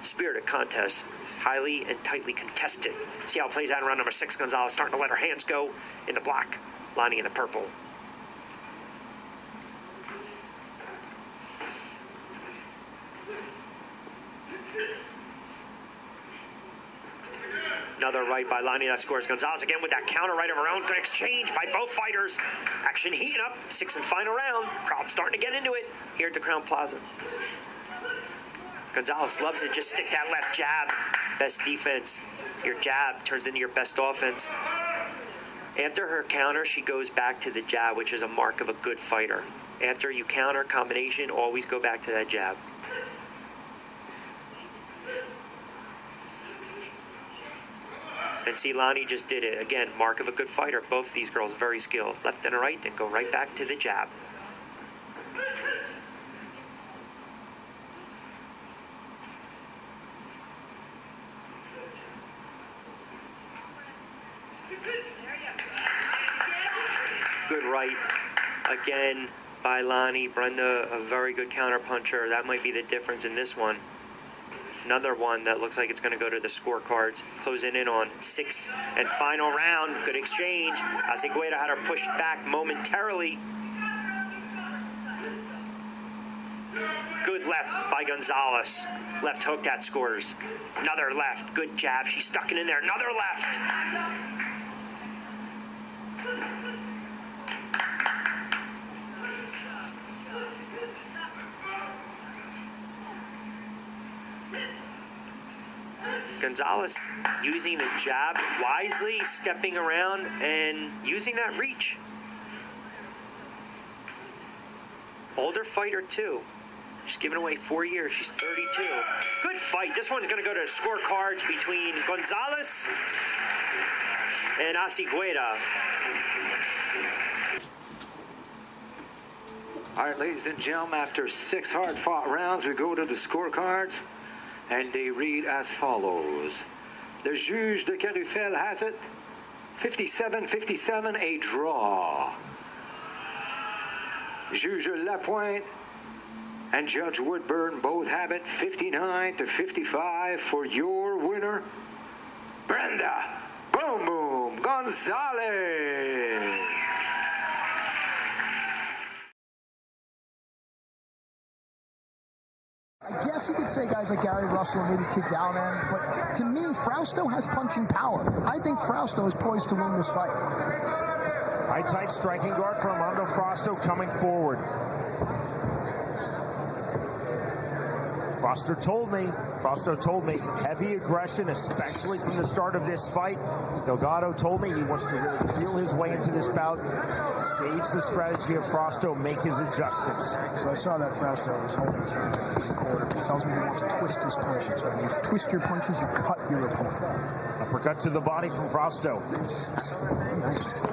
spirited contest, highly and tightly contested. See how it plays out in round number 6. Gonzalez starting to let her hands go in the black, Lonnie in the purple. Another right by Lonnie that scores. Gonzalez again with that counter right of her own. Good exchange by both fighters. Action heating up. 6th and final round. Crowd starting to get into it here at the Crown Plaza. Gonzalez loves it. Just stick that left jab. Best defense. Your jab turns into your best offense. After her counter, she goes back to the jab, which is a mark of a good fighter. After you counter combination, always go back to that jab. And see, Lonnie just did it. Again, mark of a good fighter. Both these girls very skilled. Left and right, then go right back to the jab. Good right again by Lonnie. Brenda, a very good counter puncher. That might be the difference in this one. Another one that looks like it's going to go to the scorecards. Closing in on 6th and final round. Good exchange. Acegueda had her pushed back momentarily. Good left by Gonzalez. Left hook that scores. Another left. Good jab. She's stuck it in there. Another left. Gonzalez using the jab wisely, stepping around and using that reach. Older fighter too. She's given away 4 years. She's 32. Good fight. This one's going to go to scorecards between Gonzalez and Acegueda. All right, ladies and gentlemen, after 6 hard-fought rounds, we go to the scorecards. And they read as follows. The juge de Carufel has it 57-57, a draw. Juge Lapointe and Judge Woodburn both have it 59-55 for your winner, Brenda Boom Boom Gonzalez. I guess you could say guys like Gary Russell and maybe Kid Gallivan, but to me, Frausto has punching power. I think Frausto is poised to win this fight. High tight striking guard from Armando Frausto coming forward. Frausto told me heavy aggression, especially from the start of this fight. Delgado told me he wants to really feel his way into this bout, gauge the strategy of Frausto, make his adjustments. So I saw that Frausto was holding his hand in the quarter. It tells me he wants to twist his punches. When you twist your punches, you cut your opponent. Uppercut to the body from Frausto. Nice.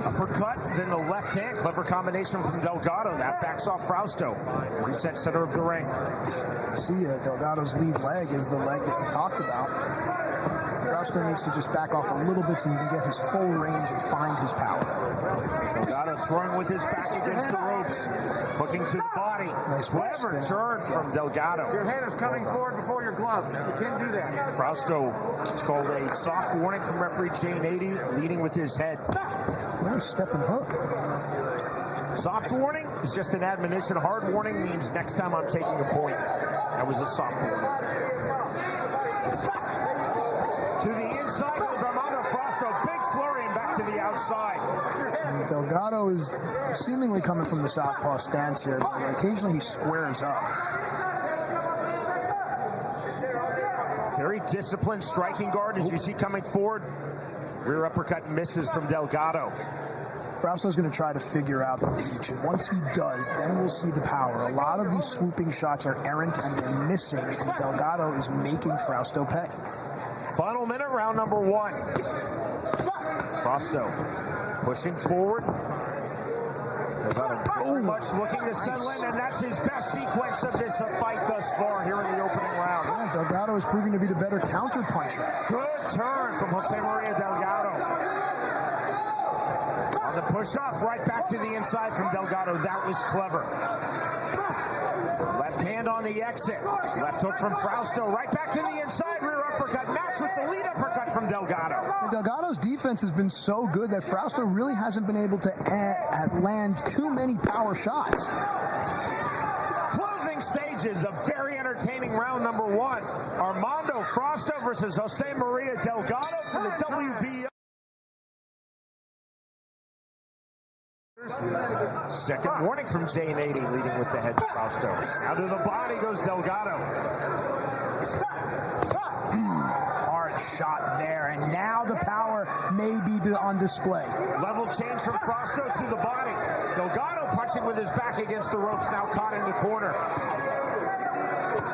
Uppercut, then the left hand. Clever combination from Delgado. That backs off Frausto. Reset center of the ring. See, Delgado's lead leg is the leg that he talked about. Frausto needs to just back off a little bit so he can get his full range and find his power. Delgado throwing with his back against the ropes. Hooking to the body. Nice Clever turn from Delgado. Your head is coming forward before your gloves. You can't do that. Frausto is called a soft warning from referee Jane 80, leading with his head. Nice step and hook. Soft warning is just an admonition. Hard warning means next time I'm taking a point. That was a soft warning. To the inside goes Armando Frausto. Big flurry and back to the outside. And Delgado is seemingly coming from the southpaw stance here. Occasionally he squares up. Very disciplined striking guard as you see coming forward. Rear uppercut misses from Delgado. Frausto's going to try to figure out the reach, and once he does, then we'll see the power. A lot of these swooping shots are errant and they're missing, and Delgado is making Frausto pay. Final minute, round number 1. Frausto pushing forward. Very much looking to settle in, and that's his best sequence of this fight thus far here in the opening round. Yeah, Delgado is proving to be the better counter puncher. Good turn from Jose Maria Delgado. On the push-off, right back to the inside from Delgado. That was clever. Left hand on the exit. Left hook from Frausto. Right back to the inside. Delgado. And Delgado's defense has been so good that Frausto really hasn't been able to land too many power shots. Closing stages of very entertaining round number 1. Armando Frausto versus Jose Maria Delgado for the WBO. Second warning from Jane 80, leading with the head to Frausto. Now to the body goes Delgado. Hard shot there, and now the power may be on display. Level change from Frausto to the body. Delgado punching with his back against the ropes, now caught in the corner.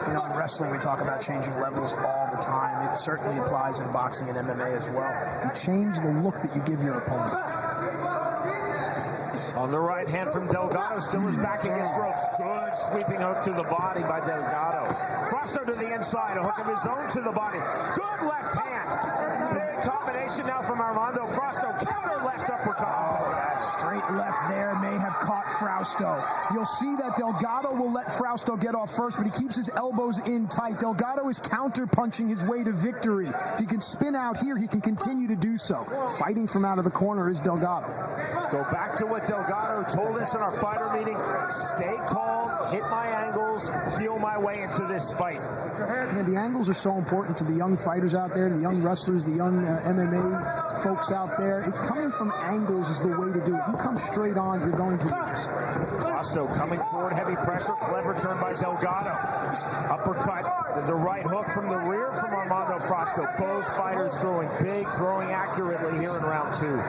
You know, in wrestling, we talk about changing levels all the time. It certainly applies in boxing and MMA as well. You change the look that you give your opponent. On the right hand from Delgado, still his back against ropes. Good sweeping hook to the body by Delgado. Frausto to the inside, a hook of his own to the body. Good left hand. Big combination now from Armando Frausto. Counter left uppercut. Oh, that straight left there may have caught Frausto. You'll see that Delgado will let Frausto get off first, but he keeps his elbows in tight. Delgado is counter punching his way to victory. If he can spin out here, he can continue to do so. Fighting from out of the corner is Delgado. Go back to what Delgado told us in our fighter meeting. Stay calm, hit my angles, feel my way into this fight. Yeah, the angles are so important to the young fighters out there, the young wrestlers, the young MMA folks out there. Coming from angles is the way to do it. You come straight on, you're going to lose. Frausto coming forward, heavy pressure, clever turn by Delgado. Uppercut to the right hook from the rear from Armando Frausto. Both fighters throwing big, throwing accurately here in round 2.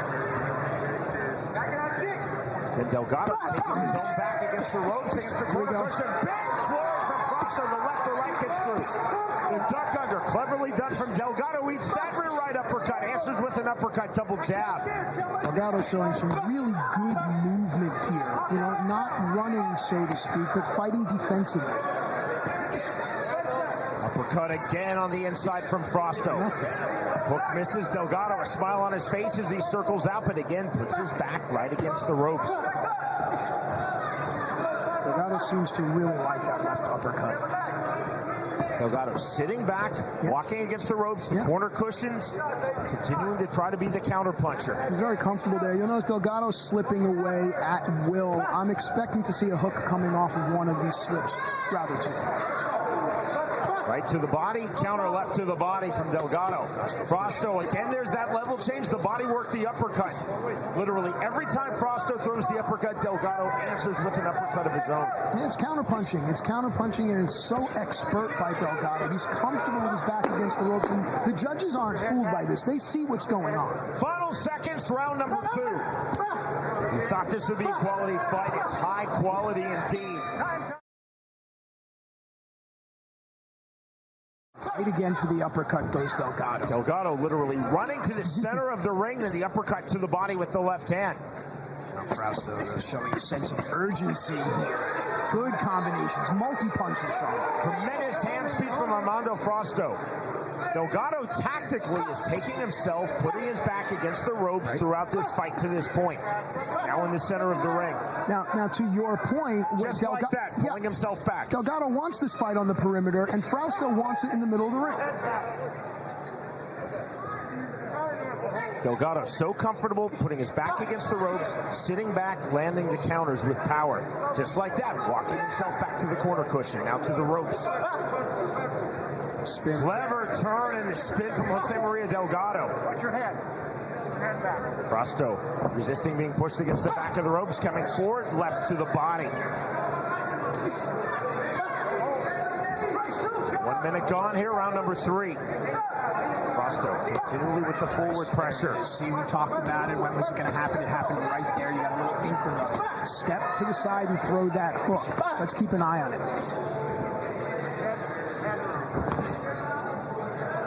Then Delgado taking his own back against the ropes, against the corner cushion. Big flurry from Frausto, the left, the right kicks through. The duck under, cleverly done from Delgado, eats that rear right uppercut, answers with an uppercut, double jab. Delgado showing some really good movement here. You know, not running, so to speak, but fighting defensively. Uppercut again on the inside from Frausto. Hook misses. Delgado, a smile on his face as he circles out, but again puts his back right against the ropes. Delgado seems to really like that left uppercut. Delgado sitting back, walking against the ropes, the corner cushions, continuing to try to be the counter puncher. He's very comfortable there. You'll notice Delgado slipping away at will. I'm expecting to see a hook coming off of one of these slips rather soon. Right to the body, counter left to the body from Delgado. Frausto, again, there's that level change. The body work, the uppercut. Literally every time Frausto throws the uppercut, Delgado answers with an uppercut of his own. Yeah, it's counterpunching. It's counterpunching, and it's so expert by Delgado. He's comfortable with his back against the ropes, and the judges aren't fooled by this. They see what's going on. Final seconds, round number 2. You thought this would be a quality fight. It's high quality indeed. Right again to the uppercut goes Delgado. Delgado literally running to the center of the ring, then the uppercut to the body with the left hand. Frausto showing a sense of urgency here. Good combinations, multi-punches showing. Tremendous hand speed from Armando Frausto. Delgado tactically is taking himself, putting his back against the ropes throughout this fight to this point. Now in the center of the ring. Now to your point, just like that, pulling himself back. Delgado wants this fight on the perimeter, and Frausto wants it in the middle of the ring. Delgado so comfortable putting his back against the ropes, sitting back, landing the counters with power. Just like that, walking himself back to the corner cushion, out to the ropes. Spin. Clever turn and spin from Jose Maria Delgado. Watch your head. Head back. Frausto resisting being pushed against the back of the ropes, coming forward, left to the body. 1 minute gone here, round number 3. Frausto continually with the forward pressure. See, we talked about it. When was it going to happen? It happened right there. You got a little inkling of it. Step to the side and throw that hook. Let's keep an eye on it.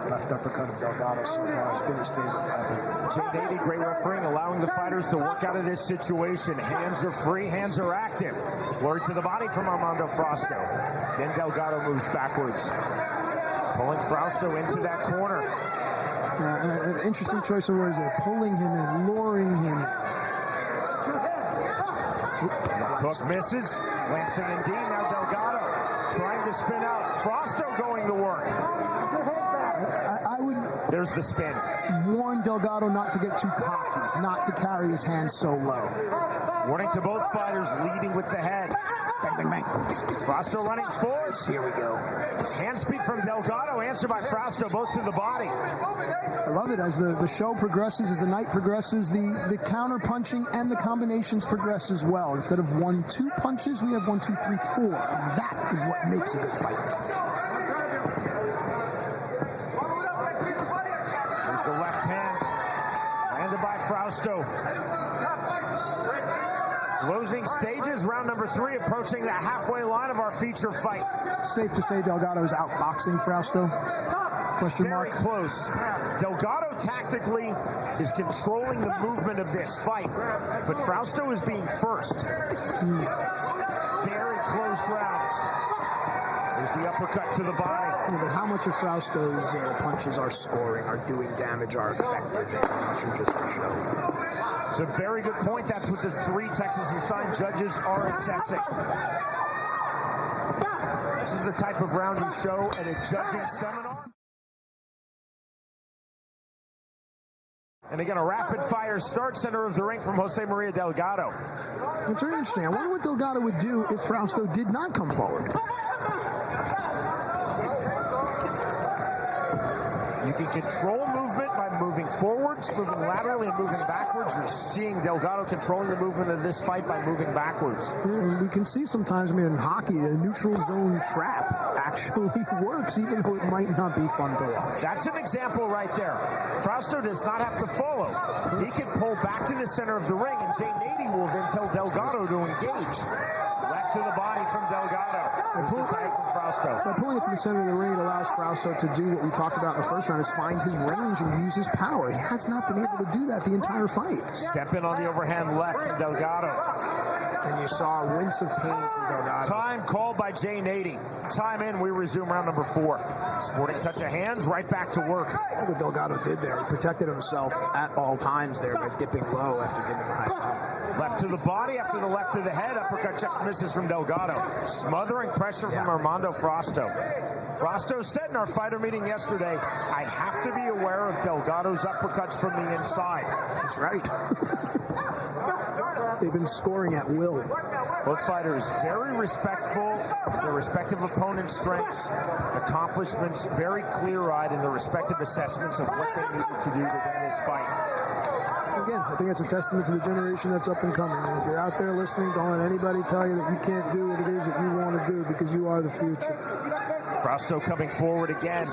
Left uppercut of Delgado so far has been his favorite weapon. Jane 80, great refereeing, allowing the fighters to work out of this situation. Hands are free, hands are active. Flurry to the body from Armando Frausto. Then Delgado moves backwards, pulling Frausto into that corner. An interesting choice of words there. Pulling him in, luring him in. Hook misses, glancing indeed. Now Delgado trying to spin out. Frausto going to work. There's the spin. Warn Delgado not to get too cocky, not to carry his hands so low. Warning to both fighters, leading with the head. Bang, bang, bang. Frausto running forward. Here we go. Hand speed from Delgado, answered by Frausto, both to the body. I love it as the show progresses, as the night progresses, the counter punching and the combinations progress as well. Instead of 1-2 punches, we have 1, 2, 3, 4. And that is what makes a good fight. There's the left hand, landed by Frausto. Closing stages, round number 3, approaching the halfway line of our feature fight. Safe to say Delgado is outboxing Frausto? Question Very mark. close. Delgado tactically is controlling the movement of this fight, but Frausto is being first. Very close rounds. There's the uppercut to the body. Yeah, but how much of Frausto's punches are scoring, are doing damage, are effective, and how much are just for show? It's a very good point. That's what the 3 Texas assigned judges are assessing. This is the type of round you show at a judging seminar. And again, a rapid-fire start, center of the ring from Jose Maria Delgado. It's very interesting. I wonder what Delgado would do if Frausto did not come forward. You can control movement by moving forwards, moving laterally, and moving backwards. You're seeing Delgado controlling the movement of this fight by moving backwards. And we can see sometimes, I mean, in hockey, a neutral zone trap actually works, even though it might not be fun to watch. That's an example right there. Frausto does not have to follow. He can pull back to the center of the ring, and Jay Nady will then tell Delgado to engage. Left to the body from Delgado. There's the tag from Frausto. By pulling it to the center of the ring, it allows Frausto to do what we talked about in the first round, is find his range and use his power. He has not been able to do that the entire fight. Step in on the overhand left from Delgado. And you saw a wince of pain from Delgado. Time called by Jay Nady. Time in, we resume round number 4. Sporting touch of hands, right back to work. Look what Delgado did there. He protected himself at all times there by dipping low after giving the high power. Left to the body after the left to the head. Uppercut just misses from Delgado. Smothering pressure from Armando Frausto. Frausto said in our fighter meeting yesterday, I have to be aware of Delgado's uppercuts from the inside. That's right. They've been scoring at will. Both fighters very respectful, their respective opponents' strengths, accomplishments, very clear-eyed in their respective assessments of what they needed to do to win this fight. Again, I think that's a testament to the generation that's up and coming. And if you're out there listening, don't let anybody tell you that you can't do what it is that you want to do, because you are the future. Frausto coming forward again.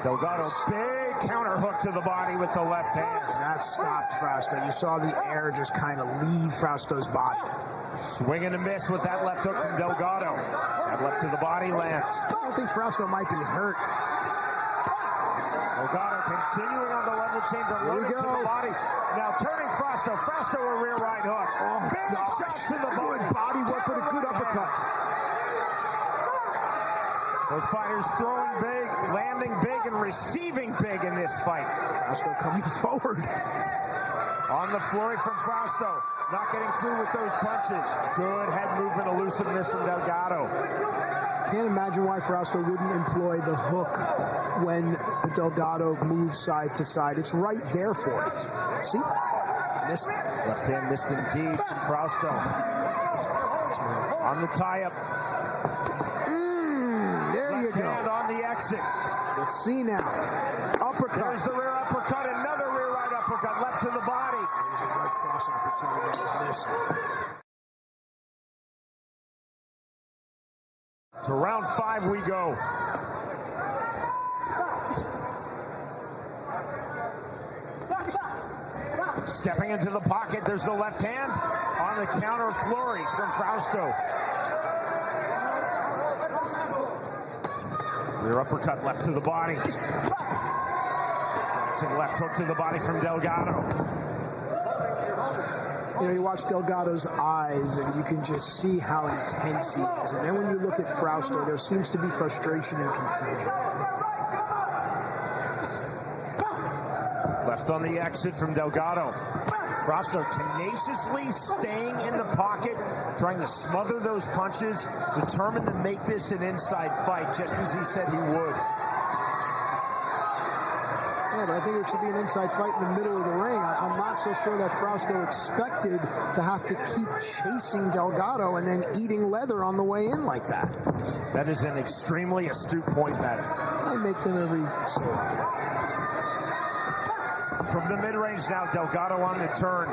Delgado, big counter hook to the body with the left hand. That stopped Frausto. You saw the air just kind of leave Frausto's body. Swing and a miss with that left hook from Delgado. That left to the body lands. I think Frausto might be hurt. Delgado continuing on the level chamber, loaded to the bodies. Now turning Frausto. Frausto a rear right hook. Oh, big gosh. shot to the body. Good body work, but a good uppercut. Both fighters throwing big, landing big, and receiving big in this fight. Frausto coming forward. On the flurry from Frausto. Not getting through with those punches. Good head movement, elusiveness from Delgado. Can't imagine why Frausto wouldn't employ the hook when Delgado moves side to side. It's right there for us. See? Missed. Left hand missed indeed from Frausto. On the tie-up. There you Left go. hand on the exit. Let's see now. Uppercut. There's the rear uppercut. Another rear right uppercut. Left to the body. There's a right cross opportunity that was missed. To round 5 we go. Stepping into the pocket, there's the left hand on the counter flurry from Frausto. Rear uppercut left to the body. Some left hook to the body from Delgado. You know, you watch Delgado's eyes, and you can just see how intense he is. And then when you look at Frausto, there seems to be frustration and confusion. Left on the exit from Delgado. Frausto tenaciously staying in the pocket, trying to smother those punches, determined to make this an inside fight, just as he said he would. Yeah, but I think it should be an inside fight in the middle of the ring. I'm not so sure that Frausto expected to have to keep chasing Delgado and then eating leather on the way in like that. That is an extremely astute point, Matt. I make them every so often. From the mid-range now, Delgado on the turn.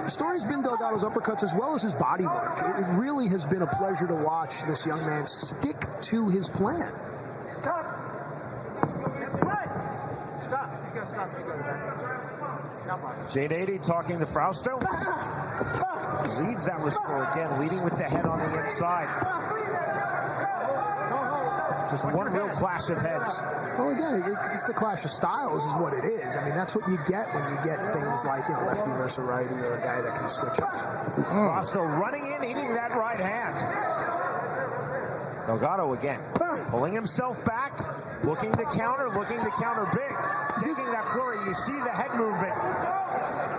The story's been Delgado's uppercuts as well as his body work. It really has been a pleasure to watch this young man stick to his plan. Stop. Stop. You gotta stop. You gotta back. Not much. Jade 80 talking to Frausto. I believe that was for, again, leading with the head on the inside. Just one real clash of heads. Well, again, it's the clash of styles is what it is. I mean, that's what you get when you get things like, you know, lefty versus righty or a guy that can switch up. Frausto running in, eating that right hand. Delgado again, pulling himself back, looking to counter big. Taking that flurry, you see the head movement.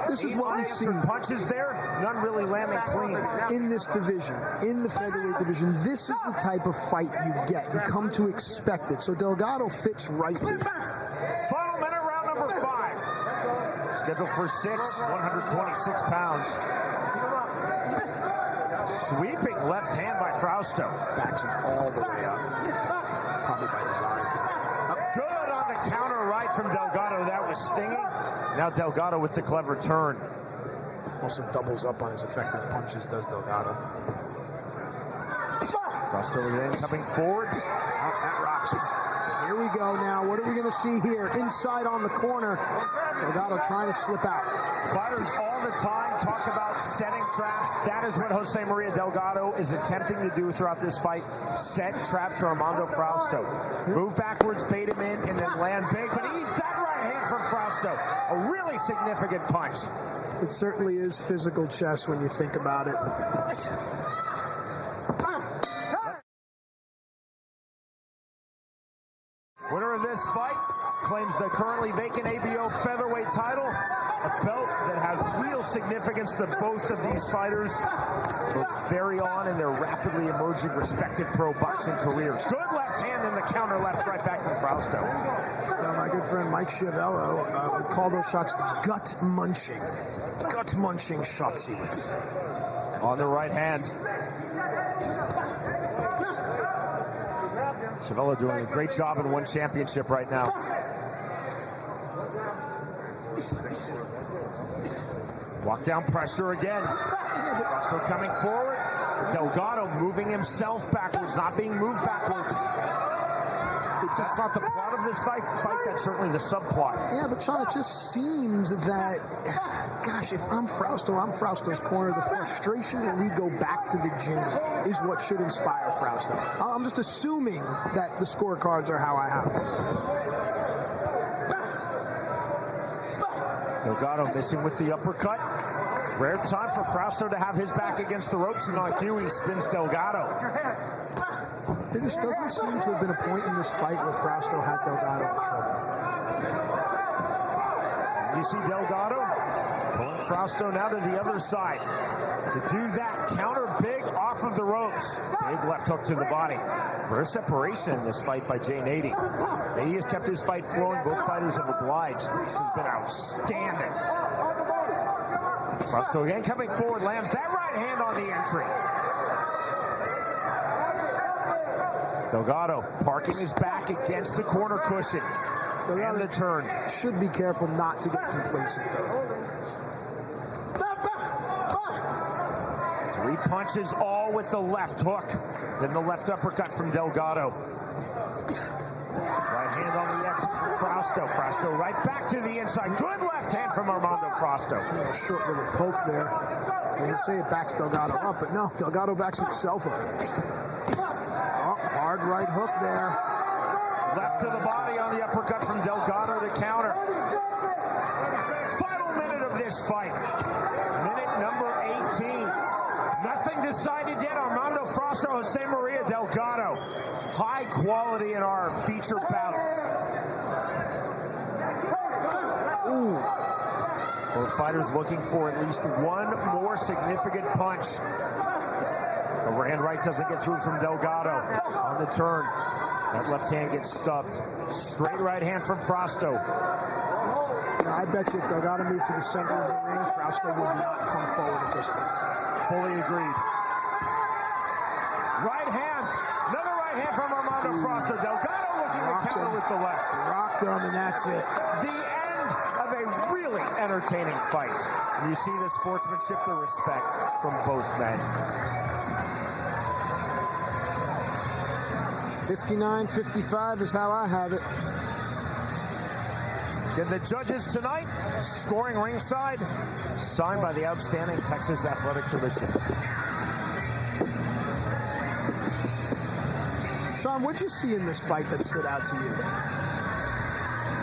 This is what we see. Punches there, none really landing clean. In this division, in the featherweight division, this is the type of fight you get. You come to expect it. So Delgado fits rightly. Final minute, round number 5. Scheduled for 6, 126 pounds. Sweeping left hand by Frausto. Backs him all the way up. Probably by design. Good on the counter right from Delgado. That was stinging. Now Delgado with the clever turn. Also doubles up on his effective punches, does Delgado. Frausto again coming forward. That rocks it. Here we go now. What are we going to see here? Inside on the corner. Delgado trying to slip out. Fighters all the time talk about setting traps. That is what Jose Maria Delgado is attempting to do throughout this fight. Set traps for Armando Frausto. Move backwards, bait him in, and then land big. But he eats that right hand from Frausto. A really significant punch. It certainly is physical chess when you think about it. Winner of this fight claims the currently vacant ABO featherweight title, a belt that has real significance to both of these fighters, both very on in their rapidly emerging respective pro boxing careers. Good left hand and the counter left right back from Frausto. My good friend Mike Schiavello would call those shots gut-munching. Gut-munching shots he was. On the right hand. Schiavello doing a great job in one championship right now. Walk down pressure again. Frausto coming forward. Delgado moving himself backwards, not being moved backwards. That's not the plot of this fight. That's certainly the subplot. Yeah, but Sean, it just seems that, gosh, if I'm Frausto, I'm Frausto's corner. The frustration when we go back to the gym is what should inspire Frausto. I'm just assuming that the scorecards are how I have them. Delgado missing with the uppercut. Rare time for Frausto to have his back against the ropes, and on cue he spins Delgado. There just doesn't seem to have been a point in this fight where Frausto had Delgado in trouble. You see Delgado pulling Frausto now to the other side. To do that, counter big off of the ropes. Big left hook to the body. Rare separation in this fight by Jane 80. 80 has kept his fight flowing. Both fighters have obliged. This has been outstanding. Frausto again coming forward, lands that right hand on the entry. Delgado parking his back against the corner cushion. Delgado and the turn. Should be careful not to get complacent, though. 3 punches, all with the left hook. Then the left uppercut from Delgado. Right hand on the exit from Frausto. Frausto right back to the inside. Good left hand from Armando Frausto. A short little poke there. You say it backs Delgado up, but no, Delgado backs himself up. Hard right hook there. Left to the body on the uppercut from Delgado to counter. Final minute of this fight. Minute number 18. Nothing decided yet. Armando Frausto, Jose Maria Delgado. High quality in our feature bout. Ooh. Both fighters looking for at least one more significant punch. Overhand right doesn't get through from Delgado on the turn. That left hand gets stubbed. Straight right hand from Frosto. I bet you if Delgado moved to the center of the ring, Frausto would not come forward at this point. Fully agreed. Right hand. Another right hand from Armando Frosto. Delgado looking to counter with the left. Rocked him, and that's it. The end of a really entertaining fight. And you see the sportsmanship, the respect from both men. 59-55 is how I have it. And the judges tonight, scoring ringside, signed by the outstanding Texas Athletic Commission. Sean, what'd you see in this fight that stood out to you?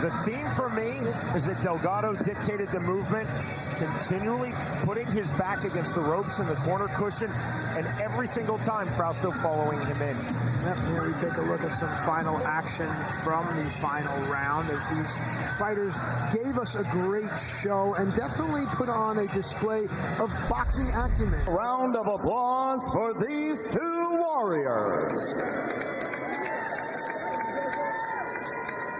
The theme for me is that Delgado dictated the movement, continually putting his back against the ropes and the corner cushion, and every single time Frausto following him in. Yep, here we take a look at some final action from the final round as these fighters gave us a great show and definitely put on a display of boxing acumen. A round of applause for these two warriors.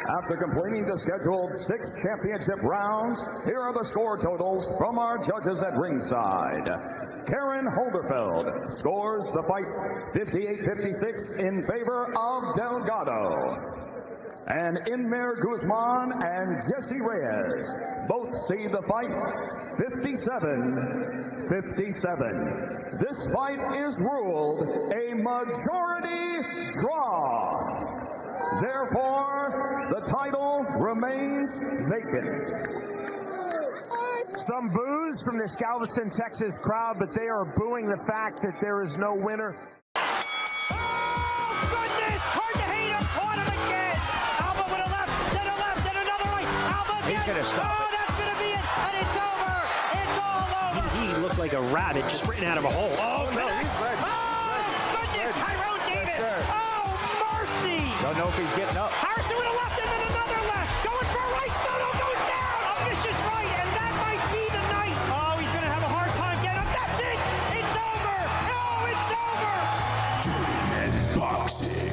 After completing the scheduled 6 championship rounds, here are the score totals from our judges at ringside. Karen Holderfeld scores the fight 58-56 in favor of Delgado. And Inmer Guzman and Jesse Reyes both see the fight 57-57. This fight is ruled a majority draw. Therefore, the title remains vacant. Some boos from this Galveston, Texas crowd, but they are booing the fact that there is no winner. Oh, goodness! Hard to hate him. Caught him again. Alba with a left, then another right. Alba again. He's going to stop it. That's going to be it, and it's over. It's all over. He looked like a rabbit just written out of a hole. Oh, no, he's ready. Oh, goodness! Tyrone Davis. Oh, mercy. Don't know if he's getting up. Harrison with a left and then another left. Going for a right. Soto goes down. A vicious right, and that might be the night. Oh, he's going to have a hard time getting up. That's it. It's over. Oh, it's over. Dirty Men Boxing.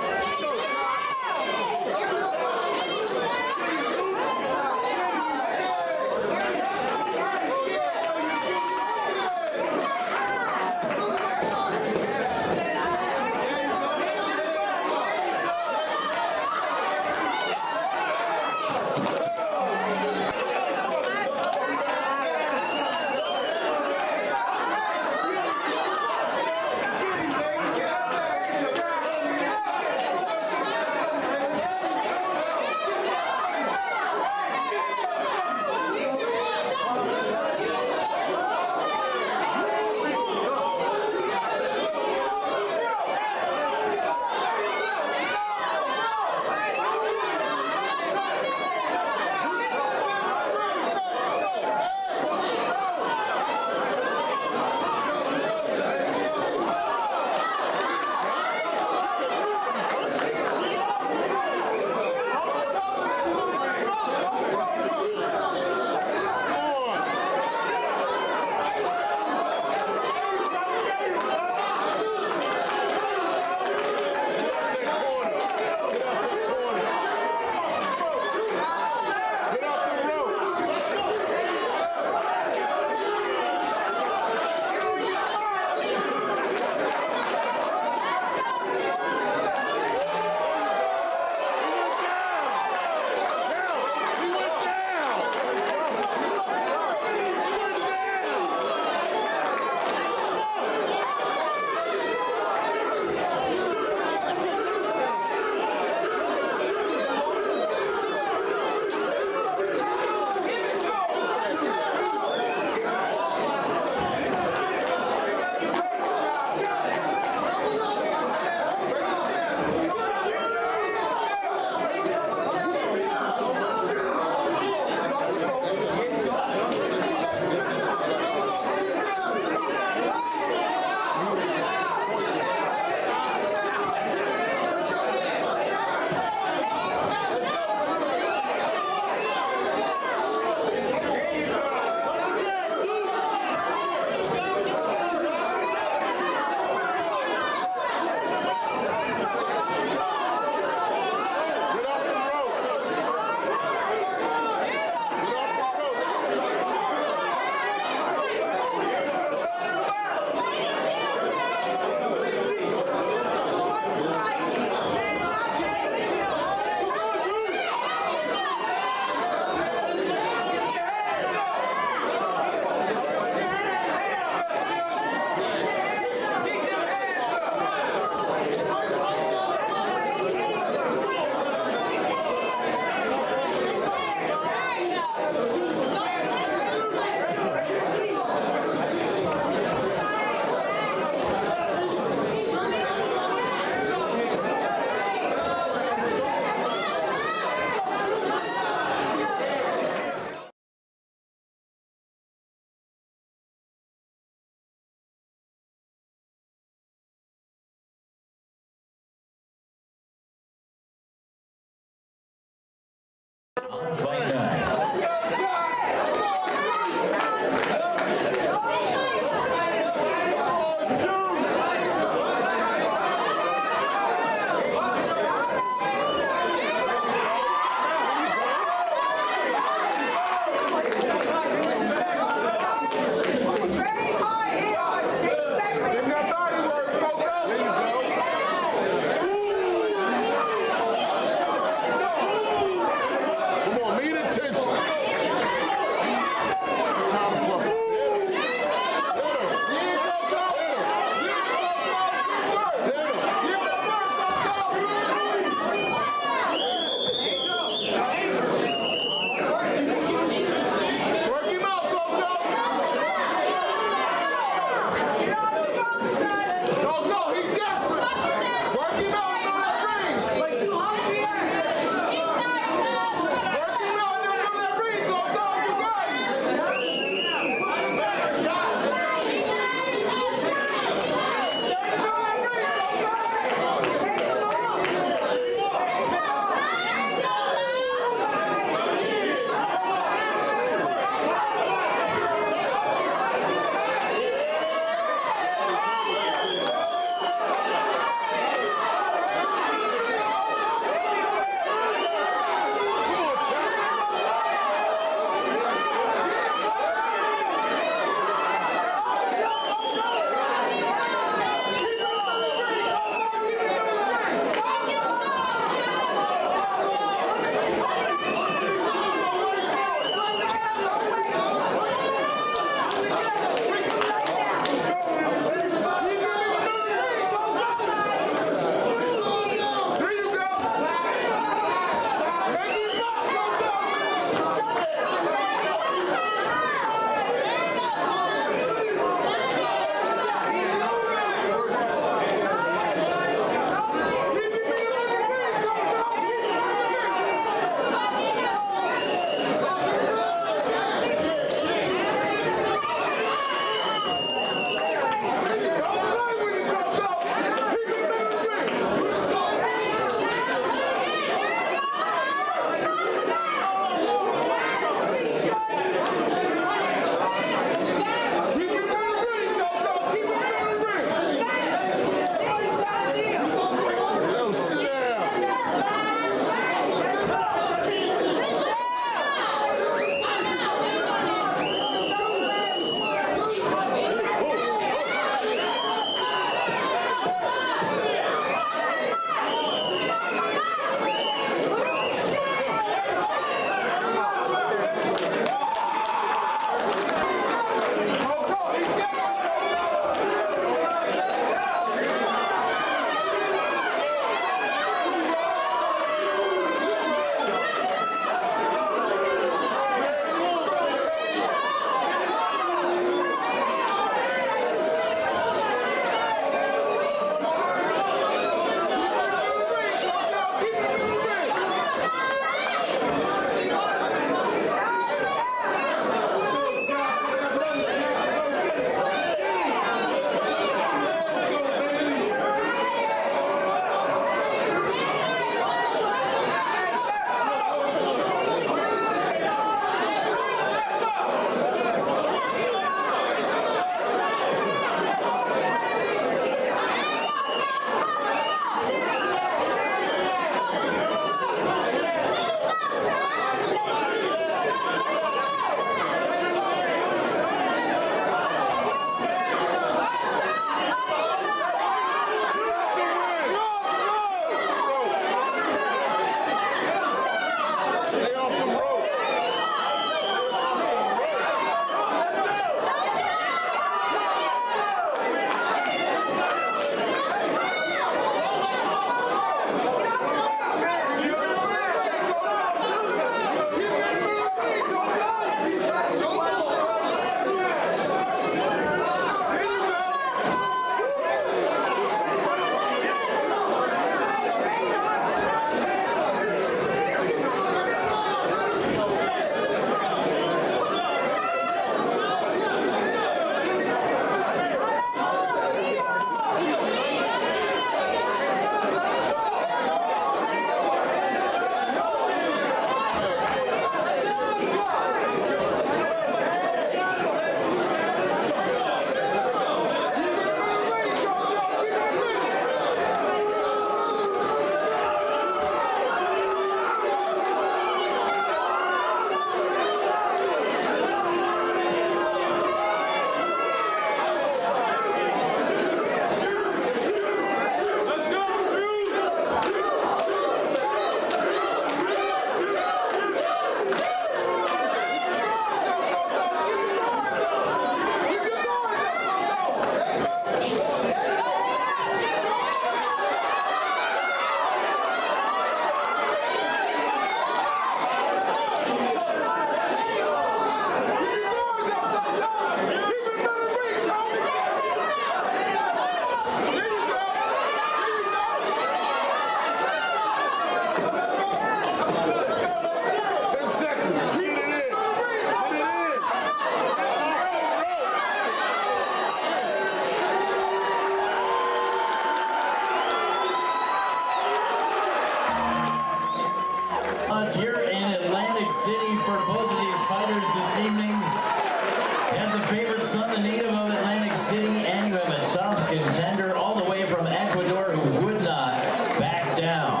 evening. You have the favorite son, the native of Atlantic City, and you have a tough contender all the way from Ecuador who would not back down.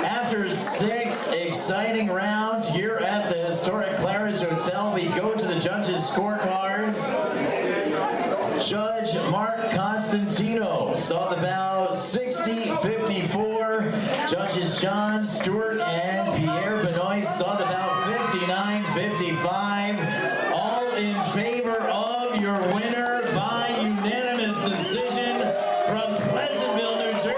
After 6 exciting rounds here at the historic Claridge Hotel, we go to the judges' scorecards. Judge Mark Constantino saw the bout 60-54. Judges John Stewart and Pierre Benoist saw the bout 59-55. All in favor of your winner by unanimous decision from Pleasantville, New Jersey,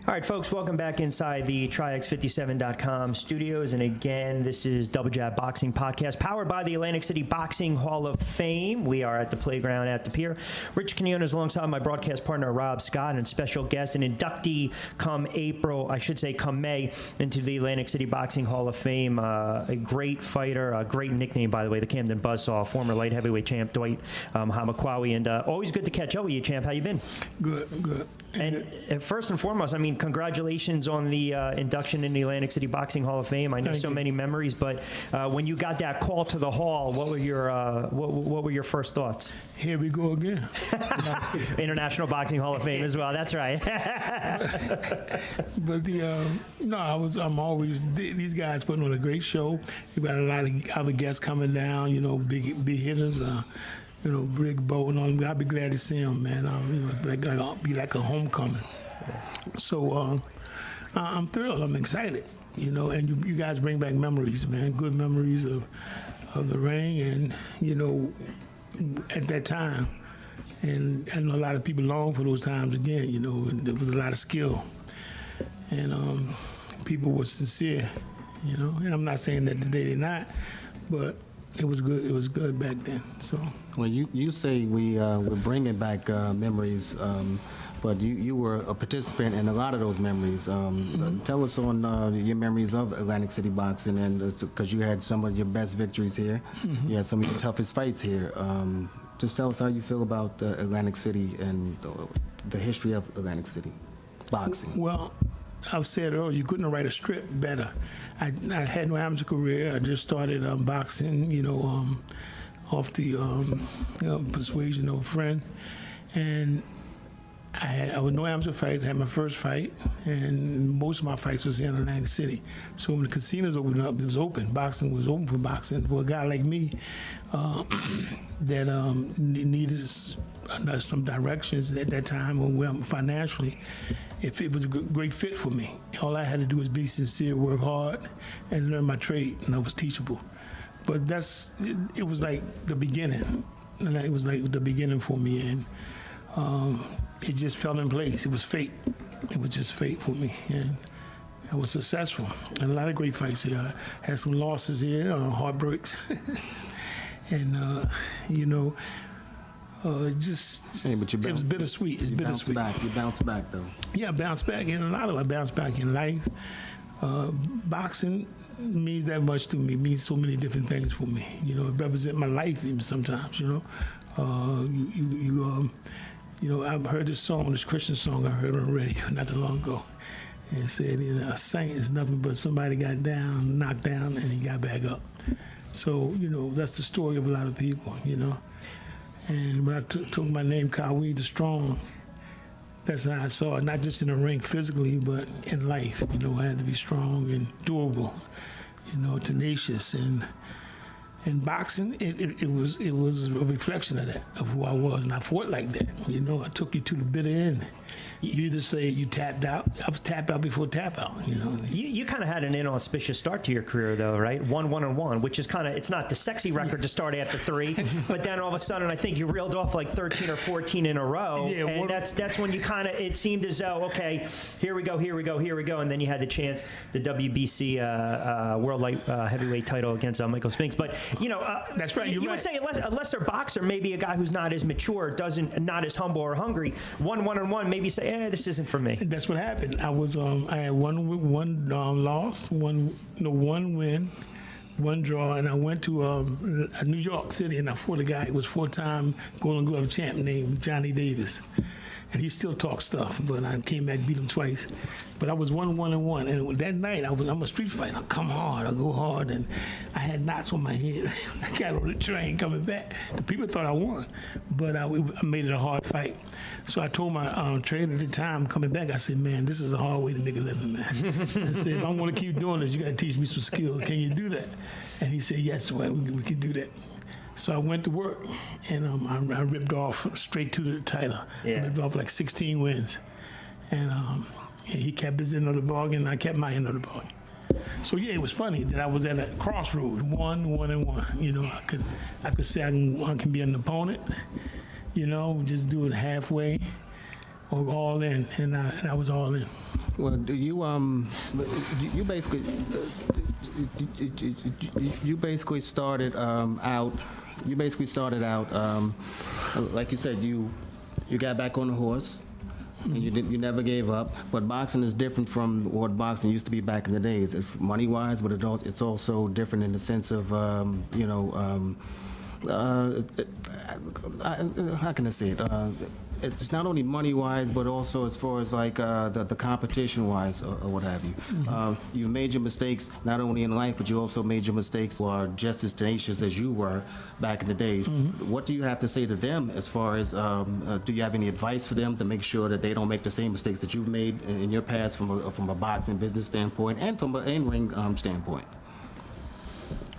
All right, folks, welcome back inside the TriX57.com studios. And again, this is Double Jab Boxing Podcast, powered by the Atlantic City Boxing Hall of Fame. We are at the playground at the pier. Rich Quinones alongside my broadcast partner, Rob Scott, and special guest, an inductee come May, into the Atlantic City Boxing Hall of Fame. A great fighter, a great nickname, by the way, the Camden Buzzsaw, former light heavyweight champ, Dwight Hamakwawi. And always good to catch up with you, champ. How you been? Good. And first and foremost, I mean, congratulations on the induction in the Atlantic City Boxing Hall of Fame. I know so many memories, but when you got that call to the hall, what were your first thoughts? Here we go again. International Boxing Hall of Fame as well. That's right. But I'm always, these guys putting on a great show. You've got a lot of other guests coming down. Big hitters. Rick Bowe and all them. I'll be glad to see them, man. It's be like a homecoming. So I'm thrilled. I'm excited, and you guys bring back memories, man, good memories of the ring and, at that time. And I know a lot of people long for those times again, and there was a lot of skill. And people were sincere, and I'm not saying that today they're not, but it was good. It was good back then. So. Well, you say we're bringing back memories, but you were a participant in a lot of those memories. Tell us on your memories of Atlantic City Boxing, and because you had some of your best victories here, you had some of your toughest fights here. Just tell us how you feel about Atlantic City and the history of Atlantic City boxing. Well, I've said earlier, you couldn't write a script better. I had no amateur career. I just started boxing, off the persuasion of a friend. And I was no amateur fights. I had my first fight, and most of my fights was in Atlantic City. So when the casinos opened up, it was open. Boxing was open for boxing. For a guy like me that needed some directions at that time, or financially, if it was a great fit for me. All I had to do was be sincere, work hard, and learn my trade, and I was teachable. But it was like the beginning. And it was like the beginning for me, and it just fell in place. It was fate. It was just fate for me, and I was successful. And a lot of great fights here. I had some losses here, heartbreaks, and it was bittersweet. It's bittersweet. You bounced back, though. Yeah, I bounced back in a lot of it. I bounced back in life. Boxing means that much to me. It means so many different things for me. It represents my life even sometimes. I've heard this song, this Christian song I heard on the radio not too long ago. And it said, a saint is nothing but somebody got down, knocked down, and he got back up. So, that's the story of a lot of people, And when I took my name, Kawi the Strong, that's how I saw it, not just in the ring physically, but in life. I had to be strong and durable, tenacious. And boxing, it was a reflection of that, of who I was. And I fought like that. I took you to the bitter end. You either say you tapped out. I was tapped out before tap out. You kind of had an inauspicious start to your career, though, right? 1-1-1, which is it's not the sexy record to start after 3, but then all of a sudden I think you reeled off like 13 or 14 in a row, and that's when you it seemed as though, okay, here we go, and then you had the chance, the WBC World Light Heavyweight title against Michael Spinks. But that's right. You would say a lesser boxer, maybe a guy who's not as mature, not as humble or hungry, 1-1-1, maybe say, this isn't for me. That's what happened. I was I had one loss, one win, one draw, and I went to New York City, and I fought a guy who was 4-time Golden Glove champ named Johnny Davis. And he still talks stuff, but I came back, beat him twice. But I was 1-1-1, and that night I'm a street fighter. I come hard, I go hard, and I had knots on my head. I got on the train coming back. The people thought I won, but I made it a hard fight. So I told my trainer at the time, coming back, I said, man, this is a hard way to make a living, man. I said, if I want to keep doing this, you got to teach me some skills. Can you do that? And he said, yes, well, we can do that. So I went to work, and I ripped off straight to the title. Yeah. I ripped off like 16 wins. And he kept his end of the bargain, and I kept my end of the bargain. So, yeah, it was funny that I was at a crossroad, 1-1-1. I could say I can be an opponent, just do it halfway. or all in, and I was all in. Well, do you basically you basically started out. You basically started out like you said. You got back on the horse. And you never gave up. But boxing is different from what boxing used to be back in the days. Money wise, but it's also different in the sense of how can I say it? It's not only money wise, but also as far as like the competition wise or what have you. You made your mistakes not only in life, but you also made your mistakes who are just as tenacious as you were back in the days. What do you have to say to them as far as do you have any advice for them to make sure that they don't make the same mistakes that you've made in your past from a boxing business standpoint and from an in-ring standpoint?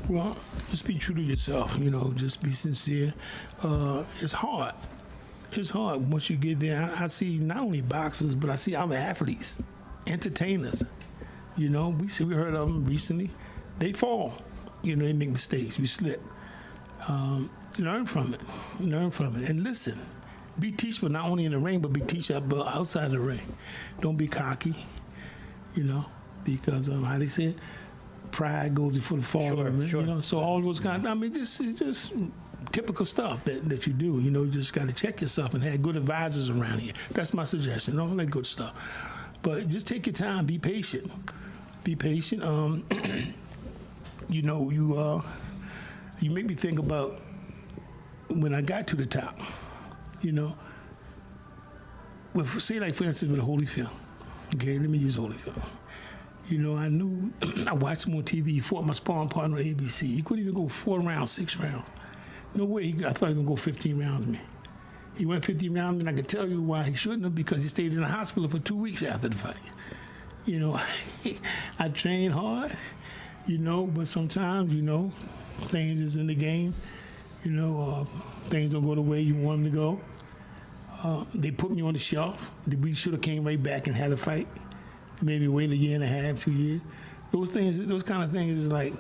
Well, just be true to yourself, just be sincere. It's hard. It's hard once you get there. I see not only boxers, but I see other athletes, entertainers. We heard of them recently. They fall. They make mistakes. You slip. Learn from it. And listen. Be teachable not only in the ring, but be teachable outside the ring. Don't be cocky, because how they say it, pride goes before the fall. Sure. So all those kind of, this is just typical stuff that you do. You just got to check yourself and have good advisors around you. That's my suggestion. All that good stuff. But just take your time. Be patient. Be patient. You make me think about when I got to the top. Say like for instance with Holyfield. Okay, let me use Holyfield. I knew I watched him on TV. He fought my sparring partner at ABC. He couldn't even go 4 rounds, 6 rounds. No way. I thought he was going to go 15 rounds with me. He went 15 rounds, and I could tell you why he shouldn't have, because he stayed in the hospital for 2 weeks after the fight. I trained hard, but sometimes, things is in the game. Things don't go the way you want them to go. They put me on the shelf. We should have came right back and had a fight. Maybe wait a year and a half, 2 years. Those kind of things is like,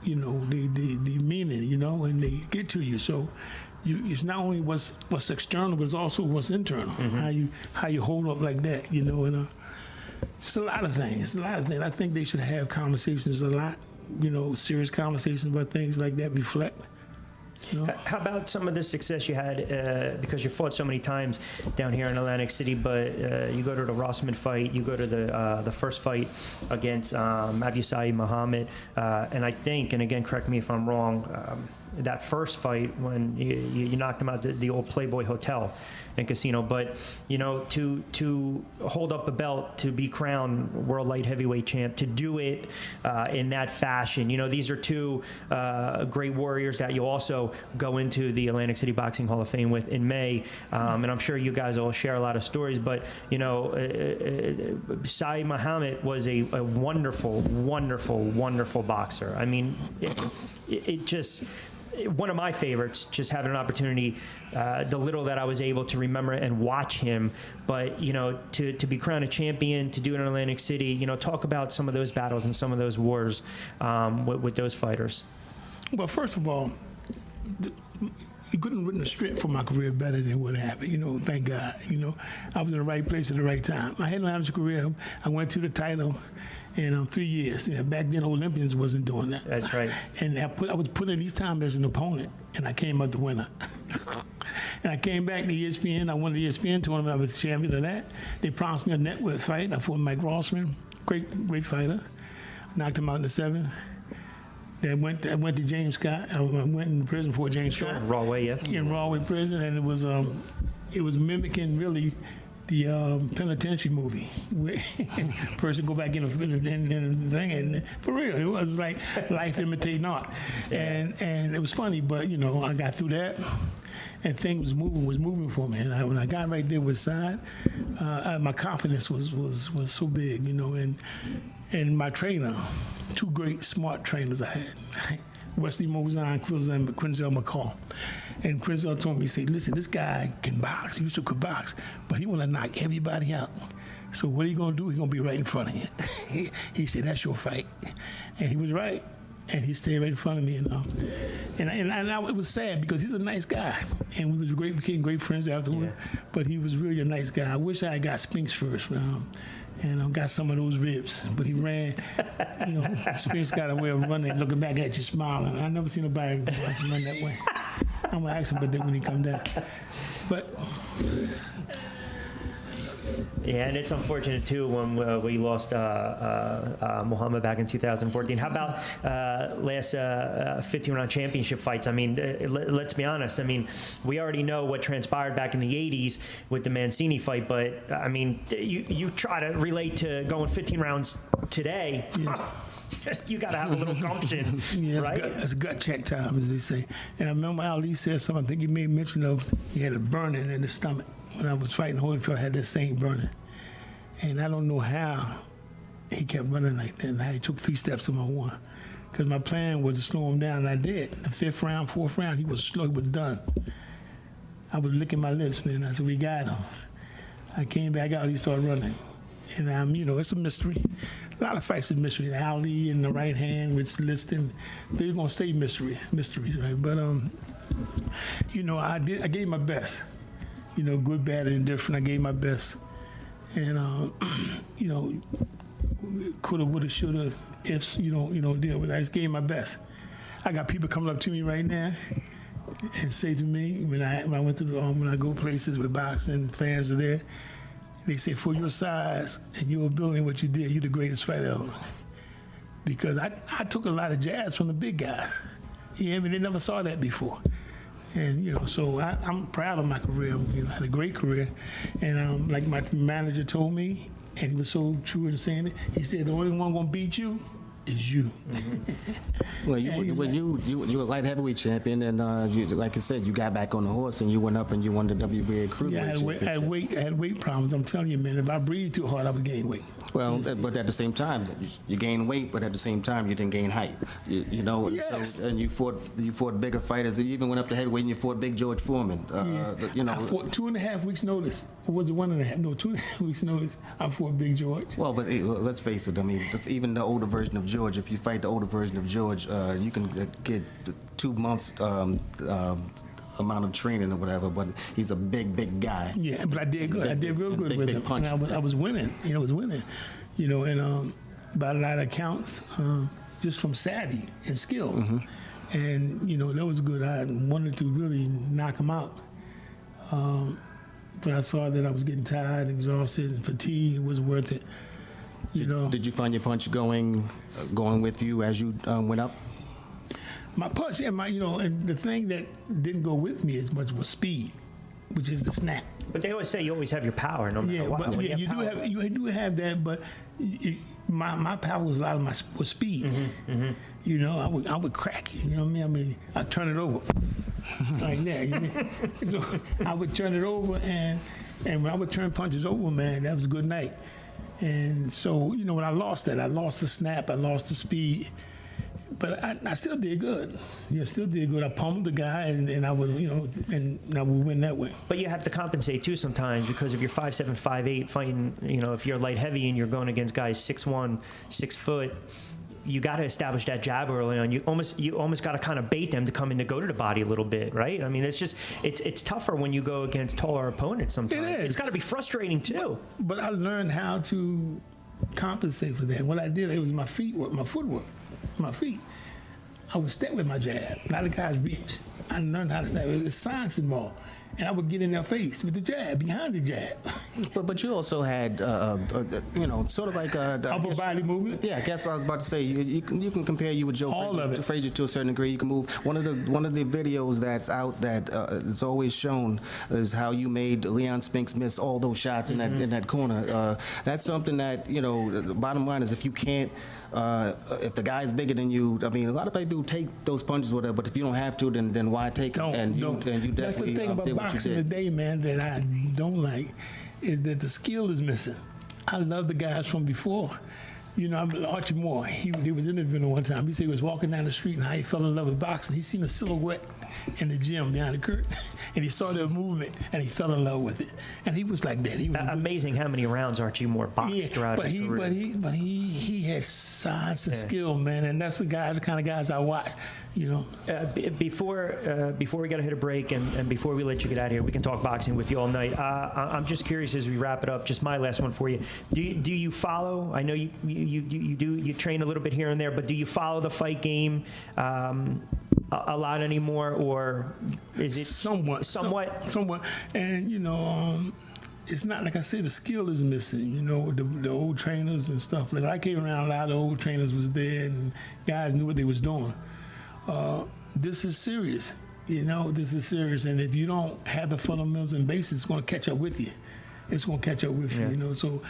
they mean it, and they get to you. So it's not only what's external, but it's also what's internal. How you hold up like that, and just a lot of things. I think they should have conversations a lot, serious conversations about things like that, reflect. How about some of the success you had, because you fought so many times down here in Atlantic City, but you go to the Rossman fight, you go to the first fight against Abusai Muhammad, and I think, and again, correct me if I'm wrong, that first fight when you knocked him out the old Playboy Hotel and Casino, but to hold up a belt, to be crowned world light heavyweight champ, to do it in that fashion, these are two great warriors that you also go into the Atlantic City Boxing Hall of Fame with in May, and I'm sure you guys will share a lot of stories, but Saeed Muhammad was a wonderful, wonderful, wonderful boxer. I mean, it just one of my favorites, just having an opportunity, the little that I was able to remember and watch him, but, to be crowned a champion, to do it in Atlantic City, talk about some of those battles and some of those wars with those fighters. Well, first of all, you couldn't have written a script for my career better than what happened, thank God. I was in the right place at the right time. I had no amateur career. I went to the title in 3 years. Back then, Olympians wasn't doing that. That's right. And I was put in each time as an opponent, and I came out the winner. And I came back to ESPN. I won the ESPN tournament. I was the champion of that. They promised me a network fight. I fought Mike Rossman, great fighter. Knocked him out in the 7th. Then I went to James Scott. I went in prison for James Scott. Rahway, yeah. In Rahway prison, and it was mimicking really the penitentiary movie. Person go back in the thing, and for real, it was like life imitating art. And it was funny, but I got through that, and things was moving for me. And when I got right there with Side, my confidence was so big, and my trainer, 2 great smart trainers I had. Wesley Mozart and Quinzel McCall. And Quinzel told me, he said, listen, this guy can box. He used to could box, but he want to knock everybody out. So what are you going to do? He's going to be right in front of you. He said, that's your fight. And he was right. and he stayed right in front of me, it was sad because he's a nice guy, and we became great friends afterward. Yeah. But he was really a nice guy. I wish I had got Spinks first, and got some of those ribs. But he ran, Spinks got a way of running, looking back at you, smiling. I never seen nobody run that way. I'm gonna ask him about that when he come down. But. Yeah, and it's unfortunate too when we lost Muhammad back in 2014. How about last 15-round championship fights? I mean, let's be honest. I mean, we already know what transpired back in the 80s with the Mancini fight, but I mean, you try to relate to going 15 rounds today. Yeah. You got to have a little gumption, right? It's gut check time, as they say. And I remember Ali said something. I think he made mention of he had a burning in the stomach. When I was fighting Holyfield, I had that same burning. And I don't know how he kept running like that and how he took 3 steps and I won. Because my plan was to slow him down, and I did. The 5th round, 4th round, he was slow, he was done. I was licking my lips, man. I said, we got him. I came back out, he started running. And, it's a mystery. A lot of fights are mystery. Ali in the right hand with Liston, they're going to stay mysteries, right? But, I gave my best. Good, bad, and indifferent. I gave my best. And, coulda, woulda, shoulda, ifs, deal with it. I just gave my best. I got people coming up to me right now and say to me, when I went to when I go places with boxing, fans are there, they say, for your size and your ability and what you did, you're the greatest fighter ever. Because I took a lot of jabs from the big guys. They never saw that before. And, so I'm proud of my career. I had a great career. And like my manager told me, and he was so true in saying it, he said, the only one going to beat you is you. Mm-hmm. Well, you were light heavyweight champion, and like I said, you got back on the horse and you went up and you won the WBA cruiserweight championship. I had weight problems. I'm telling you, man. If I breathed too hard, I would gain weight. Well, but at the same time, you gained weight, but at the same time, you didn't gain height. Yes. So, and you fought bigger fighters. You even went up to heavyweight and you fought Big George Foreman. I fought 2.5 weeks notice. Or was it 1.5? No, 2.5 weeks notice. I fought Big George. Well, but hey, let's face it. I mean, even the older version of George, if you fight the older version of George, you can get 2 months amount of training or whatever, but he's a big guy. Yeah, but I did good. I did real good with him. Punch. And I was winning. And by a lot of accounts, just from savvy and skill. Mm-hmm. And, that was good. I wanted to really knock him out. But I saw that I was getting tired, exhausted, and fatigued. It wasn't worth it. Did you find your punch going with you as you went up? My punch, and the thing that didn't go with me as much was speed, which is the snap. But they always say you always have your power, no matter what. But you do have that, but my power was a lot of was speed. Mm-hmm, mm-hmm. I would crack it. You know what I mean? I'd turn it over like that. So I would turn it over, and when I would turn punches over, man, that was a good night. And so when I lost that, I lost the snap, I lost the speed. But I still did good. Still did good. I pummeled the guy, and I would, and I would win that way. But you have to compensate too sometimes because if you're 5'7", 5'8", fighting, if you're light heavy and you're going against guys 6'1", 6 foot, you got to establish that jab early on. You almost got to kind of bait them to come in to go to the body a little bit, right? I mean, it's tougher when you go against taller opponents sometimes. It is. It's got to be frustrating too. But I learned how to compensate for that. What I did, it was my footwork. My feet. I would step with my jab. A lot of guys reach. I learned how to step. There's science involved. And I would get in their face with the jab, behind the jab. But you also had, sort of like upper body movement. Yeah, that's what I was about to say. You can compare you with Joe Frazier to a certain degree. You can move. One of the videos that's out that is always shown is how you made Leon Spinks miss all those shots in that corner. That's something that the bottom line is if you can't. If the guy's bigger than you, I mean, a lot of people take those punches, whatever. But if you don't have to, then why take them? Don't. That's the thing about boxing today, man, that I don't like, is that the skill is missing. I love the guys from before. You know, Archie Moore, he was interviewing one time. He said he was walking down the street and how he fell in love with boxing. He seen a silhouette in the gym behind the curtain, and he saw their movement, and he fell in love with it. And he was like that. He was amazing how many rounds Archie Moore boxed throughout his career. But he has signs of skill, man, and that's the kind of guys I watch. You know. Before we got to hit a break, and before we let you get out of here, we can talk boxing with you all night. I'm just curious as we wrap it up. Just my last one for you. Do you follow? I know you train a little bit here and there, but do you follow the fight game a lot anymore, or is it somewhat? And you know. It's not like I said, the skill is missing. You know, the old trainers and stuff. Like I came around, a lot of old trainers was there, and guys knew what they was doing. This is serious. You know, this is serious. And if you don't have the fundamentals and basics, it's going to catch up with you. It's going to catch up with you, you know. So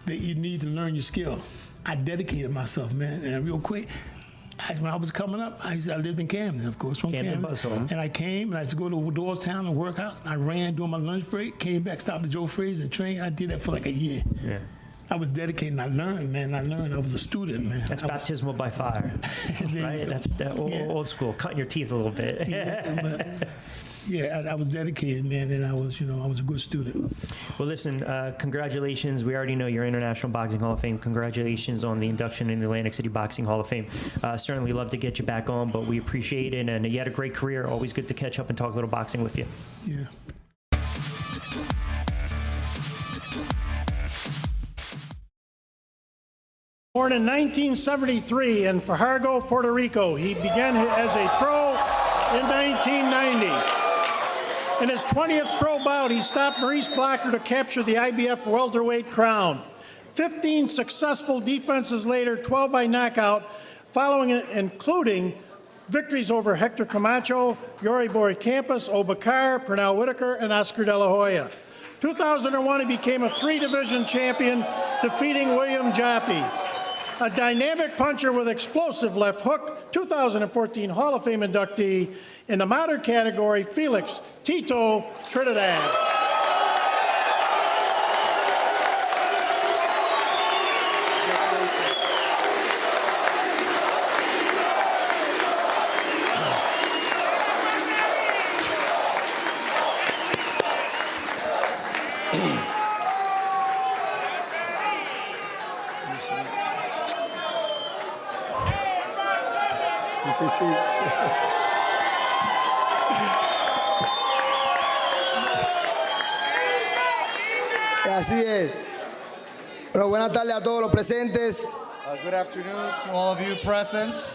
you need to learn your skill. I dedicated myself, man. And real quick, when I was coming up, I lived in Camden, of course, from Camden. And I came, and I used to go to Doylestown and work out. I ran during my lunch break, came back, stopped at Joe Frazier and trained. I did that for like a year. Yeah. I was dedicated, and I learned, man. I was a student, man. That's baptismal by fire, right? That's old school, cutting your teeth a little bit. I was dedicated, man, and I was a good student. Well, listen, congratulations. We already know you're International Boxing Hall of Fame. Congratulations on the induction in the Atlantic City Boxing Hall of Fame. Certainly love to get you back on, but we appreciate it, and you had a great career. Always good to catch up and talk a little boxing with you. Yeah. Born in 1973 in Fajardo, Puerto Rico, he began as a pro in 1990. In his 20th pro bout, he stopped Maurice Blocker to capture the IBF welterweight crown. 15 successful defenses later, 12 by knockout, following it, including victories over Hector Camacho, Yori Campos, Obakar, Pernell Whitaker, and Oscar De La Hoya. 2001, he became a 3-division champion, defeating William Joppy. A dynamic puncher with explosive left hook, 2014 Hall of Fame inductee in the modern category, Felix Tito Trinidad. Sí. Así es. Bueno, buenas tardes a todos los presentes. Good afternoon to all of you present.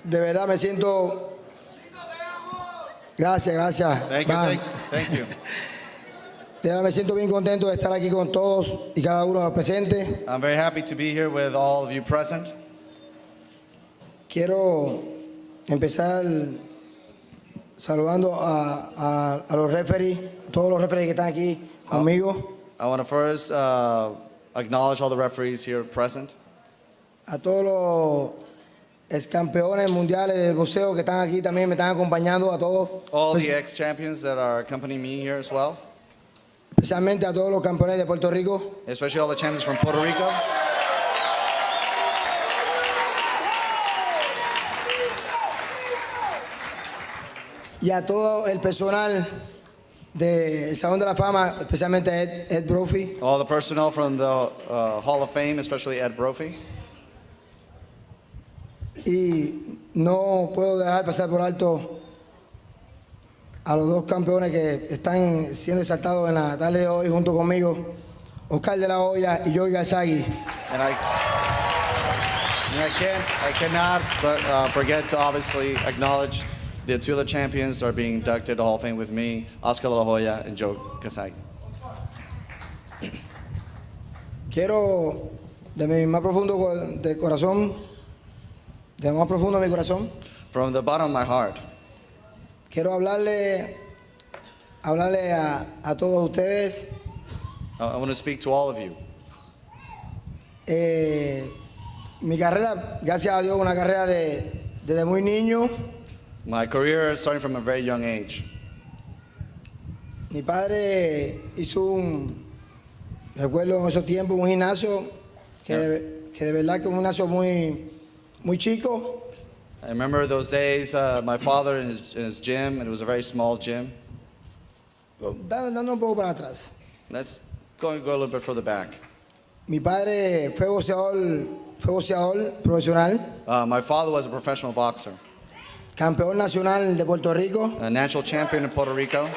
De verdad me siento. Gracias. Thank you. De verdad me siento bien contento de estar aquí con todos y cada uno de los presentes. I'm very happy to be here with all of you present. Quiero empezar saludando a los referees, todos los referees que están aquí conmigo. I want to first acknowledge all the referees here present. A todos los ex-campeones mundiales del boxeo que están aquí también me están acompañando, a todos. All the ex-champions that are accompanying me here as well. Especialmente a todos los campeones de Puerto Rico. Especially all the champions from Puerto Rico. Y a todo el personal del Salón de la Fama, especialmente Ed Brophy. All the personnel from the Hall of Fame, especially Ed Brophy. Y no puedo dejar pasar por alto a los dos campeones que están siendo exaltados en la tarde de hoy junto conmigo, Oscar De La Hoya y Joey Garzagui. And I cannot but forget to obviously acknowledge the two other champions are being inducted to the Hall of Fame with me, Oscar De La Hoya and Joe Garzagui. Quiero, de mi más profundo de corazón, de lo más profundo de mi corazón, from the bottom of my heart, quiero hablarle a todos ustedes. I want to speak to all of you. Mi carrera, gracias a Dios, una carrera desde muy niño. My career starting from a very young age. Mi padre hizo recuerdo en esos tiempos, un gimnasio que de verdad que es un gimnasio muy chico. I remember those days, my father in his gym, and it was a very small gym. Dando un poco para atrás. Let's go a little bit further back. Mi padre fue boxeador profesional, My father was a professional boxer, campeón nacional de Puerto Rico, a national champion in Puerto Rico.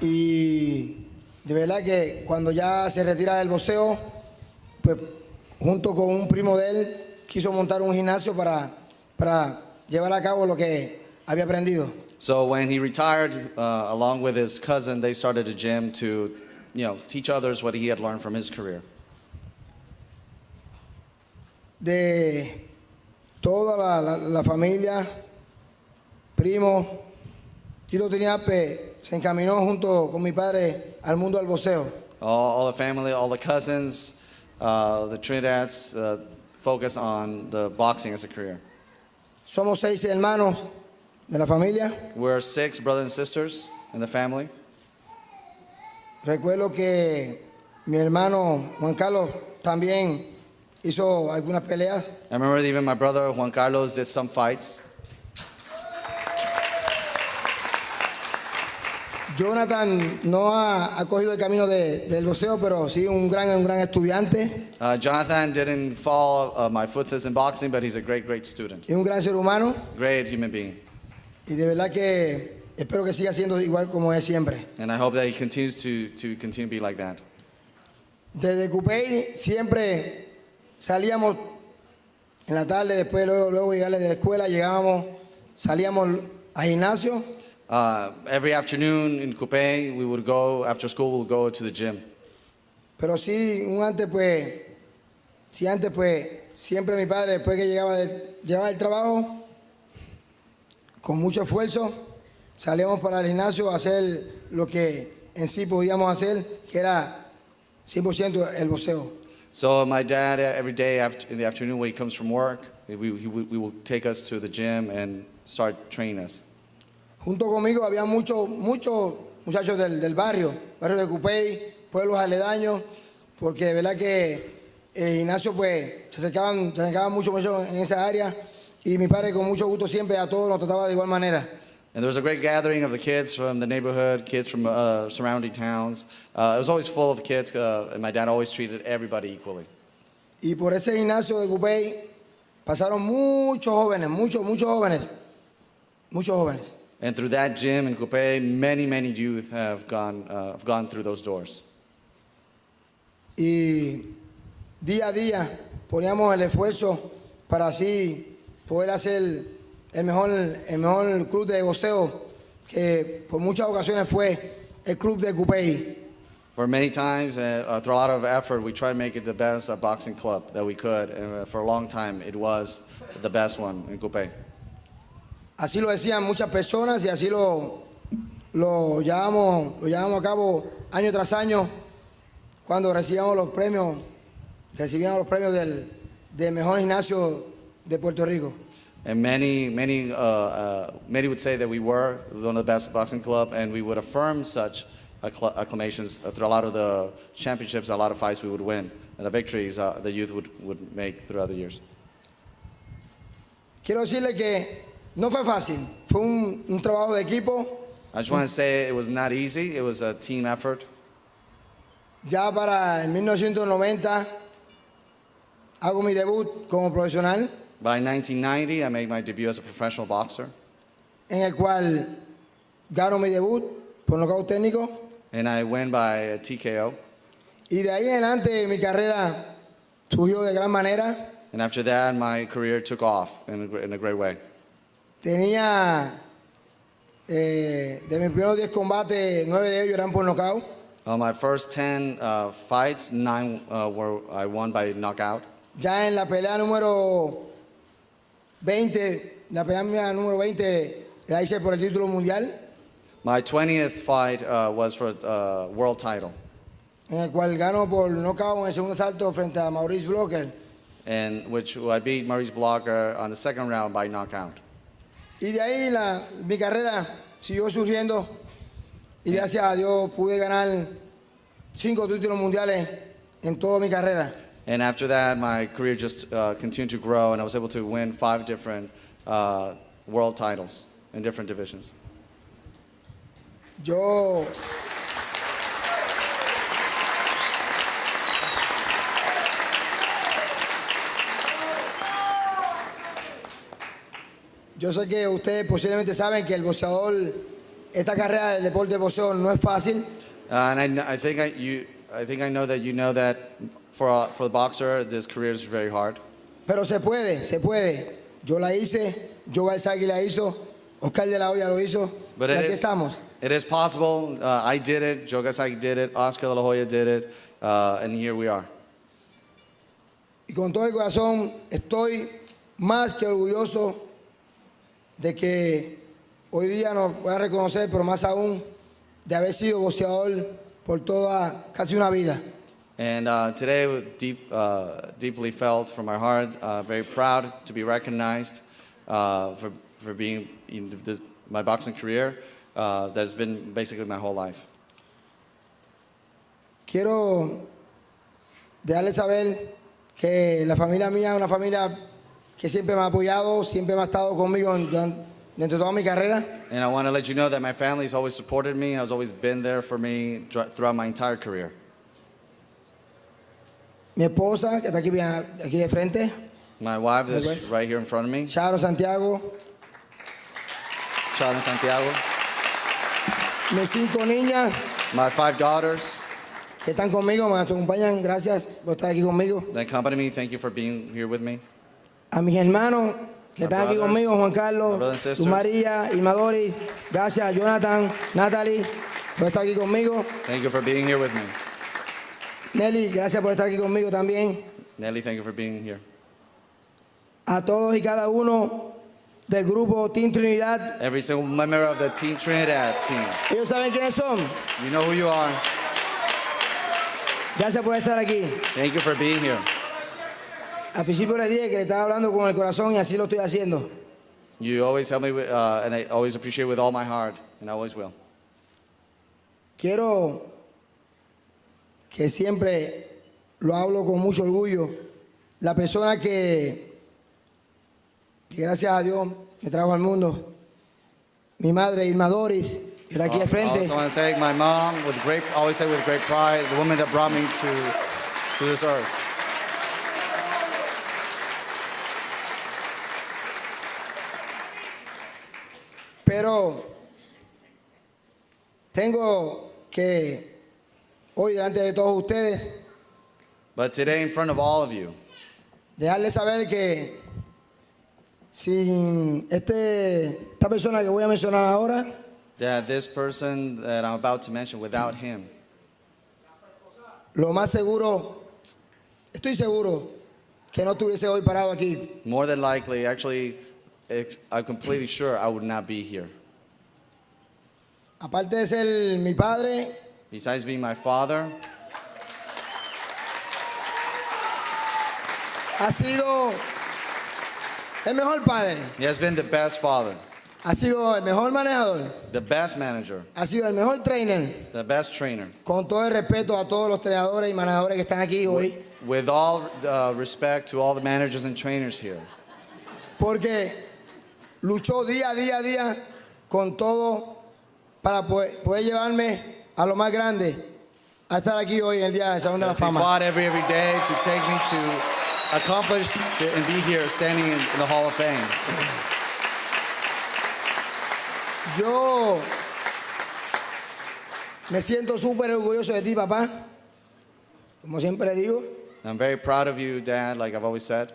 y de verdad que cuando ya se retira del boxeo, pues junto con un primo de él quiso montar un gimnasio para llevar a cabo lo que había aprendido. So when he retired, along with his cousin, they started a gym to, teach others what he had learned from his career. De toda la familia, primo, Tito Tiniape se encaminó junto con mi padre al mundo del boxeo. All the family, all the cousins, the Trinidads focus on the boxing as a career. Somos 6 hermanos de la familia. We're 6 brothers and sisters in the family. Recuerdo que mi hermano Juan Carlos también hizo algunas peleas. I remember even my brother Juan Carlos did some fights. Jonathan no ha cogido el camino del boxeo, pero sí un gran estudiante Jonathan didn't follow my footsteps in boxing, but he's a great student. y un gran ser humano. Great human being. Y de verdad que espero que siga siendo igual como es siempre. And I hope that he continues to continue to be like that. Desde Cupey siempre salíamos en la tarde, después luego llegarle de la escuela, salíamos al gimnasio. Every afternoon in Coupé, we would go, after school, we'll go to the gym. Pero sí, antes siempre mi padre, después que llegaba del trabajo, con mucho esfuerzo, salíamos para el gimnasio a hacer lo que en sí podíamos hacer, que era 100% el boxeo. So my dad, every day in the afternoon when he comes from work, he will take us to the gym and start training us. Junto conmigo había muchos muchachos del barrio de Cupey, pueblos aledaños, porque de verdad que el gimnasio pues se acercaban mucho en esa área, y mi padre con mucho gusto siempre a todos nos trataba de igual manera. And there was a great gathering of the kids from the neighborhood, kids from surrounding towns. It was always full of kids, and my dad always treated everybody equally. Y por ese gimnasio de Cupey pasaron muchos jóvenes. And through that gym in Coupé, many youth have gone through those doors. Y día a día poníamos el esfuerzo para así poder hacer el mejor club de boxeo, que por muchas ocasiones fue el club de Coupé. For many times, through a lot of effort, we tried to make it the best boxing club that we could. And for a long time, it was the best one in Coupé. Así lo decían muchas personas y así lo llevamos a cabo año tras año cuando recibíamos los premios del mejor gimnasio de Puerto Rico. And many would say that we were one of the best boxing club, and we would affirm such acclamations through a lot of the championships, a lot of fights we would win, and the victories the youth would make throughout the years. Quiero decirle que no fue fácil, fue un trabajo de equipo. I just want to say it was not easy. It was a team effort. Ya para el 1990 hago mi debut como profesional, By 1990, I made my debut as a professional boxer, en el cual gano mi debut por nocaut técnico. and I win by a TKO. Y de ahí en adelante mi carrera surgió de gran manera. And after that, my career took off in a great way. Tenía de mis primeros 10 combates, 9 de ellos eran por nocaut. My first 10 fights, 9 I won by knockout. Ya en la pelea número 20, la pelea mía número 20 la hice por el título mundial, My 20th fight was for a world title, en el cual gano por nocaut en el segundo asalto frente a Maurice Blocker. in which I beat Maurice Blocker on the second round by knockout. Y de ahí mi carrera siguió surgiendo Y gracias a Dios pude ganar 5 títulos mundiales en toda mi carrera. And after that, my career just continued to grow, and I was able to win 5 different world titles in different divisions. Yo sé que ustedes posiblemente saben que el boxeador, esta carrera del deporte de boxeo no es fácil. And I think I know that you know that for the boxer, this career is very hard. Pero se puede. Yo la hice, Joe Galsaki la hizo, Oscar de la Hoya lo hizo, But y it aquí is, estamos. it is possible. I did it, Joe Galsaki did it, Oscar de la Hoya did it, and here we are. Y con todo el corazón estoy más que orgulloso de que hoy día nos pueda reconocer, pero más aún de haber sido boxeador por toda, casi una vida. And today, deeply felt from my heart, very proud to be recognized for being in my boxing career that has been basically my whole life. Quiero dejarles saber que la familia mía es una familia que siempre me ha apoyado, siempre me ha estado conmigo dentro de toda mi carrera. And I want to let you know that my family has always supported me, has always been there for me throughout my entire career. Mi esposa, que está aquí de frente. My wife is right here in front of me. Charo Santiago. Sharon Santiago. Mis 5 niñas. My 5 daughters. Que están conmigo, me acompañan. Gracias por estar aquí conmigo. They accompany me. Thank you for being here with me. A mis hermanos que están aquí conmigo, Juan Carlos, Luz María, Irma Doris. Gracias, Jonathan, Natalie, por estar aquí conmigo. Thank you for being here with me. Nelly, gracias por estar aquí conmigo también. Nelly, thank you for being here. A todos y cada uno del grupo Team Trinidad. Every single member of the Team Trinidad team. Ellos saben quiénes son. You know who you are. Gracias por estar aquí. Thank you for being here. Al principio les dije que le estaba hablando con el corazón y así lo estoy haciendo. You always help me with, and I always appreciate with all my heart, and I always will. Quiero que siempre lo hablo con mucho orgullo. La persona que gracias a Dios me trajo al mundo, mi madre Irma Doris, que está aquí de frente. I also want to thank my mom always say with great pride, the woman that brought me to this earth. Pero tengo que hoy delante de todos ustedes, but today in front of all of you, dejarles saber que sin esta persona que voy a mencionar ahora, that this person that I'm about to mention, without him, lo más seguro, estoy seguro que no estuviese hoy parado aquí. more than likely, actually, I'm completely sure I would not be here. Aparte de ser mi padre, Besides being my father, ha sido el mejor padre, he has been the best father, ha sido el mejor manejador, the best manager, ha sido el mejor trainer. the best trainer. Con todo el respeto a todos los entrenadores y manejadores que están aquí hoy, With all respect to all the managers and trainers here, porque luchó día a día con todo para poder llevarme a lo más grande, a estar aquí hoy en el día del Salón de la he Fama. fought every day to take me to accomplish and be here, standing in the Hall of Fame. Yo me siento súper orgulloso de ti, papá. Como siempre le digo, I'm very proud of you, Dad, like I've always said.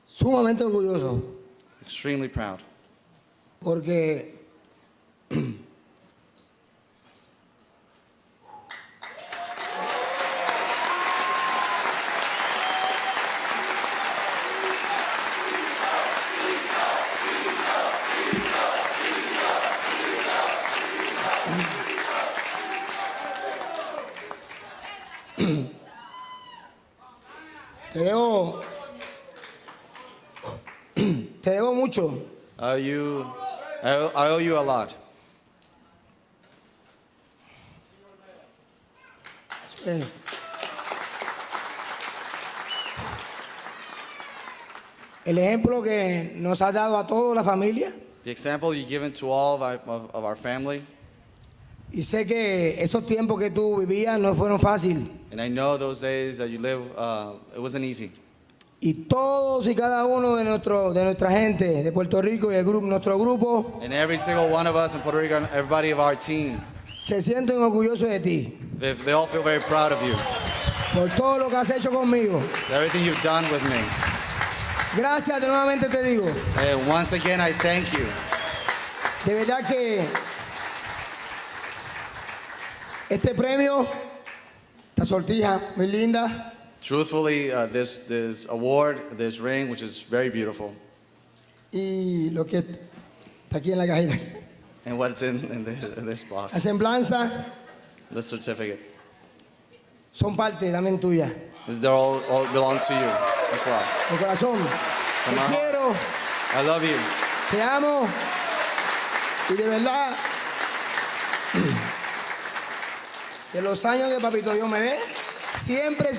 sumamente orgulloso, Extremely proud. porque te debo mucho. I owe you a lot. El ejemplo que nos ha dado a toda la familia. The example you've given to all of our family. Y sé que esos tiempos que tú vivías no fueron fáciles. And I know those days that you live, it wasn't easy. Y todos y cada uno de nuestra gente de Puerto Rico y nuestro grupo And every single one of us in Puerto Rico and everybody of our team, se sienten orgullosos de ti they all feel very proud of you. por todo lo que has hecho conmigo. Everything you've done with me. Gracias, nuevamente te digo. And once again, I thank you. De verdad que este premio, esta sortija muy linda, Truthfully, this award, this ring, which is very beautiful, y lo que está aquí en la cajita, and what's in this la box, semblanza, this certificate, son parte también tuya. they all belong to you as well. De corazón, From te my heart. quiero, I love you. te amo, y de verdad, de los años que Papito Dios me dé, siempre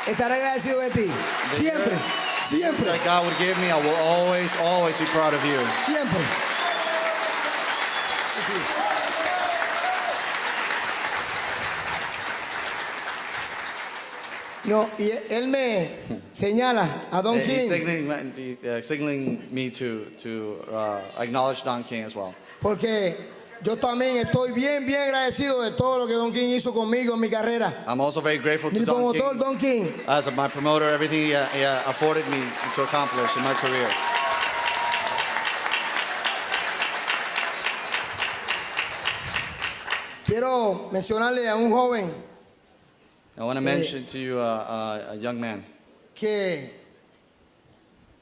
estaré agradecido de ti. Siempre, siempre. That God would give me, I will always be proud of you. Siempre. No, y él me señala a Don He's King signaling me to acknowledge Don King as well. porque yo también estoy bien agradecido de todo lo que Don King hizo conmigo en mi carrera. I'm also very grateful to Mi Don promotor, King Don King. as my promoter, everything he afforded me to accomplish in my career. Quiero mencionarle a un joven I want to mention to you a young man, que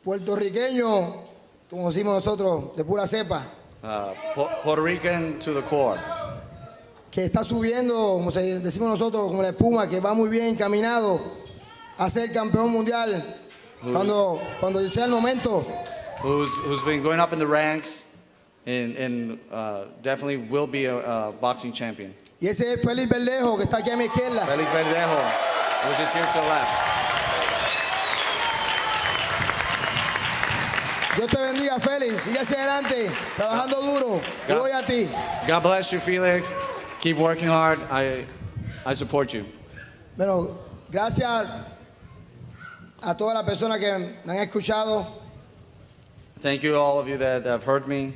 puertorriqueño, como decimos nosotros, de pura cepa, Puerto Rican to the core, que está subiendo, como decimos nosotros, como la espuma, que va muy bien encaminado a ser campeón mundial cuando sea el momento. who's been going up in the ranks and definitely will be a boxing champion. Y ese es Félix Verdejo, que está aquí a mi izquierda. Félix Verdejo, which is here to the left. Dios te bendiga, Félix. Sigue hacia adelante, trabajando duro. Yo voy a ti. God bless you, Felix. Keep working hard. I support you. Bueno, gracias a todas las personas que me han escuchado, Thank you, all of you that have heard me,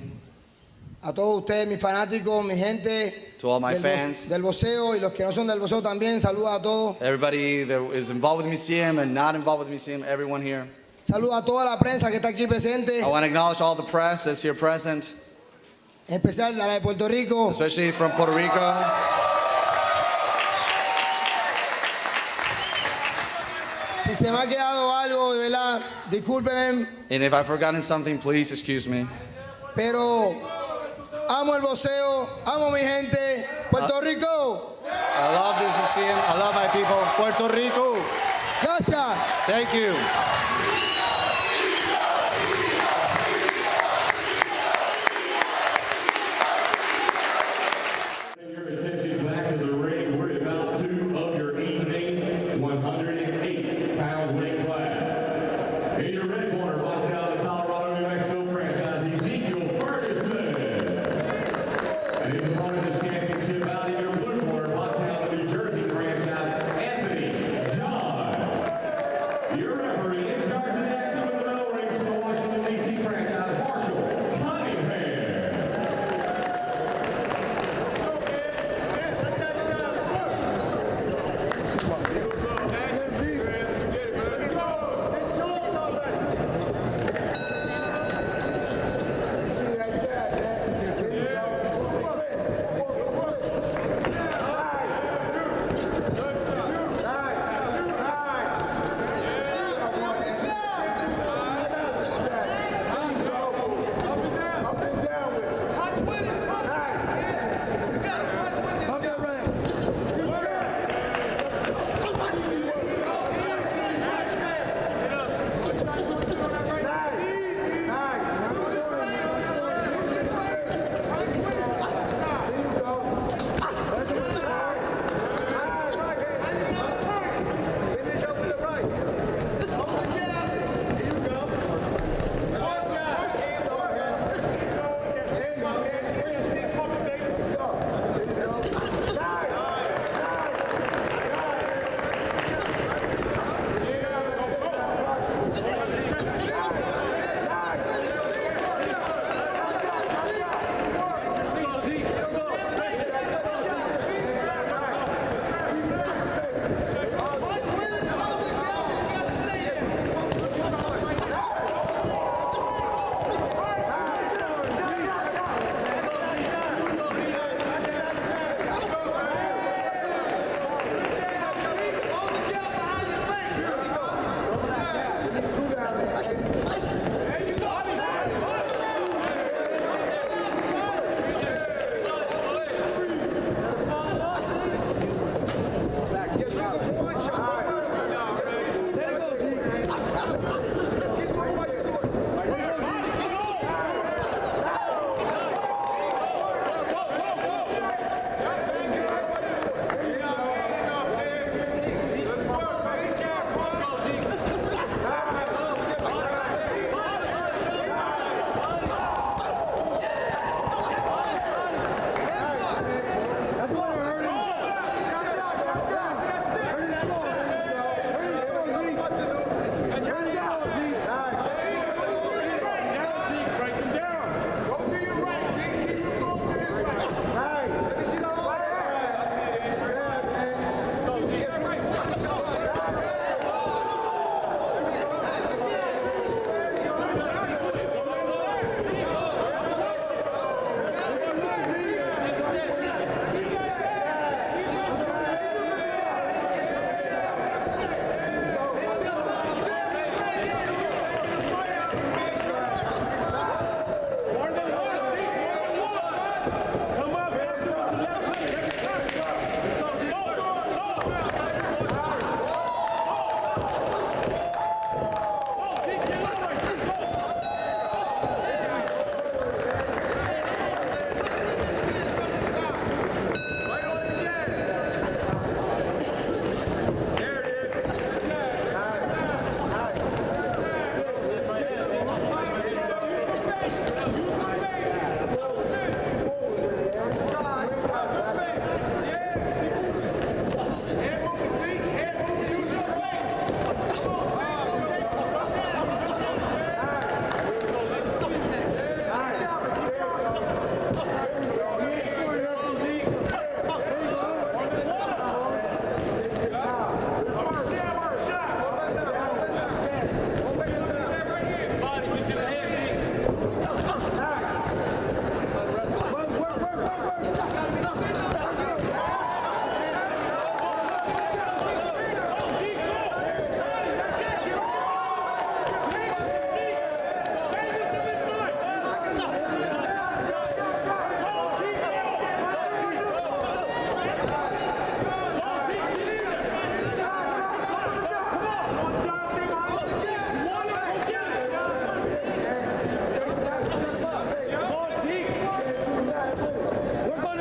a todos ustedes, mis fanáticos, mi gente to all my del fans, del boxeo y los que no son del boxeo también. Saludos a todos. everybody that is involved with the museum and not involved with the museum, everyone here. Saludos a toda la prensa que está aquí presente, I want to acknowledge all the press that's here present, en especial a la de Puerto Rico. especially from Puerto Rico. Si se me ha quedado algo, de verdad, discúlpenme, And if I've forgotten something, please excuse me. pero amo el boxeo, amo mi gente. Puerto Rico. I love this museum. I love my people. Puerto Rico. Gracias. Thank you. Your attention back to the ring. We're about two of your evening 108-pound weight class. In your red corner, boxing out of the Colorado, New Mexico franchise, Ezekiel Ferguson. And in the front of this championship bout in your blue corner, boxing out of the New Jersey franchise, Anthony John. Your referee We're going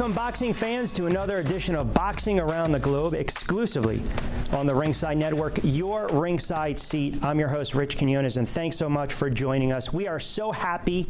Welcome, boxing fans, to another edition of Boxing Around the Globe, exclusively on the Ringside Network, your ringside seat. I'm your host, Rich Quinones, and thanks so much for joining us. We are so happy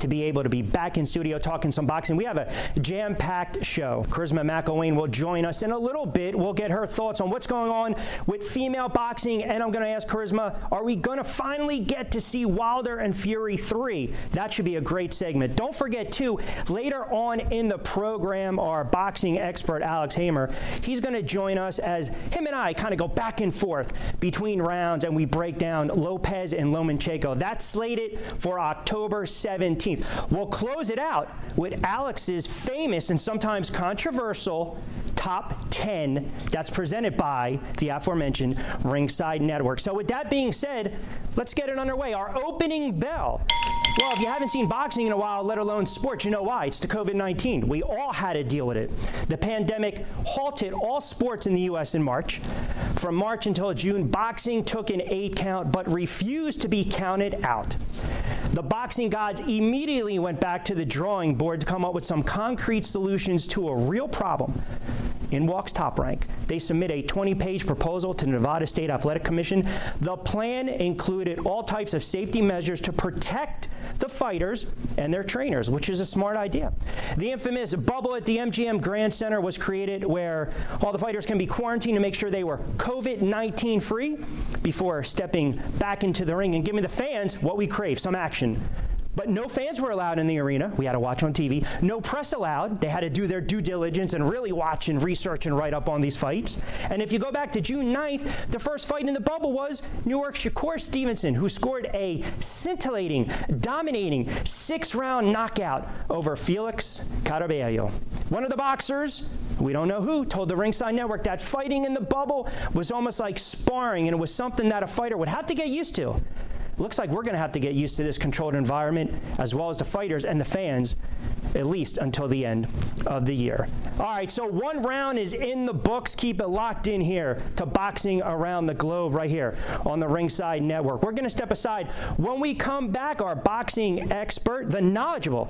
to be able to be back in studio talking some boxing. We have a jam-packed show. Charisma McElwain will join us in a little bit. We'll get her thoughts on what's going on with female boxing, and I'm going to ask Charisma, are we going to finally get to see Wilder and Fury 3? That should be a great segment. Don't forget, too, later on in the program, our boxing expert, Alex Hamer, he's going to join us as him and I kind of go back and forth between rounds, and we break down Lopez and Lomachenko. That's slated for October 17th. We'll close it out with Alex's famous and sometimes controversial Top 10 that's presented by the aforementioned Ringside Network. So with that being said, let's get it underway. Our opening bell. Well, if you haven't seen boxing in a while, let alone sports, you know why. It's the COVID-19. We all had to deal with it. The pandemic halted all sports in the U.S. in March. From March until June, boxing took an 8 count but refused to be counted out. The boxing gods immediately went back to the drawing board to come up with some concrete solutions to a real problem. In walks Top Rank. They submit a 20-page proposal to the Nevada State Athletic Commission. The plan included all types of safety measures to protect the fighters and their trainers, which is a smart idea. The infamous bubble at the MGM Grand Center was created where all the fighters can be quarantined to make sure they were COVID-19 free before stepping back into the ring and giving the fans what we crave, some action. But no fans were allowed in the arena. We had to watch on TV. No press allowed. They had to do their due diligence and really watch and research and write up on these fights. And if you go back to June 9th, the first fight in the bubble was Newark's Shakur Stevenson, who scored a scintillating, dominating 6-round knockout over Felix Caraballo. One of the boxers, we don't know who, told the Ringside Network that fighting in the bubble was almost like sparring, and it was something that a fighter would have to get used to. Looks like we're going to have to get used to this controlled environment, as well as the fighters and the fans, at least until the end of the year. All right, so one round is in the books. Keep it locked in here to Boxing Around the Globe right here on the Ringside Network. We're going to step aside. When we come back, our boxing expert, the knowledgeable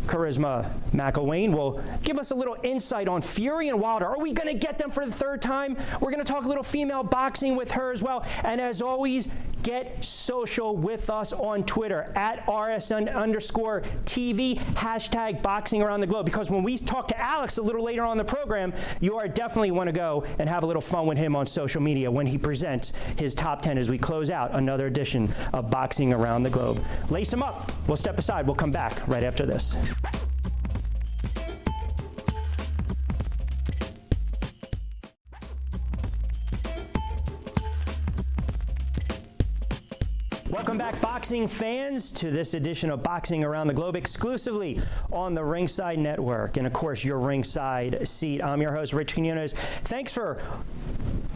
Charisma McElwain, will give us a little insight on Fury and Wilder. Are we going to get them for the third time? We're going to talk a little female boxing with her as well. And as always, get social with us on Twitter at RSN_TV, hashtag Boxing Around the Globe. Because when we talk to Alex a little later on in the program, you are definitely want to go and have a little fun with him on social media when he presents his top 10 as we close out another edition of Boxing Around the Globe. Lace him up. We'll step aside. We'll come back right after this. Welcome back, boxing fans, to this edition of Boxing Around the Globe, exclusively on the Ringside Network. And, of course, your ringside seat. I'm your host, Rich Quinones. Thanks for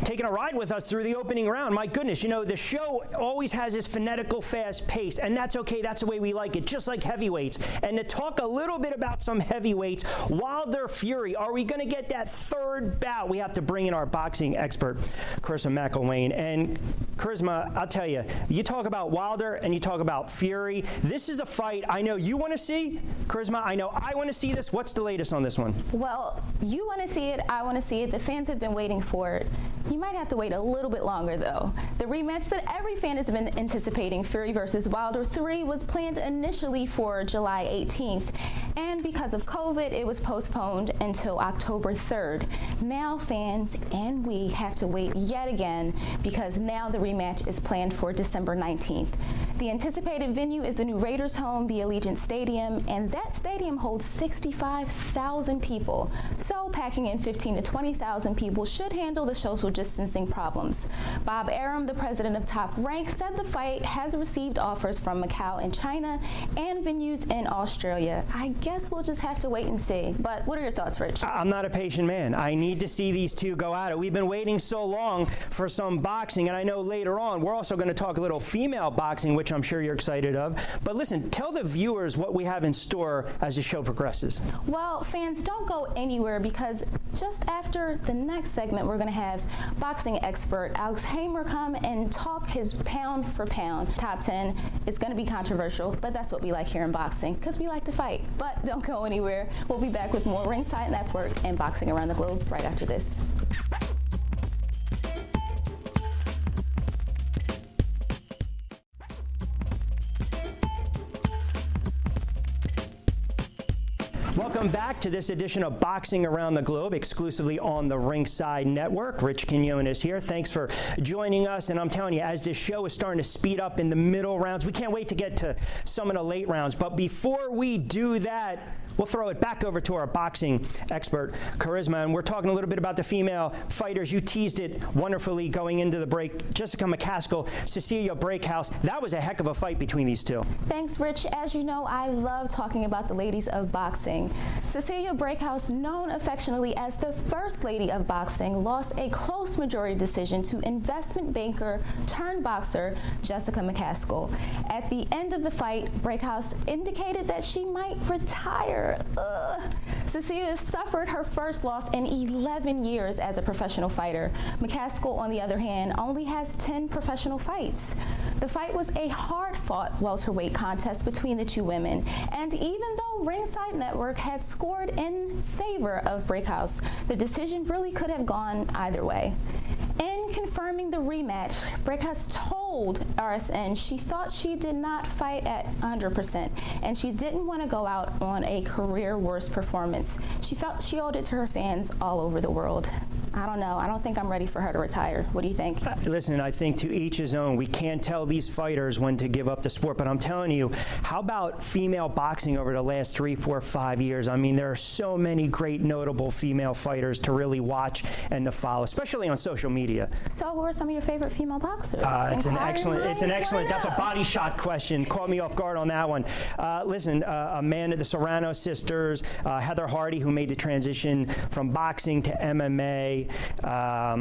taking a ride with us through the opening round. My goodness, you know, the show always has this phonetical fast pace, and that's okay. That's the way we like it, just like heavyweights. And to talk a little bit about some heavyweights, Wilder Fury, are we going to get that third bout? We have to bring in our boxing expert, Charisma McElwain. And Charisma, I'll tell you, you talk about Wilder and you talk about Fury. This is a fight I know you want to see. Charisma, I know I want to see this. What's the latest on this one? Well, you want to see it. I want to see it. The fans have been waiting for it. You might have to wait a little bit longer, though. The rematch that every fan has been anticipating, Fury versus Wilder 3, was planned initially for July 18th. And because of COVID, it was postponed until October 3rd. Now fans and we have to wait yet again because now the rematch is planned for December 19th. The anticipated venue is the new Raiders' home, the Allegiant Stadium, and that stadium holds 65,000 people. So packing in 15 to 20,000 people should handle the social distancing problems. Bob Arum, the president of Top Rank, said the fight has received offers from Macau and China and venues in Australia. I guess we'll just have to wait and see. But what are your thoughts, Rich? I'm not a patient man. I need to see these two go at it. We've been waiting so long for some boxing, and I know later on we're also going to talk a little female boxing, which which I'm sure you're excited of. But listen, tell the viewers what we have in store as the show progresses. Well, fans, don't go anywhere, because just after the next segment, we're going to have boxing expert Alex Hamer come and talk his pound for pound top 10. It's going to be controversial, but that's what we like here in boxing, because we like to fight. But don't go anywhere. We'll be back with more Ringside Network and Boxing Around the Globe right after this. Welcome back to this edition of Boxing Around the Globe, exclusively on the Ringside Network. Rich Quinones here. Thanks for joining us. And I'm telling you, as this show is starting to speed up in the middle rounds, we can't wait to get to some of the late rounds. But before we do that, we'll throw it back over to our boxing expert, Charisma, and we're talking a little bit about the female fighters. You teased it wonderfully going into the break. Jessica McCaskill, Cecilia Brakehouse. That was a heck of a fight between these two. Thanks, Rich. As you know, I love talking about the ladies of boxing. Cecilia Brakehouse, known affectionately as the First Lady of Boxing, lost a close majority decision to investment banker turned boxer Jessica McCaskill. At the end of the fight, Brakehouse indicated that she might retire. Cecilia suffered her first loss in 11 years as a professional fighter. McCaskill, on the other hand, only has 10 professional fights. The fight was a hard-fought welterweight contest between the two women, and even though Ringside Network had scored in favor of Brakehouse, the decision really could have gone either way. In confirming the rematch, Brakehouse told RSN she thought she did not fight at 100%, and she didn't want to go out on a career worst performance. She felt she owed it to her fans all over the world. I don't know. I don't think I'm ready for her to retire. What do you think? Listen, I think to each his own. We can't tell these fighters when to give up the sport, but I'm telling you, how about female boxing over the last 3, 4, 5 years? I mean, there are so many great, notable female fighters to really watch and to follow, especially on social media. So, who are some of your favorite female boxers? It's an excellent. That's a body shot question. Caught me off guard on that one. Listen, Amanda, the Serrano sisters, Heather Hardy, who made the transition from boxing to MMA.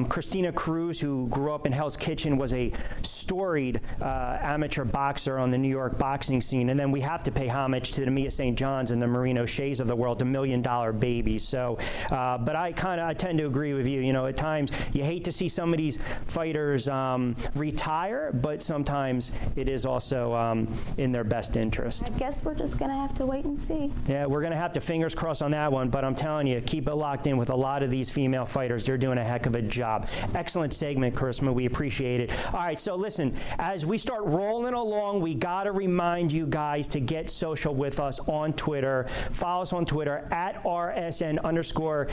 Christina Cruz, who grew up in Hell's Kitchen, was a storied amateur boxer on the New York boxing scene. And then we have to pay homage to the Mia St. Johns and the Marine O'Shea's of the world, the $1 Million Babies. So, but I tend to agree with you. You know, at times you hate to see some of these fighters retire, but sometimes it is also in their best interest. I guess we're just going to have to wait and see. Yeah, we're going to have to fingers crossed on that one, but I'm telling you, keep it locked in with a lot of these female fighters. They're doing a heck of a job. Excellent segment, Charisma. We appreciate it. All right, so listen, as we start rolling along, we got to remind you guys to get social with us on Twitter. Follow us on Twitter at @RSN_TV.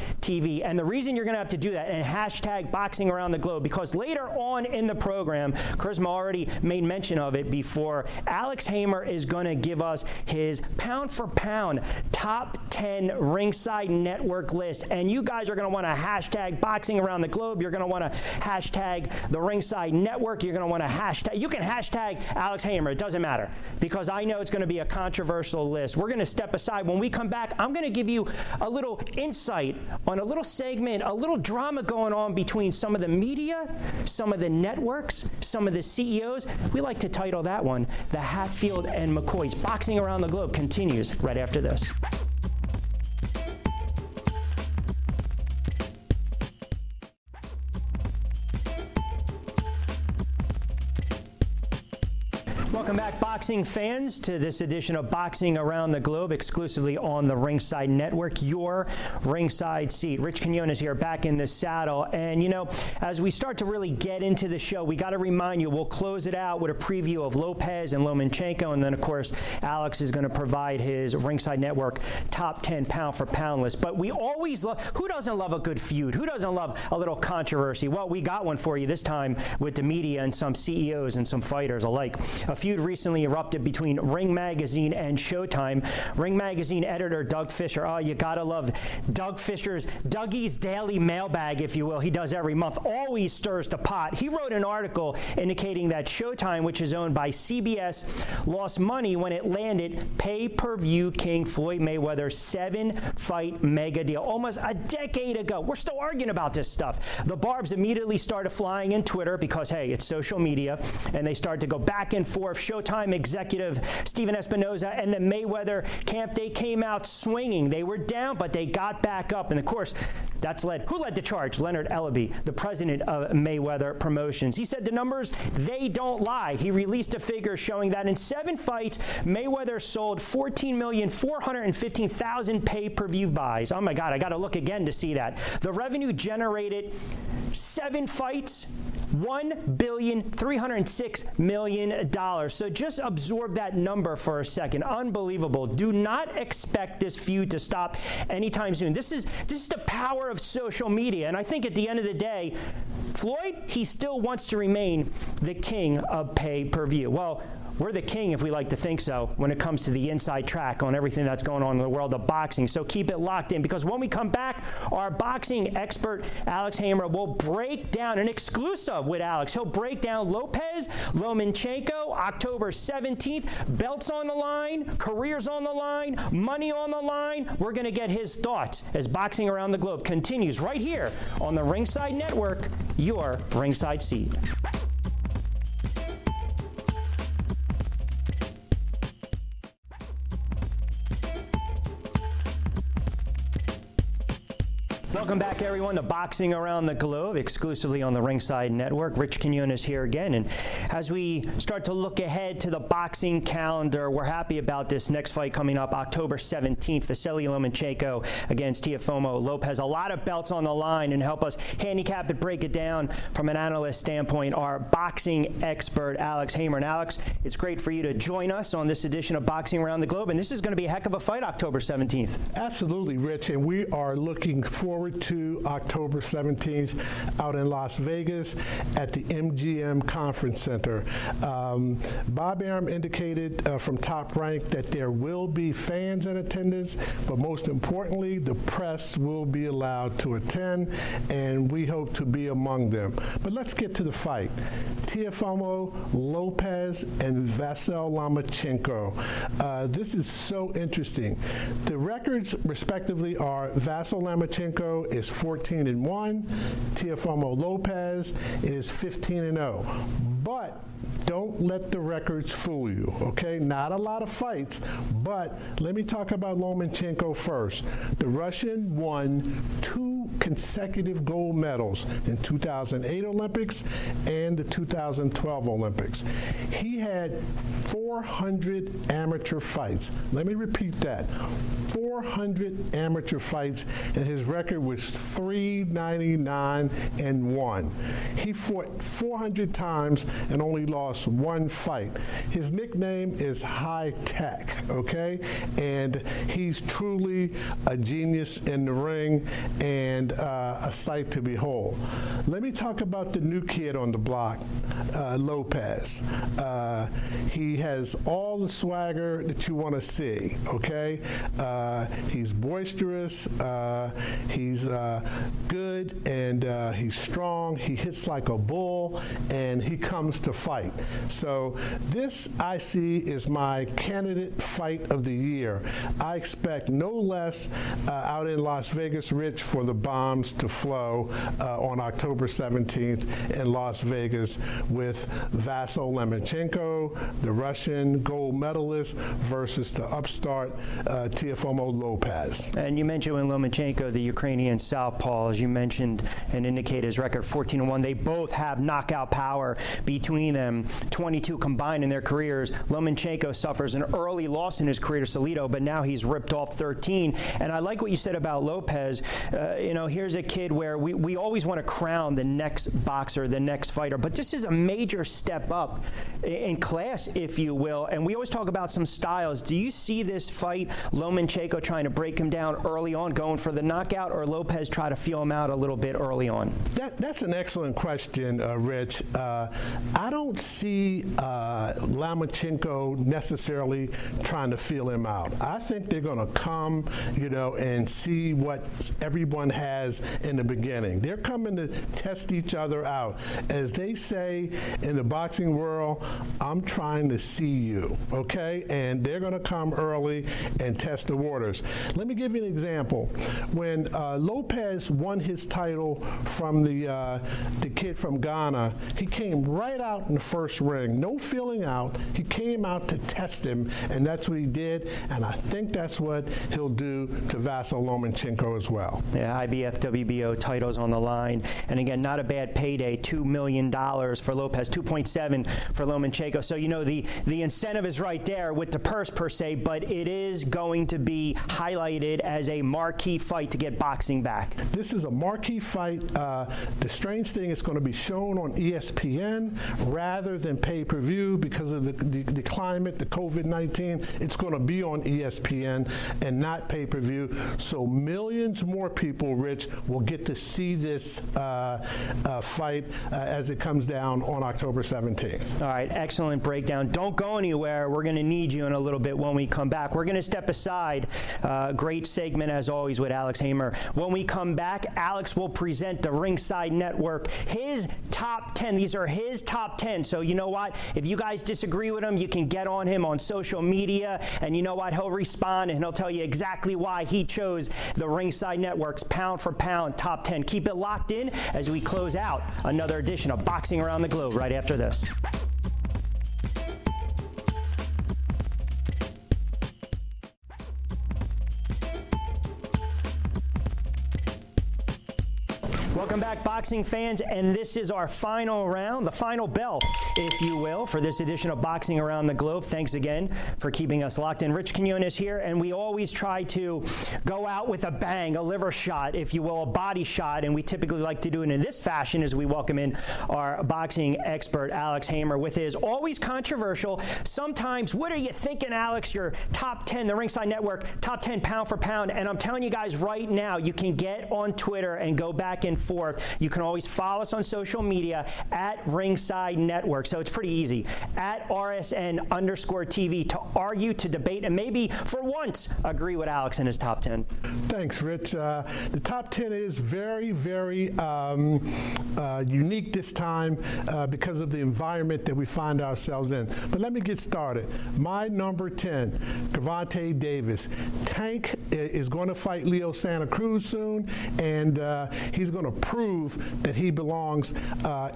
And the reason you're going to have to do that, and hashtag Boxing Around the Globe, because later on in the program, Charisma already made mention of it before, Alex Hamer is going to give us his pound for pound top 10 Ringside Network list. And you guys are going to want to hashtag Boxing Around the Globe. You're going to want to hashtag the Ringside Network. You're going to want to hashtag, you can hashtag Alex Hamer. It doesn't matter, because I know it's going to be a controversial list. We're going to step aside. When we come back, I'm going to give you a little insight on a little segment, a little drama going on between some of the media, some of the networks, some of the CEOs. We like to title that one, The Hatfield and McCoys. Boxing Around the Globe continues right after this. Welcome back, boxing fans, to this edition of Boxing Around the Globe, exclusively on the Ringside Network, your ringside seat. Rich Quinones here, back in the saddle. And, you know, as we start to really get into the show, we got to remind you, we'll close it out with a preview of Lopez and Lomachenko. And then, of course, Alex is going to provide his Ringside Network top 10 pound-for-pound list. But we always love, who doesn't love a good feud? Who doesn't love a little controversy? Well, we got one for you this time with the media and some CEOs and some fighters alike. A feud recently erupted between Ring Magazine and Showtime. Ring Magazine editor Doug Fisher, oh, you gotta love Doug Fisher's Dougie's Daily Mailbag, if you will. He does every month, always stirs the pot. He wrote an article indicating that Showtime, which is owned by CBS, lost money when it landed pay-per-view king Floyd Mayweather's 7-fight mega deal almost a decade ago. We're still arguing about this stuff. The barbs immediately started flying in Twitter because, hey, it's social media, and they started to go back and forth of Showtime executive Steven Espinoza and the Mayweather camp, they came out swinging. They were down, but they got back up. And of course, who led the charge? Leonard Ellaby, the president of Mayweather Promotions. He said the numbers, they don't lie. He released a figure showing that in 7 fights, Mayweather sold 14,415,000 pay-per-view buys. Oh my God, I got to look again to see that. The revenue generated 7 fights, $1,306 million. So just absorb that number for a second. Unbelievable. Do not expect this feud to stop anytime soon. This is the power of social media. And I think at the end of the day, Floyd, he still wants to remain the king of pay-per-view. Well, we're the king, if we like to think so, when it comes to the inside track on everything that's going on in the world of boxing. So keep it locked in, because when we come back, our boxing expert, Alex Hamer, will break down an exclusive with Alex. He'll break down Lopez, Lomachenko, October 17th. Belts on the line, careers on the line, money on the line. We're going to get his thoughts as Boxing Around the Globe continues right here on the Ringside Network, your ringside seat. Welcome back, everyone, to Boxing Around the Globe, exclusively on the Ringside Network. Rich Quinones here again. And as we start to look ahead to the boxing calendar, we're happy about this next fight coming up October 17th, Vasily Lomachenko against Teofimo Lopez. A lot of belts on the line, and help us handicap it, break it down from an analyst standpoint, our boxing expert, Alex Hamer. And Alex, it's great for you to join us on this edition of Boxing Around the Globe. And this is going to be a heck of a fight October 17th. Absolutely, Rich. And we are looking forward to October 17th out in Las Vegas at the MGM Conference Center. Bob Arum indicated from Top Rank that there will be fans in attendance, but most importantly, the press will be allowed to attend, and we hope to be among them. But let's get to the fight. Teofimo Lopez and Vasily Lomachenko. This is so interesting. The records, respectively, are Vasily Lomachenko is 14-1. Teofimo Lopez is 15-0. But don't let the records fool you, okay? Not a lot of fights, but let me talk about Lomachenko first. The Russian won 2 consecutive gold medals in 2008 Olympics and the 2012 Olympics. He had 400 amateur fights. Let me repeat that. 400 amateur fights, and his record was 399-1. He fought 400 times and only lost 1 fight. His nickname is High Tech, okay? And he's truly a genius in the ring and a sight to behold. Let me talk about the new kid on the block, Lopez. He has all the swagger that you want to see, okay? He's boisterous, he's good, and he's strong. He hits like a bull, and he comes to fight. So this, I see, is my candidate fight of the year. I expect no less out in Las Vegas, Rich, for the bombs to flow on October 17th in Las Vegas with Vasily Lomachenko, the Russian gold medalist, versus the upstart Teofimo Lopez. And you mentioned when Lomachenko, the Ukrainian southpaw, as you mentioned and indicate his record 14-1. They both have knockout power between them, 22 combined in their careers. Lomachenko suffers an early loss in his career to Salido, but now he's ripped off 13. And I like what you said about Lopez. Here's a kid where we always want to crown the next boxer, the next fighter, but this is a major step up in class, if you will. And we always talk about some styles. Do you see this fight, Lomachenko trying to break him down early on, going for the knockout, or Lopez try to feel him out a little bit early on? That's an excellent question, Rich. I don't see Lomachenko necessarily trying to feel him out. I think they're going to come, and see what everyone has in the beginning. They're coming to test each other out. As they say in the boxing world, I'm trying to see you, okay? And they're going to come early and test the waters. Let me give you an example. When Lopez won his title from the kid from Ghana, he came right out in the first first ring. No feeling out. He came out to test him, and that's what he did, and I think that's what he'll do to Vasyl Lomachenko as well. Yeah, IBF, WBO titles on the line. And again, not a bad payday, $2 million for Lopez, 2.7 for Lomachenko. So, you know, the incentive is right there with the purse per se, but it is going to be highlighted as a marquee fight to get boxing back. This is a marquee fight. The strange thing is going to be shown on ESPN rather than pay-per-view because of the climate, the COVID-19. It's going to be on ESPN and not pay-per-view. So millions more people, Rich, will get to see this fight as it comes down on October 17th. All right, excellent breakdown. Don't go anywhere. We're going to need you in a little bit when we come back. We're going to step aside. Great segment, as always, with Alex Hamer. When we come back, Alex will present the Ringside Network, his top 10. These are his top 10. So you know what? If you guys disagree with him, you can get on him on social media, and you know what? He'll respond, and he'll tell you exactly why he chose the Ringside Network's pound for pound top 10. Keep it locked in as we close out another edition of Boxing Around the Globe right after this. Welcome back, boxing fans, and this is our final round, the final bell, if you will, for this edition of Boxing Around the Globe. Thanks again for keeping us locked in. Rich Quinones here, and we always try to go out with a bang, a liver shot, if you will, a body shot, and we typically like to do it in this fashion as we welcome in our boxing expert, Alex Hamer, with his always controversial, sometimes, what are you thinking, Alex, your top 10, the Ringside Network, top 10 pound for pound, and I'm telling you guys right now, you can get on Twitter and go back and forth. You can always follow us on social media at Ringside Network. So it's pretty easy. At RSN_TV to argue, to debate, and maybe for once agree with Alex in his top 10. Thanks, Rich. The top 10 is very, very unique this time because of the environment that we find ourselves in. But let me get started. My number 10, Gervonta Davis. Tank is going to fight Leo Santa Cruz soon, and he's going to prove that he belongs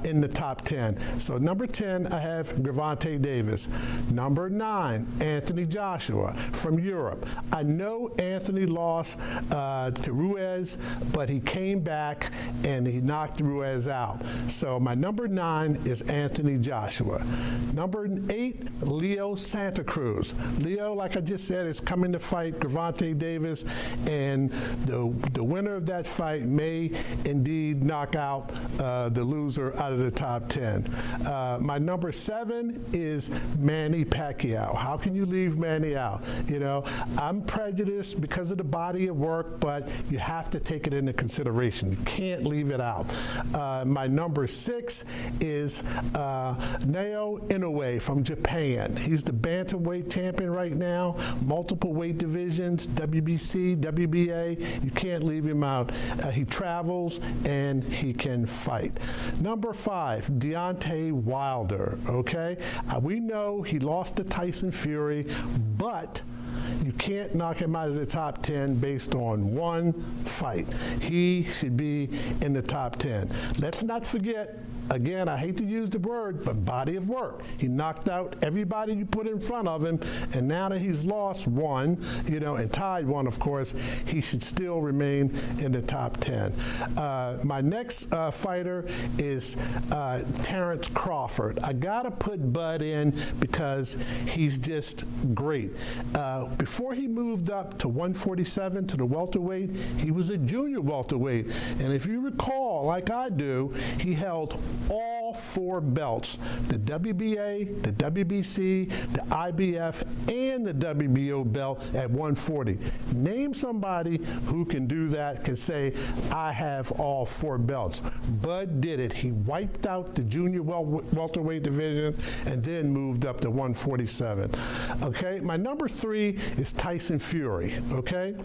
in the top 10. So number 10, I have Gervonta Davis. Number 9, Anthony Joshua from Europe. I know Anthony lost to Ruiz, but he came back and he knocked Ruiz out. So my number 9 is Anthony Joshua. Number 8, Leo Santa Cruz. Leo, like I just said, is coming to fight Gervonta Davis, and the winner of that fight may indeed knock out the loser out of the top 10. My number 7 is Manny Pacquiao. How can you leave Manny out? You know, I'm prejudiced because of the body of work, but you have to take it into consideration. You can't leave it out. My number 6 is Naoya Inoue from Japan. He's the bantamweight champion right now, multiple weight divisions, WBC, WBA. You can't leave him out. He travels and he can fight. Number 5, Deontay Wilder, okay? We know he lost to Tyson Fury, but you can't knock him out of the top 10 based on one fight. He should be in the top 10. Let's not forget, again, I hate to use the word, but body of work. He knocked out everybody you put in front of him, and now that he's lost one, you know, and tied one, of course, he should still remain in the top 10. My next fighter is Terrence Crawford. I gotta put Bud in because he's just great. Before he moved up to 147 to the welterweight, he was a junior welterweight, and if you recall, like I do, he held all 4 belts, the WBA, the WBC, the IBF, and the WBO belt at 140. Name somebody who can do that, can say, I have all 4 belts. Bud did it. He wiped out the junior welterweight division and then moved up to 147. Okay, my number 3 is Tyson Fury, okay?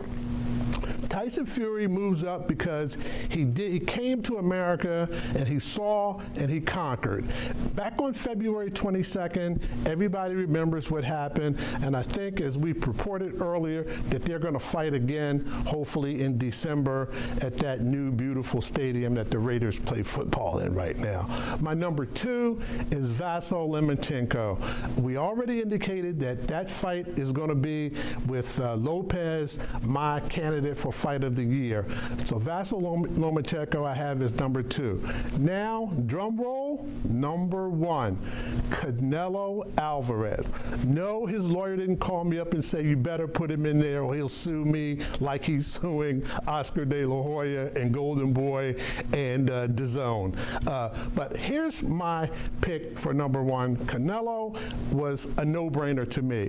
Tyson Fury moves up because he came to America and he saw and he conquered. Back on February 22nd, everybody remembers what happened, and I think, as we purported earlier, that they're going to fight again, hopefully in December, at that new beautiful stadium that the Raiders play football in right now. My number 2 is Vasyl Lomachenko. We already indicated that that fight is going to be with Lopez, my candidate for Fight of the Year. So Vasyl Lomachenko I have as number 2. Now, drum roll, number 1, Canelo Alvarez. No, his lawyer didn't call me up and say, you better put him in there or he'll sue me like he's suing Oscar De La Hoya and Golden Boy and DAZN. But here's my pick for number 1. Canelo was a no-brainer to me.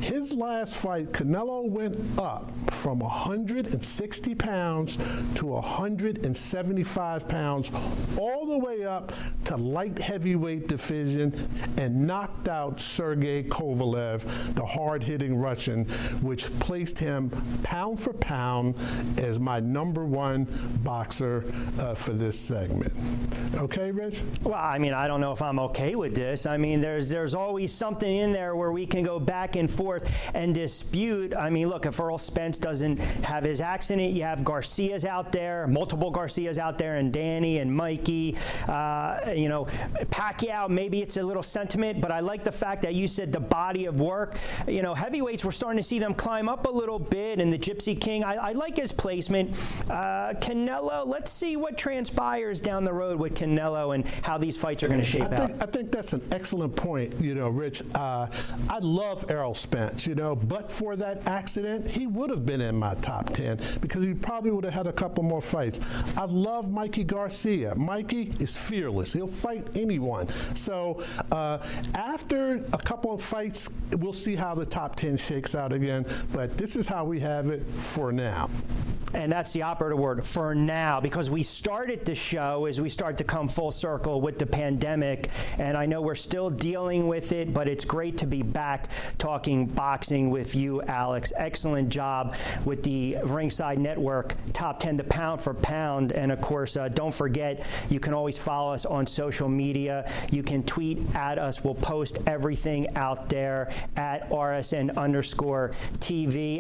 His last fight, Canelo went up from 160 pounds to 175 pounds, all the way up to light heavyweight division, and knocked out Sergey Kovalev, the hard-hitting Russian, which placed him pound for pound as my number 1 boxer for this segment. Okay, Rich? Well, I mean, I don't know if I'm okay with this. I mean, there's always something in there where we can go back and forth and dispute. I mean, look, if Earl Spence doesn't have his accident, you have Garcias out there, multiple Garcias out there, and Danny and Mikey. You know, Pacquiao, maybe it's a little sentiment, but I like the fact that you said the body of work. You know, heavyweights, we're starting to see them climb up a little bit, and the Gypsy King, I like his placement. Canelo, let's see what transpires down the road with Canelo and how these fights are going to shape out. I think that's an excellent point, you know, Rich. I love Errol Spence, you know, but for that accident, he would have been in my top 10 because he probably would have had a couple more fights. I love Mikey Garcia. Mikey is fearless. He'll fight anyone. So after a couple of fights, we'll see how the top 10 shakes out again, but this is how we have it for now. And that's the operative word, for now, because we started the show as we start to come full circle with the pandemic, and I know we're still dealing with it, but it's great to be back talking boxing with you, Alex. Excellent job with the Ringside Network Top 10, the pound for pound, and of course, don't forget, you can always follow us on social media. You can tweet at us. We'll post everything out there at RSN_TV,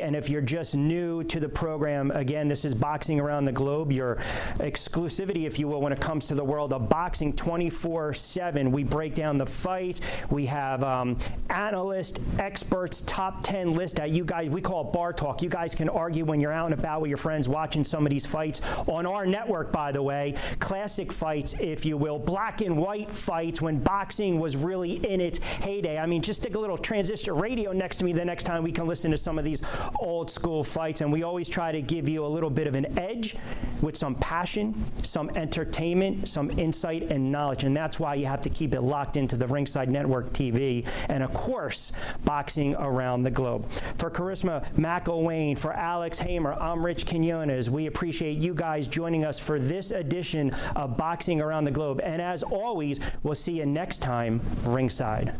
and if you're just new to the program, again, this is Boxing Around the Globe, your exclusivity, if you will, when it comes to the world of boxing 24/7. We break down the fights. We have analysts, experts, top 10 list that you guys, we call it bar talk. You guys can argue when you're out and about with your friends watching some of these fights on our network, by the way. Classic fights, if you will. Black and white fights when boxing was really in its heyday. I mean, just stick a little transistor radio next to me the next time we can listen to some of these old school fights. And we always try to give you a little bit of an edge with some passion, some entertainment, some insight and knowledge. And that's why you have to keep it locked into the Ringside Network TV and, of course, Boxing Around the Globe. For Charisma McElwain, for Alex Hamer, I'm Rich Quinones. We appreciate you guys joining us for this edition of Boxing Around the Globe. And as always, we'll see you next time ringside.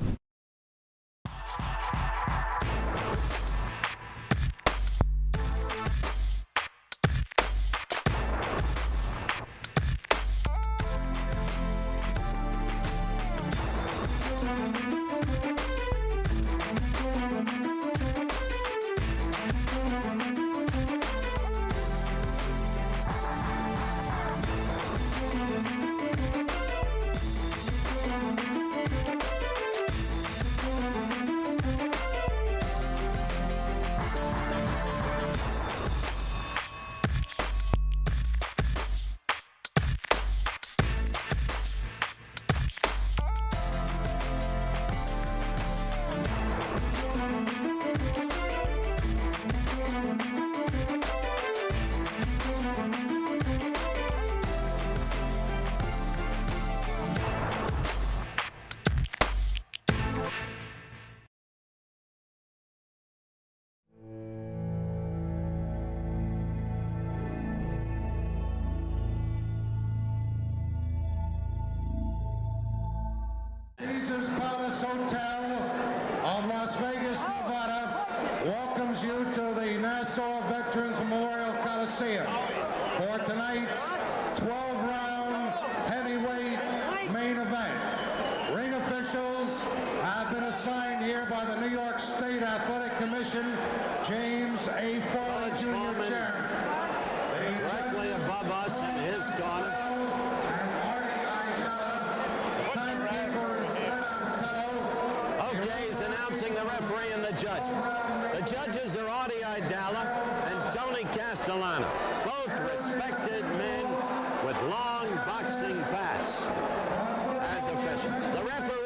Caesars Palace Hotel of Las Vegas, Nevada welcomes you to the Nassau Veterans Memorial Coliseum for tonight's 12-round heavyweight main event. Ring officials have been assigned here by the New York State Athletic Commission. James A. Farley, Jr., Chairman. Directly above us in his corner. Okay, he's announcing the referee and the judges. The judges are Artie Idala and Tony Castellano, both respected men with long boxing pasts as officials. The referee,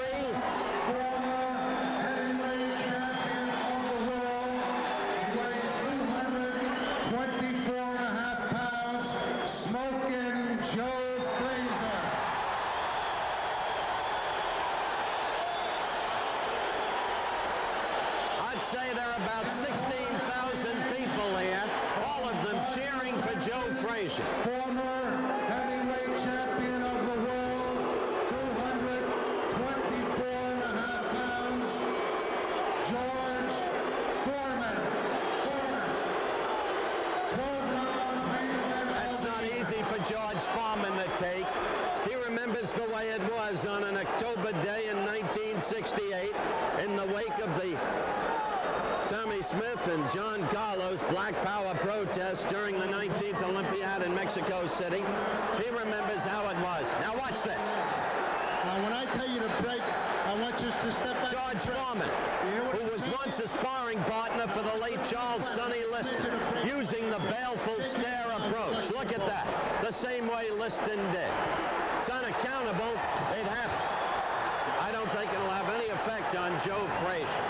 24.5 pounds, Smoking Joe Frazier. I'd say there are about 16,000 people here, all of them cheering for Joe Frazier. Former heavyweight champion of the world, 224.5 pounds, George Foreman. 12 rounds, main event. That's not easy for George Foreman to take. He remembers the way it was on an October day in 1968 in the wake of the Tommy Smith and John Carlos Black Power protests during the 19th Olympiad in Mexico City. He remembers how it was. Now watch this. When I tell you to break, I want you to step back. George Foreman, who was once a sparring partner for the late Charles Sonny Liston, using the baleful stare approach. Look at that. The same way Liston did. It's unaccountable. It happened. I don't think it'll have any effect on Joe Frazier.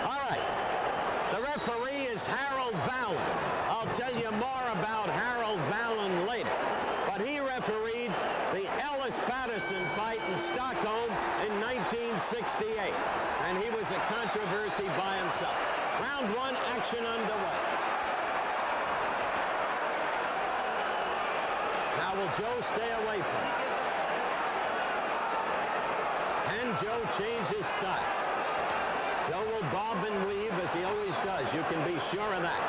All right. The referee is Harold Vallon. I'll tell you more about Harold Vallon later. But he refereed the Ellis-Patterson fight in Stockholm in 1968. And he was a controversy by himself. Round one, action underway. Now will Joe stay away from it? Can Joe change his style? Joe will bob and weave as he always does. You can be sure of that.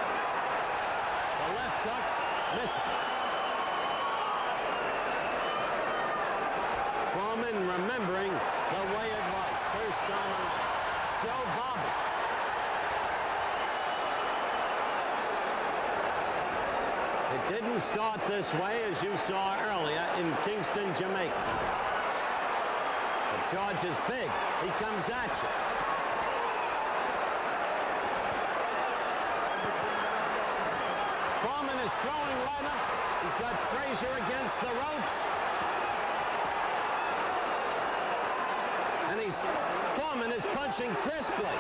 The left hook, missing. Foreman remembering the way it was first time around. Joe bobbing. It didn't start this way, as you saw earlier in Kingston, Jamaica. But George is big. He comes at you. Foreman is throwing leather. He's got Frazier against the ropes. And Foreman is punching crisply.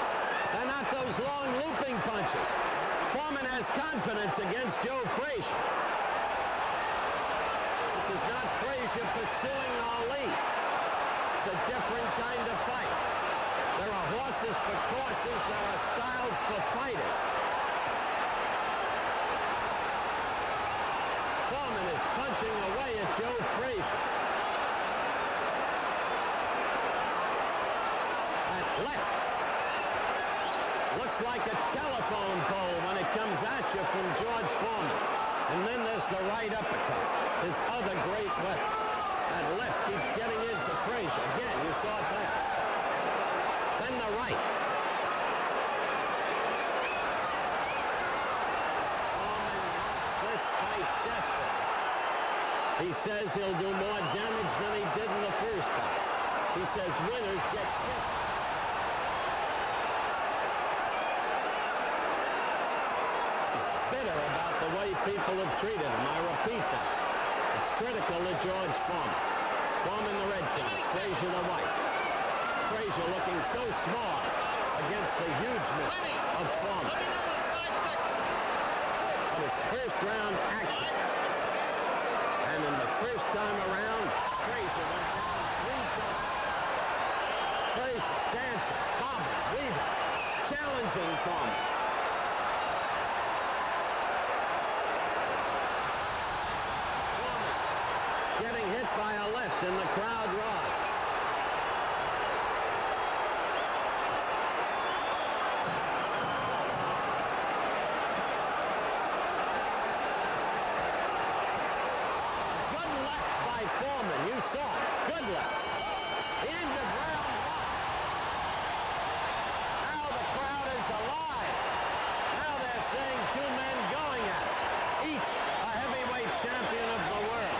They're not those long looping punches. Foreman has confidence against Joe Frazier. This is not Frazier pursuing Ali. It's a different kind of fight. There are horses for courses. There are styles for fighters. Foreman is punching away at Joe Frazier. At left. Looks like a telephone pole when it comes at you from George Foreman. And then there's the right uppercut, his other great weapon. That left keeps getting into Frazier. Again, you saw it there. Then the right. Foreman wants this fight desperate. He says he'll do more damage than he did in the first fight. He says winners get kissed. About the way people have treated him. I repeat that. It's critical to George Foreman. Foreman the red trunks, Frazier the white. Frazier looking so small against the hugeness of Foreman. But it's first round action. And in the first time around, Frazier went down 3 times. Frazier dancing, bobbing, weaving, challenging Foreman. Getting hit by a left and the crowd roars. left. The end of round one. Now the crowd is alive. Now they're saying two men going at it. Each a heavyweight champion of the world.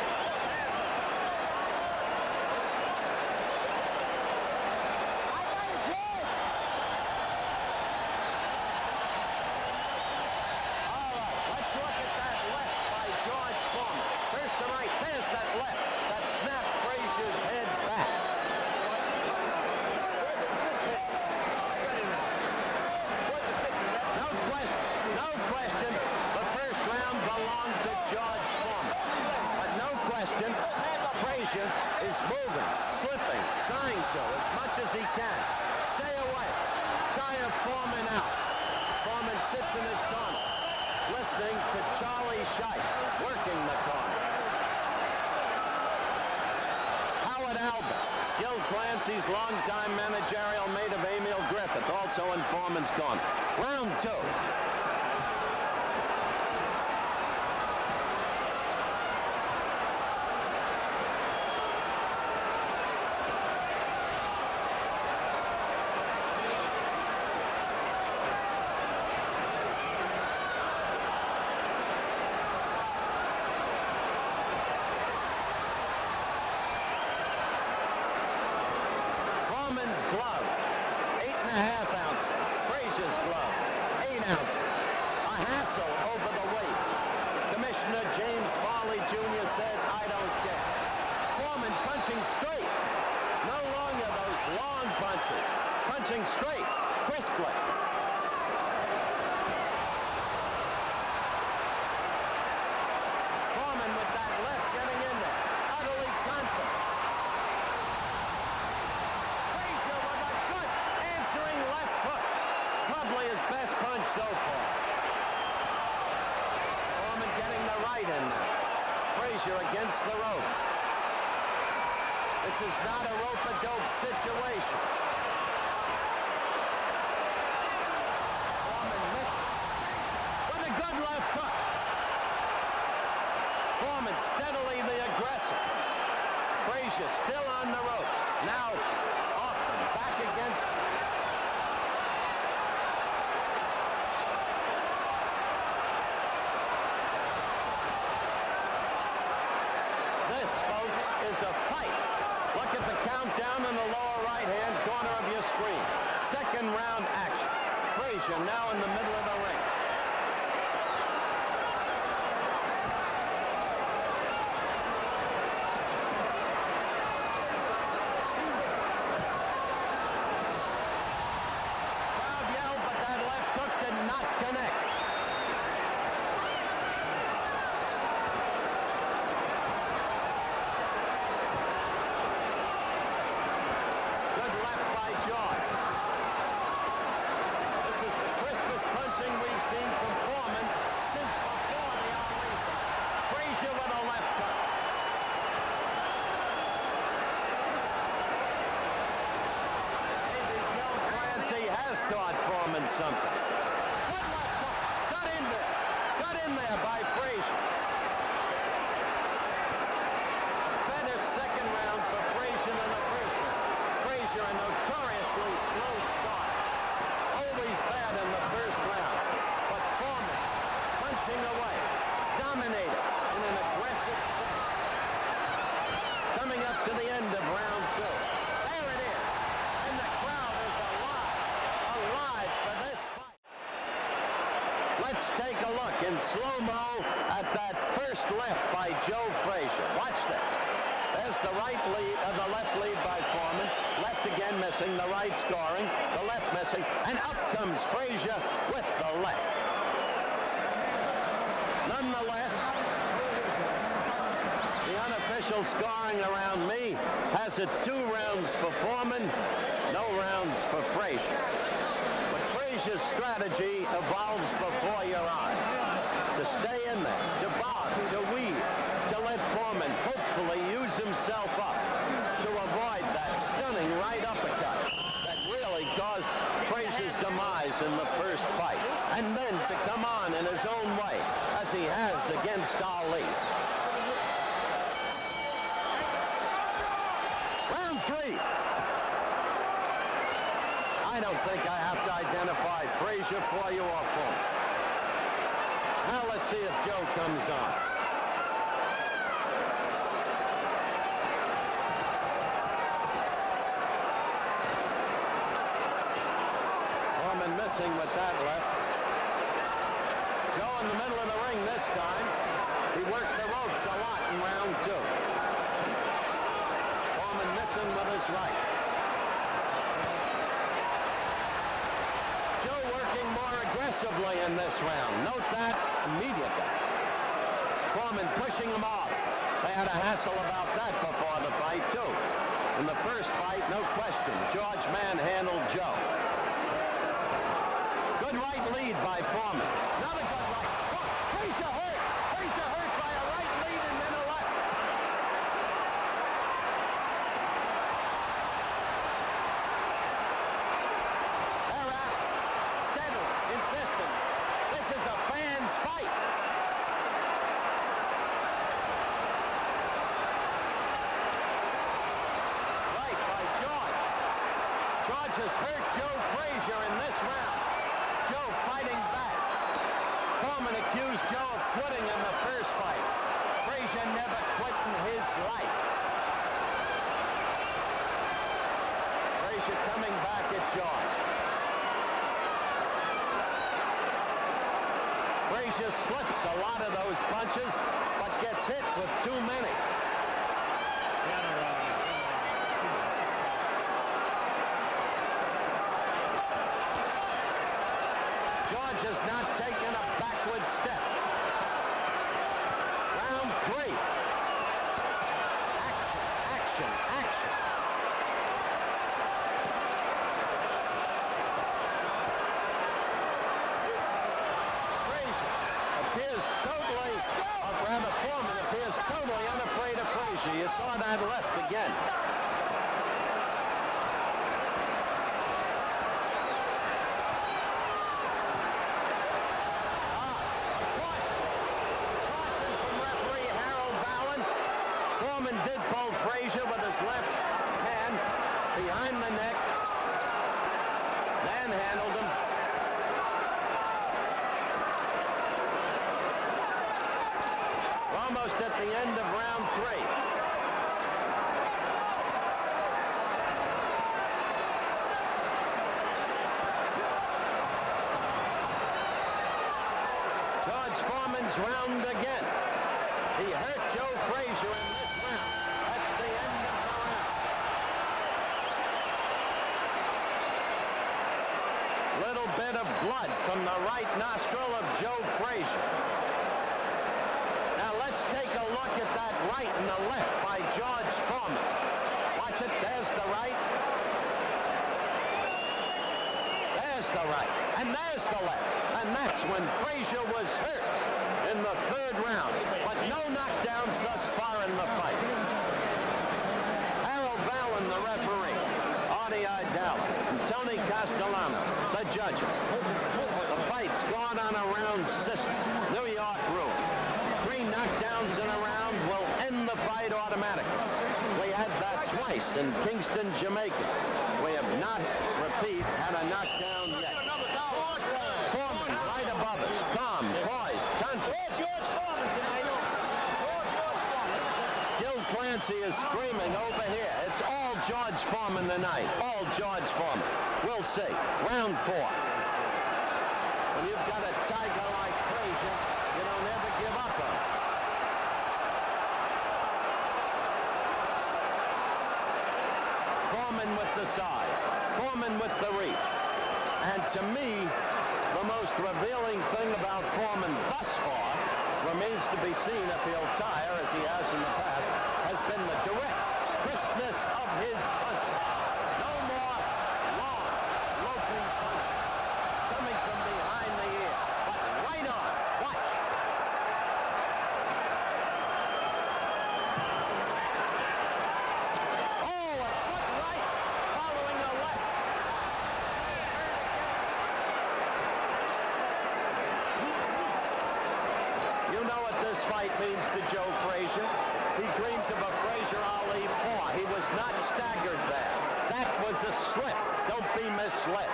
All right, let's look at that left by George Foreman. First to right, there's that left that snapped Frazier's head back. No question, the first round belonged to George Foreman. But no question, Frazier is moving, slipping, trying to, as much as he can. Stay away. Tire Foreman out. Foreman sits in his corner, listening to Charlie Shites, working the corner. Howard Albert, Gil Clancy's longtime managerial mate of Emil Griffith, also in Foreman's corner. Round two. Foreman's glove, 8.5 ounces. Frazier's glove, 8 ounces. A hassle over the weights. Commissioner James Farley Jr. said, I don't care. Foreman punching straight. No longer those long punches. Punching straight, crisply. Foreman with that left getting in there. Utterly confident. Frazier with a good answering left hook. Probably his best punch so far. Foreman getting the right in there. Frazier against the ropes. This is not a rope-a-dope situation. Foreman missed with a good left hook. Foreman steadily the aggressor. Frazier still on the ropes. Now Hoffman back against. This, folks, is a fight. Look at the countdown in the lower right-hand corner of your screen. Second round action. Frazier now in the middle of the ring. Crowd yelled, but that left hook did not connect. Good left by George. This is the crispest punching we've seen from Foreman since before the Ali fight. Frazier with a left hook. Maybe Gil Clancy has taught Foreman something. Good left hook. Got in there. Got in there by Frazier. Better second round for Frazier than the first round. Frazier a notoriously slow start. Always bad in the first round. But Foreman punching away. Dominated in an aggressive set. Coming up to the end of round two. There it is. And the crowd is alive. Alive for this fight. Let's take a look in slow-mo at that first left by Joe Frazier. Watch this. There's the right lead, the left lead by Foreman. Left again missing, the right scoring, the left missing, and up comes Frazier with the left. Nonetheless, the unofficial scoring around me has it 2 rounds for Foreman, no rounds for Frazier. But Frazier's strategy evolves before your eyes. To stay in there, to bob, to weave, to let Foreman hopefully use himself up, to avoid that stunning right uppercut that really caused Frazier's demise in the first fight, and then to come on in his own way, as he has against Ali. 3. I don't think I have to identify Frazier for you or Foreman. Now let's see if Joe comes on. Foreman missing with that left. Joe in the middle of the ring this time. He worked the ropes a lot in round 2. Foreman missing with his right. Joe working more aggressively in this round. Note that immediately. Foreman pushing him off. They had a hassle about that before the fight, too. In the first fight, no question, George manhandled Joe. Good right lead by Foreman. Another good right. Oh, Frazier hurt. Frazier hurt by a right lead and then a left. They're out. Steady, insistent. This is a fan's fight. Right by George. George has hurt Joe Frazier in this round. Joe fighting back. Foreman accused Joe of quitting in the first fight. Frazier never quit in his life. Frazier coming back at George. Frazier slips a lot of those punches, but gets hit with too many. George has not taken a backward step. Round 3. Action, action, action. Frazier appears totally, or rather Foreman appears totally unafraid of Frazier. You saw that left again. Foreman did pull Frazier with his left hand behind the neck, manhandled him. We're almost at the end of round 3. George Foreman's round again. He hurt Joe Frazier in this round. That's the end of the round. Little bit of blood from the right nostril of Joe Frazier. Now let's take a look at that right and the left by George Foreman. Watch it. There's the right. There's the right. And there's the left. And that's when Frazier was hurt in the 3rd round, but no knockdowns thus far in the fight. Harold Vallon, the referee, Artie Idell, and Tony Castellano, the judges. The fight's gone on a round system, New York rule. 3 knockdowns in a round will end the fight automatically. We had that twice in Kingston, Jamaica. We have not, repeat, had a knockdown yet. Foreman right above us, calm, poised, confident. George Foreman tonight. Gil Clancy is screaming over here. It's all George Foreman tonight. All George Foreman. We'll see. Round 4. When you've got a tiger like Frazier, you don't ever give up on him. Foreman with the size. Foreman with the reach. And to me, the most revealing thing about Foreman thus far remains to be seen if he'll tire, as he has in the past, has been the direct crispness of his punches. No more long, loafing punches coming from behind the ear, but right on. Watch. Oh, a foot right, following the left. You know what this fight means to Joe Frazier. He dreams of a Frazier Ali 4. He was not staggered there. That was a slip. Don't be misled.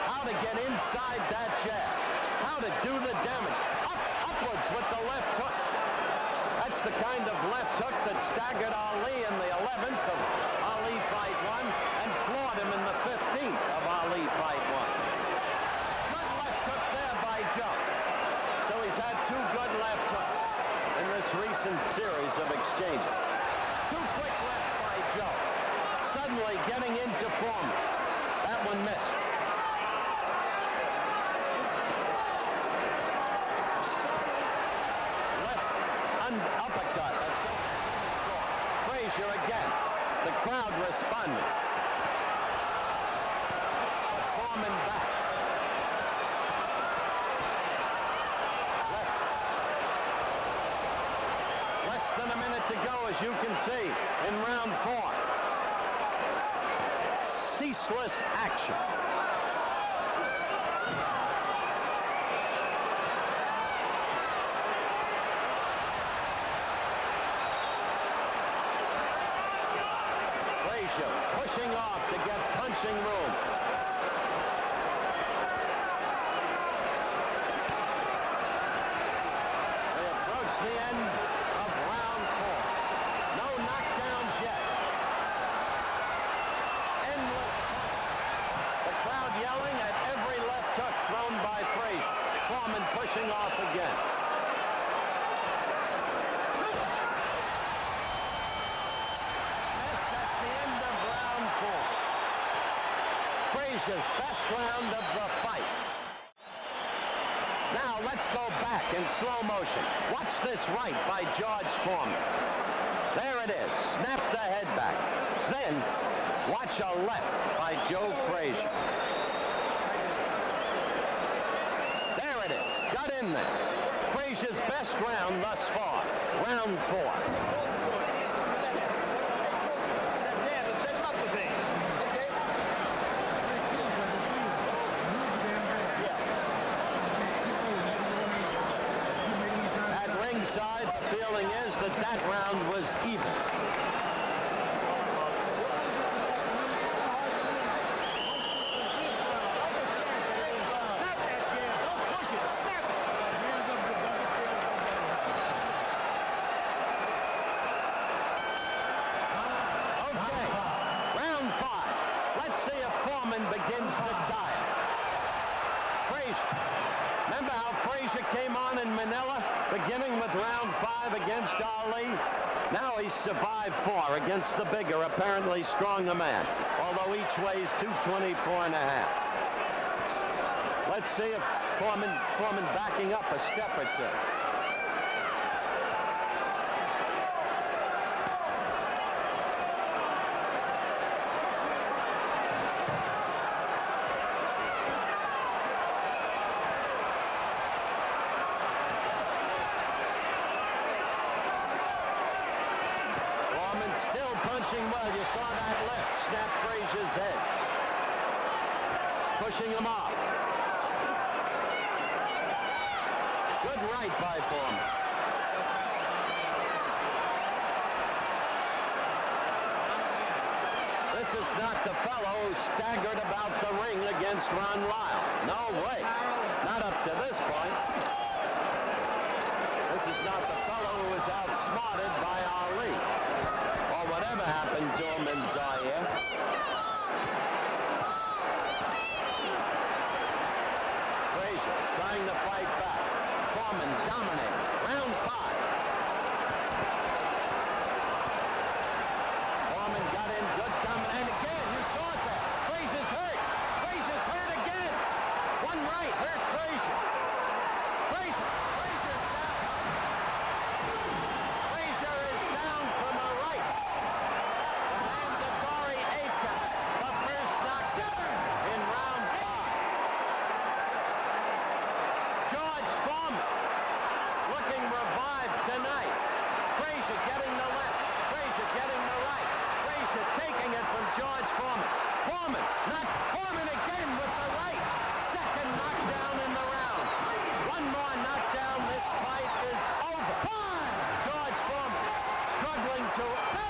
How to get inside that jab. How to do the damage. Upwards with the left hook. That's the kind of left hook that staggered Ali in the 11th of Ali Fight 1 and floored him in the 15th of Ali Fight 1. Good left hook there by Joe. So he's had two good left hooks in this recent series of exchanges. Two quick lefts by Joe. Suddenly getting into form. That one missed. Uppercut. Frazier again. The crowd responding. Foreman back. Left. Less than a minute to go, as you can see, in round 4. Ceaseless action. Pushing off to get punching room. They approach the end of round 4. No knockdowns yet. Endless punch. The crowd yelling at every left hook thrown by Frazier. Foreman pushing off again. Frazier's best round of the fight. Now let's go back in slow motion. Watch this right by George Foreman. There it is. Snap the head back. Then watch a left by Joe Frazier. There it is. Got in there. Frazier's best round thus far. Round 4. Ringside, the feeling is that round was even. Snap that jab. Don't push it. Snap it. Hands up. Okay. Round 5. Let's see if Foreman begins to tire. Frazier. Remember how Frazier came on in Manila, beginning with round 5 against Ali? Now he's survived 4 against the bigger, apparently stronger man, although each weighs 224.5. Let's see if Foreman backing up a step or two. Still punching well. You saw that left snap Frazier's head. Pushing him off. Good right by Foreman. This is not the fellow who staggered about the ring against Ron Lyle. No way. Not up to this point. This is not the fellow who was outsmarted by Ali. Or whatever happened to him in Zaire. Frazier trying to fight back. Foreman dominating. Round 5. Foreman got in good coming. And again, you saw it there. Frazier's hurt. Frazier's hurt again. One right hurt Frazier. Frazier is down. Frazier is down from the right. Mandatory 8 count. The first knockdown in round 5. George Foreman looking revived tonight. Frazier getting the left. Frazier getting the right. Frazier taking it from George Foreman. Foreman again with the right. Second knockdown in the round. One more knockdown. This fight is over. George Foreman struggling to,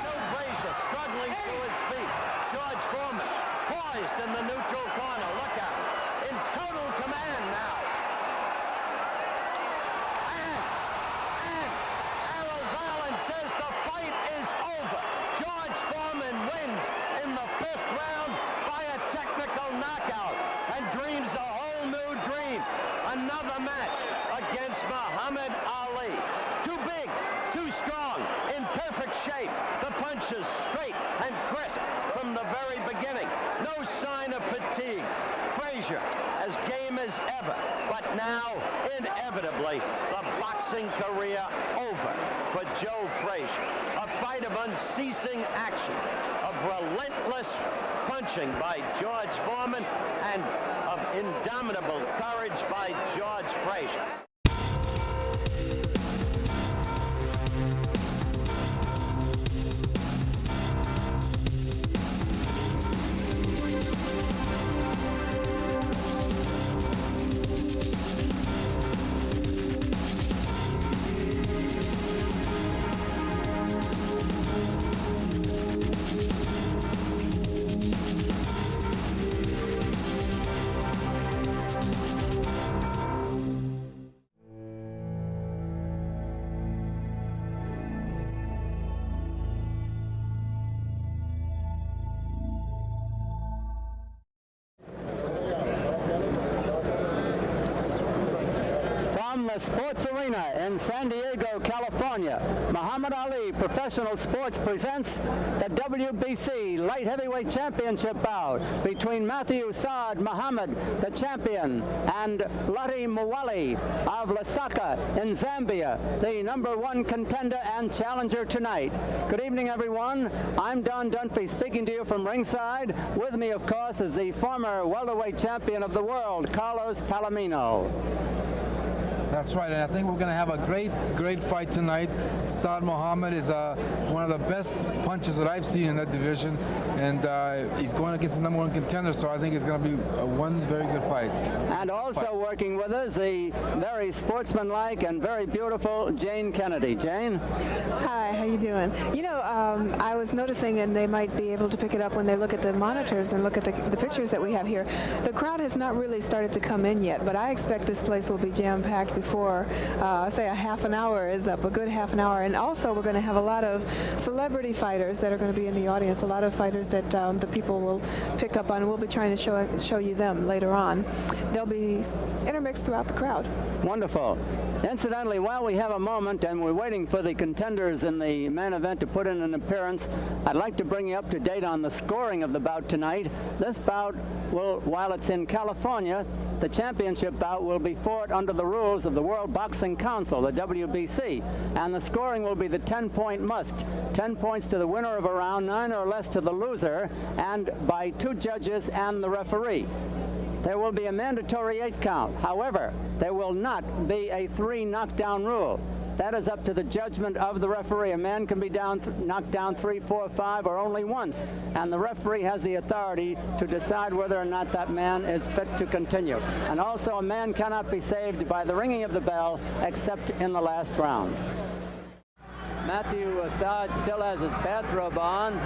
no Frazier struggling to his feet. George Foreman poised in the neutral corner. Look at him. In total command now. And Errol Valen says the fight is over. George Foreman wins in the 5th round by a technical knockout and dreams a whole new dream. Another match against Muhammad Ali. Too big, too strong, in perfect shape. The punches straight and crisp from the very beginning. No sign of fatigue. Frazier as game as ever, but now inevitably the boxing career over for Joe Frazier. A fight of unceasing action, of relentless punching by George Foreman, and of indomitable courage by George Frazier. From the Sports Arena in San Diego, California, Muhammad Ali Professional Sports presents the WBC Light Heavyweight Championship bout between Matthew Saad Muhammad, the champion, and Lottie Mwali of Lusaka in Zambia, the #1 contender and challenger tonight. Good evening, everyone. I'm Don Dunphy speaking to you from ringside. With me, of course, is the former welterweight champion of the world, Carlos Palomino. That's right, and I think we're going to have a great fight tonight. Saad Muhammad is one of the best punchers that I've seen in that division, and he's going against the #1 contender, so I think it's going to be one very good fight. And also working with us, the very sportsmanlike and very beautiful Jane Kennedy. Jane? Hi, how you doing? You know, I was noticing, and they might be able to pick it up when they look at the monitors and look at the pictures that we have here. The crowd has not really started to come in yet, but I expect this place will be jam-packed before, say, a half an hour is up, a good half an hour. And also, we're going to have a lot of celebrity fighters that are going to be in the audience, a lot of fighters that the people will pick up on, and we'll be trying to show you them later on. They'll be intermixed throughout the crowd. Wonderful. Incidentally, while we have a moment and we're waiting for the contenders in the main event to put in an appearance, I'd like to bring you up to date on the scoring of the bout tonight. This bout will, while it's in California, the championship bout will be fought under the rules of the World Boxing Council, the WBC, and the scoring will be the 10-point must. 10 points to the winner of a round, 9 or less to the loser, and by 2 judges and the referee. There will be a mandatory 8 count. However, there will not be a 3 knockdown rule. That is up to the judgment of the referee. A man can be knocked down 3, 4, 5, or only once, and the referee has the authority to decide whether or not that man is fit to continue. And also, a man cannot be saved by the ringing of the bell except in the last round. Matthew Saad still has his bathrobe on.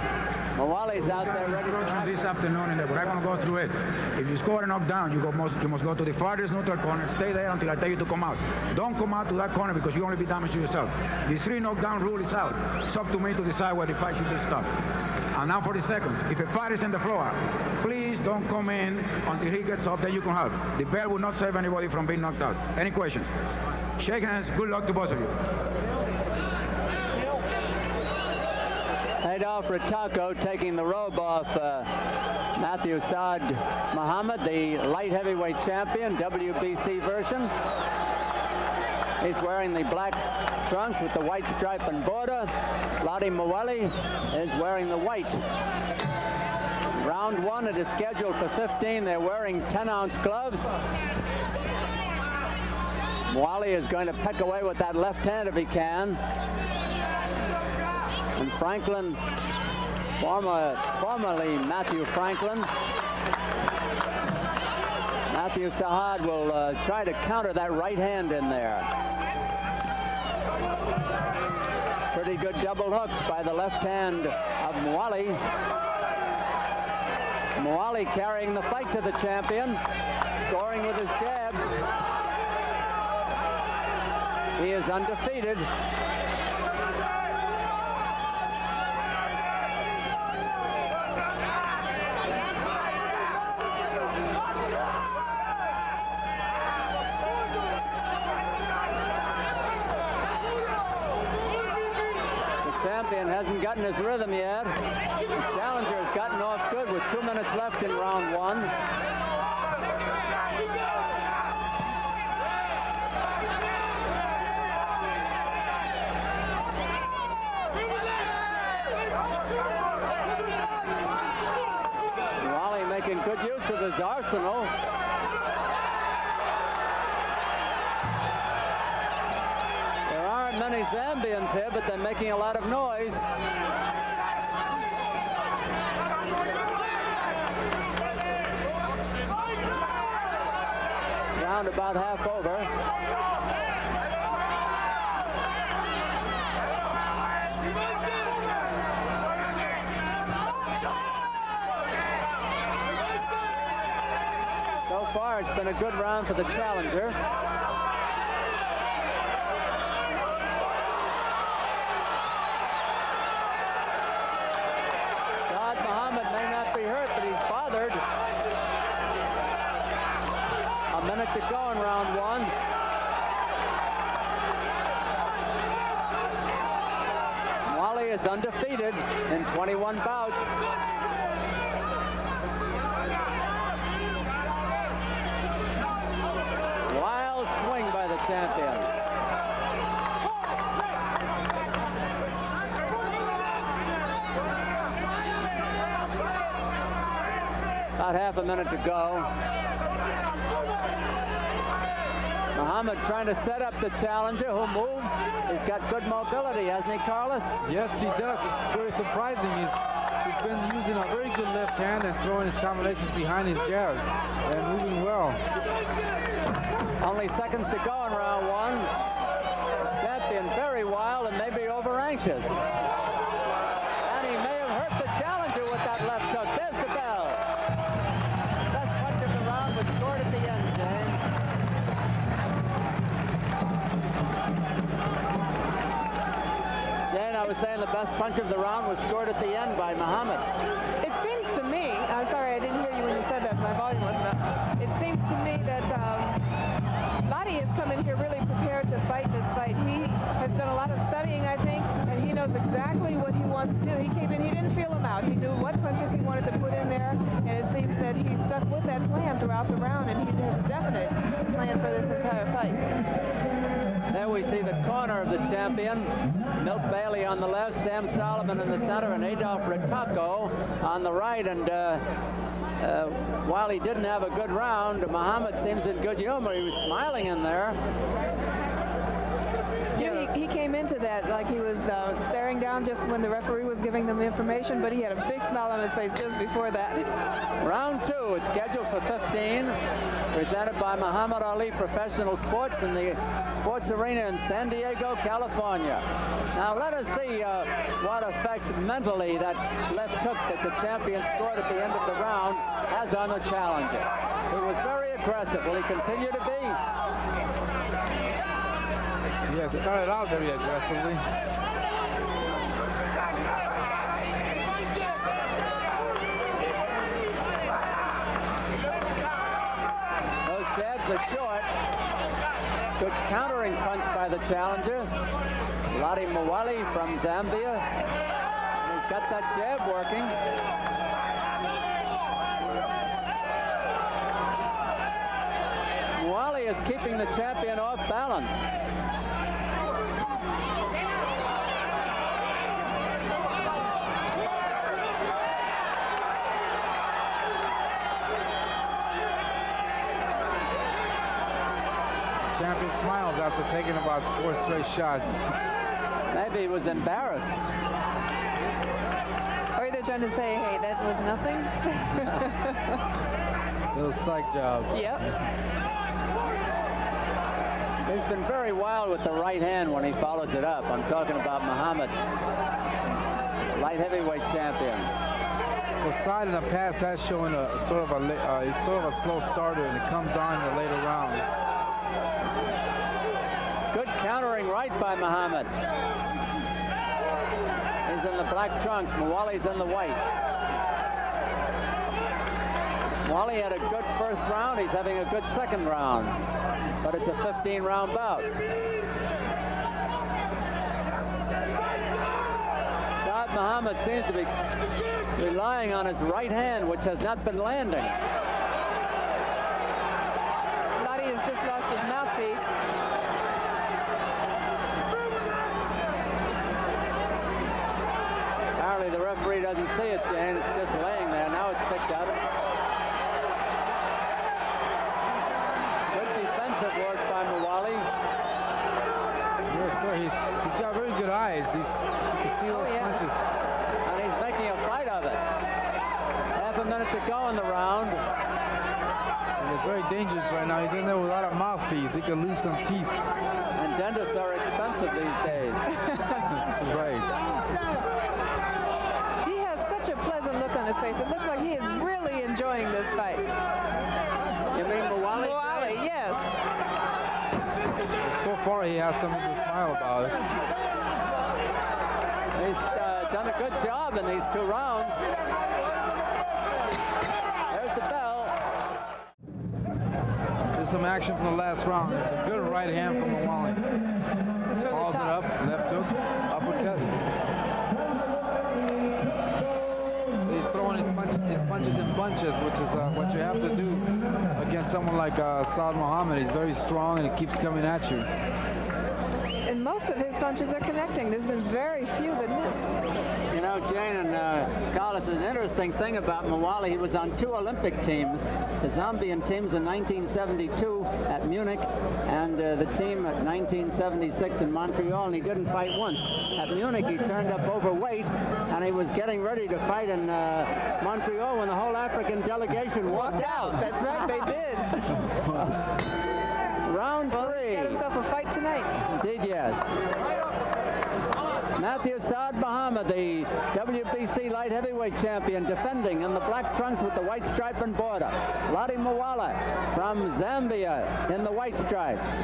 Mwali's out there ready instructions this afternoon, and we're not going to go through it. If you score a knockdown, you must go to the farthest neutral corner, stay there until I tell you to come out. Don't come out to that corner because you only be damage to yourself. The 3 knockdown rule is out. It's up to me to decide where the fight should be stopped. And now 40 seconds. If a fight is in the floor, please don't come in until he gets up, then you can have. The bell will not save anybody from being knocked out. Any questions? Shake hands. Good luck to both of you. Adolf Rataco taking the robe off Matthew Saad Muhammad, the light heavyweight champion, WBC version. He's wearing the black trunks with the white stripe and border. Lottie Mwali is wearing the white. Round 1, it is scheduled for 15. They're wearing 10-ounce gloves. Mwali is going to peck away with that left hand if he can. And Franklin Formerly Matthew Franklin. Matthew Sahad will try to counter that right hand in there. Pretty good double hooks by the left hand of Mwali. Mwali carrying the fight to the champion, scoring with his jabs. He is undefeated. Champion hasn't gotten his rhythm yet. The challenger has gotten off good with 2 minutes left in round one. Wally making good use of his arsenal. Many Zambians here, but they're making a lot of noise. Round about half over. So far, it's been a good round for the challenger. A minute to go in round one. Wally is undefeated in 21 bouts. Wild swing by the champion. About half a minute to go. Muhammad trying to set up the challenger who moves. He's got good mobility, hasn't he, Carlos? Yes, he does. It's very surprising. He's been using a very good left hand and throwing his combinations behind his jab and moving well. Only seconds to go in round one. Champion very wild and maybe over anxious. And he may have hurt the challenger with that left hook. There's the bell. Best punch of the round was scored at the end, Jane. Jane, I was saying the best punch of the round was scored at the end by Muhammad. It seems to me, I'm sorry I didn't hear you when you said that, my volume wasn't up. It seems to me that Lottie has come in here really prepared to fight this fight. He has done a lot of studying, I think, and he knows exactly what he wants to do. He came in, he didn't feel them out. He knew what punches he wanted to put in there, and it seems that he stuck with that plan throughout the round, and he has a definite plan for this entire fight. There we see the corner of the champion. Milt Bailey on the left, Sam Solomon in the center, and Adolf Ritako on the right. And while he didn't have a good round, Muhammad seems in good humor. He was smiling in there. Yeah, he came into that like he was staring down just when the referee was giving them information, but he had a big smile on his face just before that. Round two, it's scheduled for 15, presented by Muhammad Ali Professional Sports in the Sports Arena in San Diego, California. Now let us see what effect mentally that left hook that the champion scored at the end of the round has on the challenger. He was very aggressive. Will he continue to be? Yeah, started out very aggressively. Those jabs are short. Good countering punch by the challenger. Lottie Mwali from Zambia. And he's got that jab working. Mwali is keeping the champion off balance. Champion smiles after taking about 4 straight shots. Maybe he was embarrassed. Or afraid they're trying to say, hey, that was nothing? Little psych job. Yep. He's been very wild with the right hand when he follows it up. I'm talking about Muhammad, light heavyweight champion. Poseidon in the past has shown a sort of a slow starter, and it comes on in the later rounds. Good countering right by Muhammad. He's in the black trunks. Muwali's in the white. Muwali had a good first round. He's having a good second round. But it's a 15-round bout. Saad Muhammad seems to be relying on his right hand, which has not been landing. Lottie has just lost his mouthpiece. Apparently the referee doesn't see it, Jane. It's just laying there. Now it's picked up. Good defensive work by Muwali. Yes, sir. He's got very good eyes. You can see those punches. And he's making a fight of it. Half a minute to go in the round. And it's very dangerous right now. He's in there with a lot of mouthpiece. He could lose some teeth. And dentists are expensive these days. That's right. He has such a pleasant look on his face. It looks like he is really enjoying this fight. You mean Muwali? Muwali, yes. So far, he has something to smile about. He's done a good job in these 2 rounds. There's the bell. There's some action from the last round. There's a good right hand from Muwali. This is from Balls the it top. up, left hook, uppercut. He's throwing his punches in bunches, which is what you have to do against someone like Saad Muhammad. He's very strong and he keeps coming at you. And most of his punches are connecting. There's been very few that missed. You know, Jane and Carlos, an interesting thing about Muwali, he was on 2 Olympic teams. The Zambian teams in 1972 at Munich and the team at 1976 in Montreal, and he didn't fight once. At Munich, he turned up overweight, and he was getting ready to fight in Montreal when the whole African delegation walked out. That's right, they did. Round 3. He's got himself a fight tonight. Indeed, yes. Matthew Saad Muhammad, the WBC light heavyweight champion, defending in the black trunks with the white stripe and border. Lottie Muwala from Zambia in the white stripes.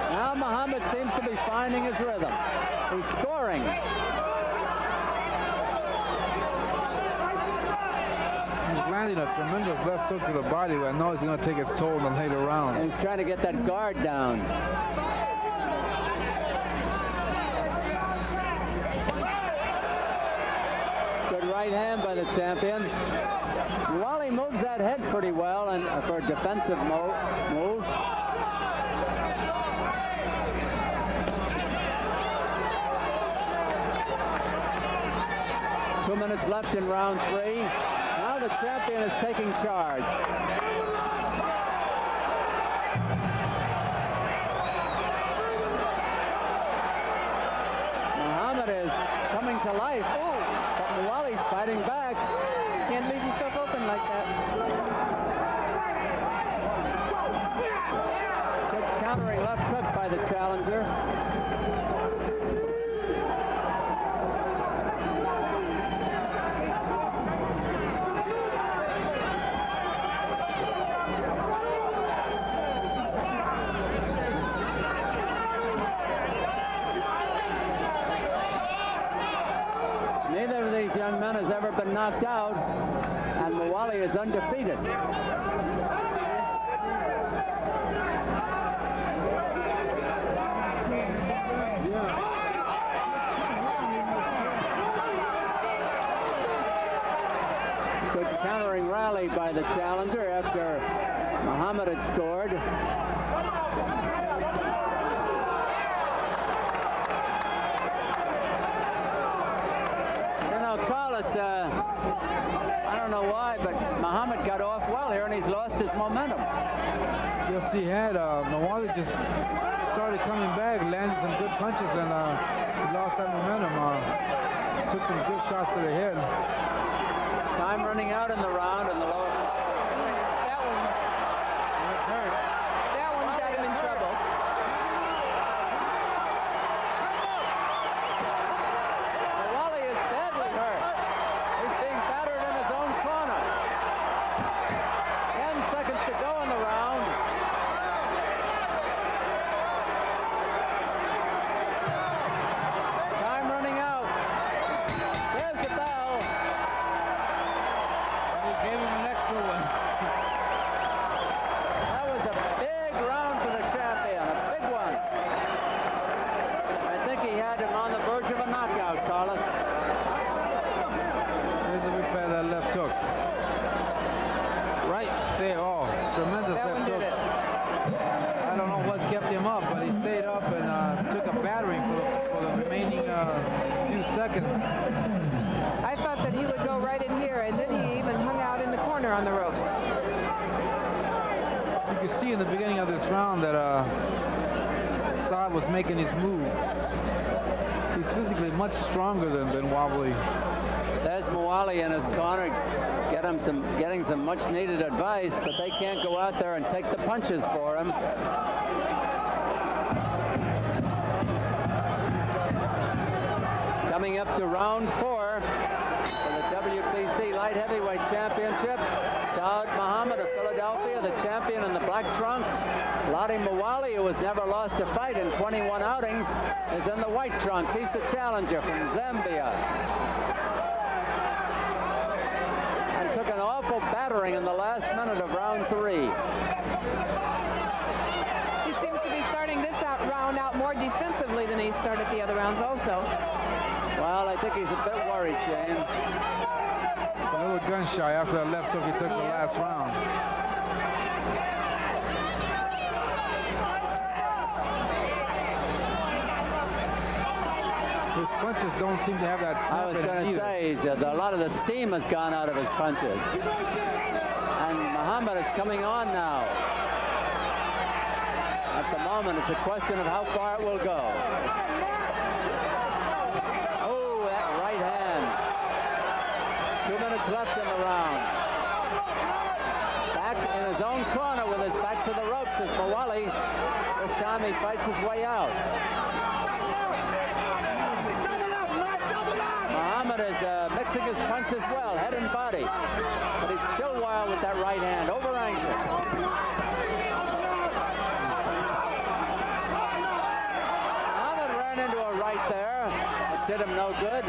Now Muhammad seems to be finding his rhythm. He's scoring. He's landing a tremendous left hook to the body, but I know he's going to take its toll in the later rounds. And he's trying to get that guard down. Good right hand by the champion. Muwali moves that head pretty well and for a defensive move. 2 minutes left in round 3. Now the champion is taking charge. Muhammad is coming to life. But Muwali's fighting back. Can't leave yourself open like that. Good countering left hook by the challenger. Neither of these young men has ever been knocked out, and Muwali is undefeated. Good countering rally by the challenger after Muhammad had scored. Carlos, I don't know why, but Muhammad got off well here and he's lost his momentum. Yes, he had. Nawali just started coming back, landed some good punches, and he lost that momentum. Took some good shots to the head. Time running out in the round in the lower. That one got him in trouble. Nawali is badly hurt. He's being battered in his own corner. 10 seconds to go in the round. Time running out. There's the bell. And he gave him an extra one. That was a big round for the champion, a big one. I think he had him on the verge of a knockout, Carlos. Here's a replay of that left hook. Right there, oh, tremendous That one left did hook. it. I don't know what kept him up, but he stayed up and took a battering for the remaining few seconds. I thought that he would go right in here, and then he even hung out in the corner on the ropes. You can see in the beginning of this round that Saad was making his move. He's physically much stronger than Wobbly. There's Nawali in his corner, getting some much needed advice, but they can't go out there and take the punches for him. Coming up to round 4 for the WBC Light Heavyweight Championship. Saad Muhammad of Philadelphia, the champion in the black trunks. Lottie Mawali, who has never lost a fight in 21 outings, is in the white trunks. He's the challenger from Zambia. And took an awful battering in the last minute of round 3. He seems to be starting this round out more defensively than he started the other rounds also. Well, I think he's a bit worried, Jane. It's a little gun shy after that left hook he took the last round. His punches don't seem to have that snap. I was going to say, a lot of the steam has gone out of his punches. And Muhammad is coming on now. At the moment, it's a question of how far it will go. Oh, that right hand. 2 minutes left in the round. Back in his own corner with his back to the ropes is Mawali. This time he fights his way out. Muhammad is mixing his punches well, head and body. But he's still wild with that right hand, over anxious. Muhammad ran into a right there. It did him no good.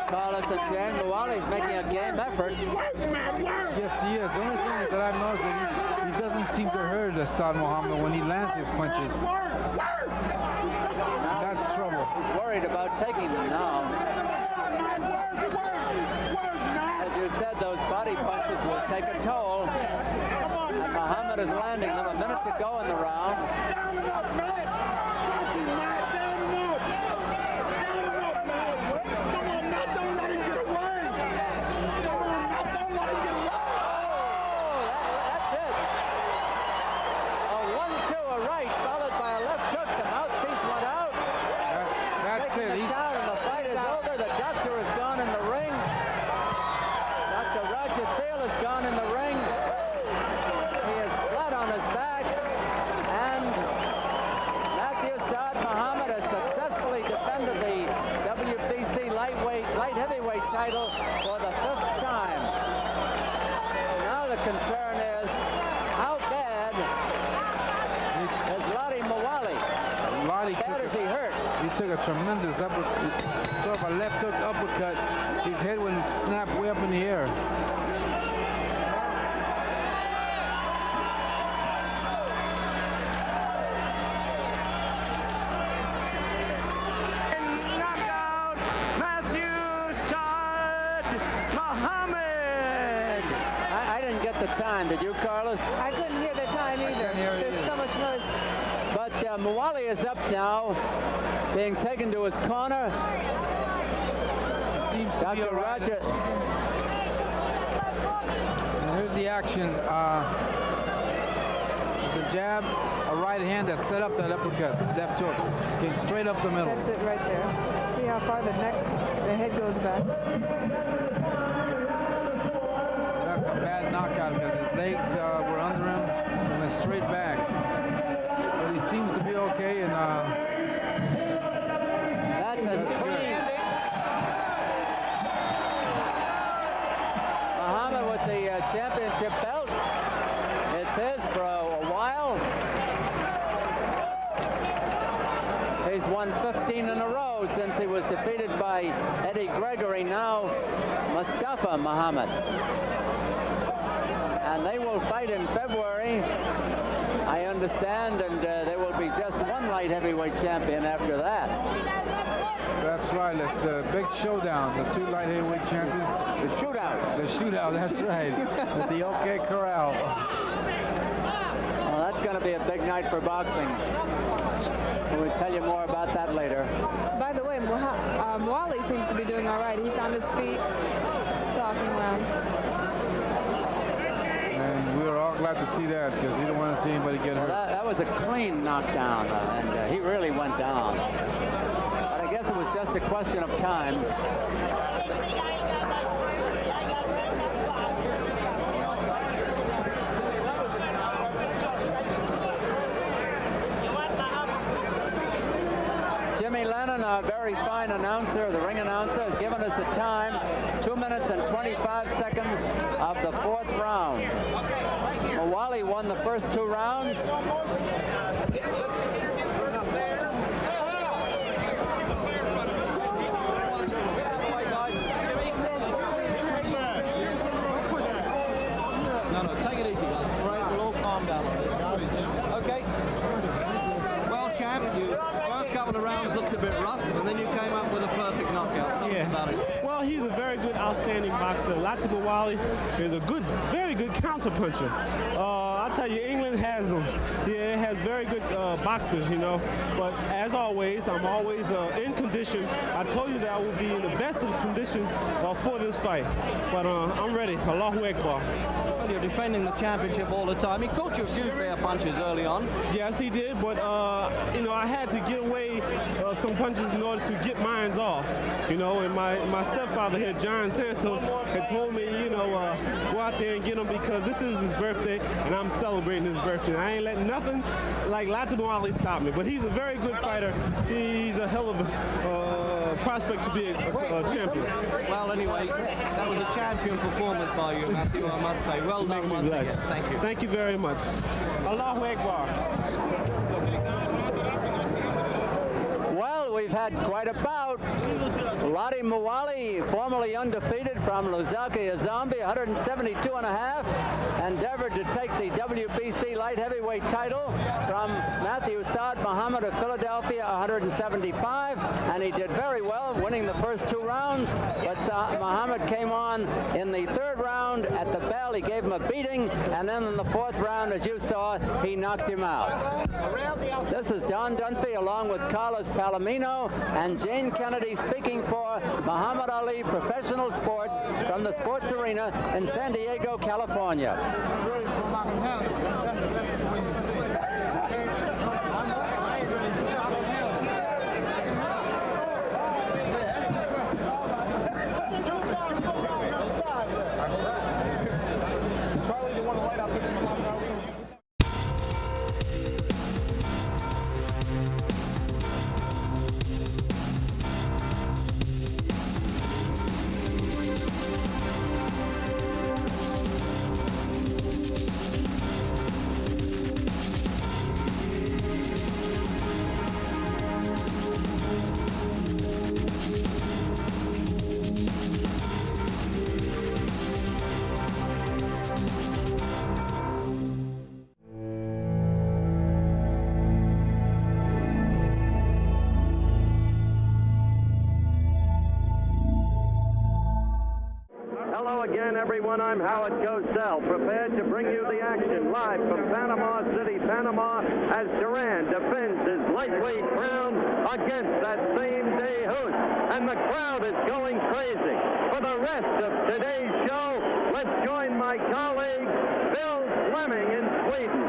Carlos and Jan, Mawali's making a game effort. Yes, he is. The only thing is that I've noticed that he doesn't seem to hurt Saad Muhammad when he lands his punches. That's trouble. He's worried about taking them now. As you said, those body punches will take a toll. And Muhammad is landing them. A minute to go in the round. Title for the 5th time. Now the concern is how bad is Lottie Mawali? Lottie How bad is he hurt? He took a tremendous sort of a left hook uppercut. His head went snap way up in the air. The time. Did you, Carlos? I couldn't hear the time either. There's so much noise. But Muwali is up now, being taken to his corner. Seems to be Dr. all right. Roger. And here's the action. There's a jab, a right hand that set up that uppercut, left hook. Came straight up the middle. That's it right there. See how far the head goes back. That's a bad knockout because his legs were under him and went straight back. But he seems to be okay, and that's as clean. Muhammad with the championship belt. It's his for a while. He's won 15 in a row since he was defeated by Eddie Gregory, now Mustafa Muhammad. And they will fight in February, I understand, and there will be just one light heavyweight champion after that. that's right. That's the big showdown. The two light heavyweight champions. The shootout. The shootout, that's right. At the OK Corral. Well, that's going to be a big night for boxing. We'll tell you more about that later. By the way, Muwali seems to be doing all right. He's on his feet. He's talking around. And we were all glad to see that because you don't want to see anybody get hurt. Well, that was a clean knockdown, and he really went down. But I guess it was just a question of time. Jimmy Lennon, a very fine announcer, the ring announcer, has given us the time, 2 minutes and 25 seconds of the fourth round. Muwali won the first 2 rounds. No, take it easy, guys. All right, we'll all calm down. Okay. Well, champ, your first couple of rounds looked a bit rough, and then you came up with a perfect knockout. Tell us about it. Well, he's a very good, outstanding boxer. Lati Muwali is a good, very good counterpuncher. I'll tell you, England has them. Yeah, it has very good boxers, you know. But as always, I'm always in condition. I told you that I will be in the best of condition for this fight. But I'm ready. Allahu Akbar. Well, you're defending the championship all the time. He caught you a few fair punches early on. Yes, he did. But, you know, I had to get away some punches in order to get mine off. You know, and my stepfather here, John Santos, had told me, you know, go out there and get him because this is his birthday and I'm celebrating his birthday. I ain't letting nothing like Lati Muwali stop me. But he's a very good fighter. He's a hell of a prospect to be a champion. Well, anyway, that was a champion performance by you, Matthew, I must say. Well done once again. Thank you. Thank you very much. Allahu Akbar. Well, we've had quite a bout. Lati Muwali, formerly undefeated from Luzaki Azambi, 172 and a half, endeavored to take the WBC light heavyweight title from Matthew Saad Muhammad of Philadelphia, 175, and he did very well, winning the first 2 rounds, but Muhammad came on in the 3rd round at the bell. He gave him a beating, and then in the 4th round, as you saw, he knocked him out. This is Don Dunphy along with Carlos Palomino and Jane Kennedy speaking for Muhammad Ali Professional Sports from the Sports Arena in San Diego, California. Hello again, everyone. I'm Howard Cosell, prepared to bring you the action live from Panama City, Panama, as Duran defends his lightweight crown against that same DeJesus. And the crowd is going crazy. For the rest of today's show, let's join my colleague, Bill Fleming in Sweden.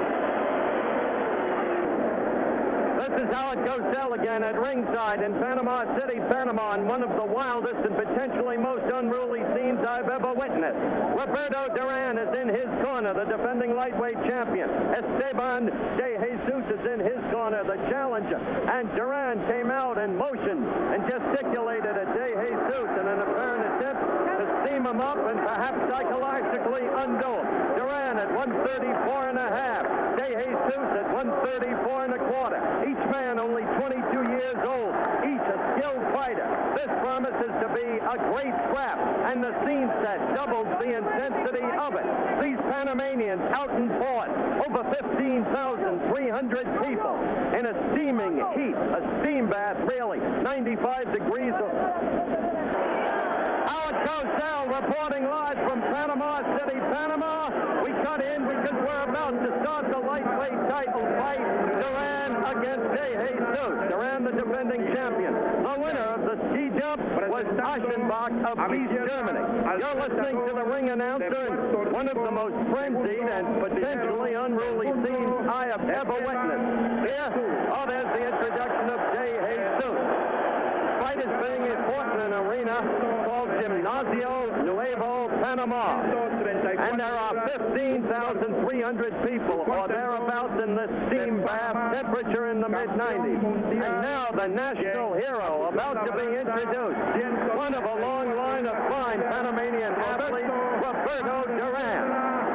This is Howard Cosell again at Ringside in Panama City, Panama, in one of the wildest and potentially most unruly scenes I've ever witnessed. Roberto Duran is in his corner, the defending lightweight champion. Esteban DeJesus is in his corner, the challenger. And Duran came out and motioned and gesticulated at DeJesus in an apparent attempt to steam him up and perhaps psychologically undo him. Duran at 134.5. DeJesus at 134.25. Each man only 22 years old, each a skilled fighter. This promises to be a great scrap, and the scene set doubles the intensity of it. These Panamanians out in port, over 15,300 people in a steaming heat, a steam bath really, 95 degrees. Howard Cosell reporting live from Panama City, Panama. We cut in because we're about to start the lightweight title fight. Duran against DeJesus. Duran, the defending champion. The winner of the ski jump was Aschenbach of East Germany. You're listening to the ring announcer in one of the most frenzied and potentially unruly scenes I have ever witnessed. Here, there's the introduction of DeJesus. Fight is being fought in an arena called Gimnasio Nuevo Panama. And there are 15,300 people or thereabouts in this steam bath, temperature in the mid-90s. And now the national hero about to be introduced, one of a long line of fine Panamanian athletes, Roberto Duran.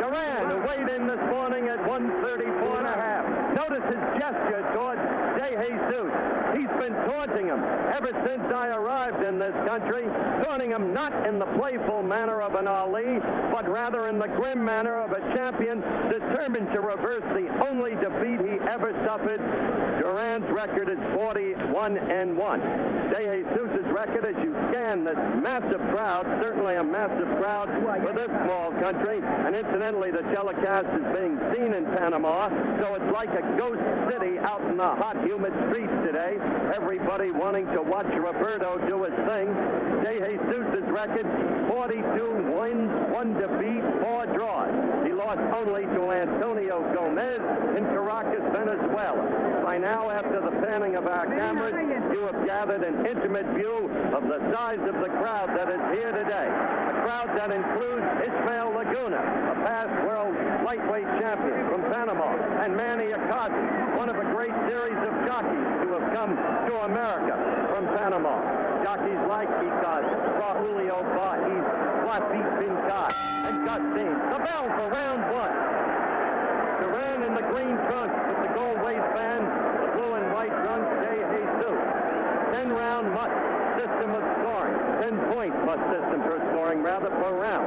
Duran, who weighed in this morning at 134.5. Notice his gesture towards DeJesus. He's been taunting him ever since I arrived in this country, taunting him not in the playful manner of an Ali, but rather in the grim manner of a champion determined to reverse the only defeat he ever suffered. Duran's record is 41-1. DeJesus' record, as you scan this massive crowd, certainly a massive crowd for this small country, and incidentally the telecast is being seen in Panama, so it's like a ghost city out in the hot, humid streets today. Everybody wanting to watch Roberto do his thing. DeJesus' record, 42 wins, 1 defeat, 4 draws. He lost only to Antonio Gomez in Caracas, Venezuela. By now, after the panning of our cameras, you have gathered an intimate view of the size of the crowd that is here today. A crowd that includes Ismael Laguna, a past world lightweight champion from Panama, and Manny Akazi, one of a great series of jockeys who have come to America from Panama. Jockeys like Ikazi, Raulio Baez, Wafik Binkat, and Gus Dean. The bell for round 1. Duran in the green trunks with the gold waistband, the blue and white trunks, DeJesus. 10-round must system of scoring. 10-point must system for scoring, rather, per round.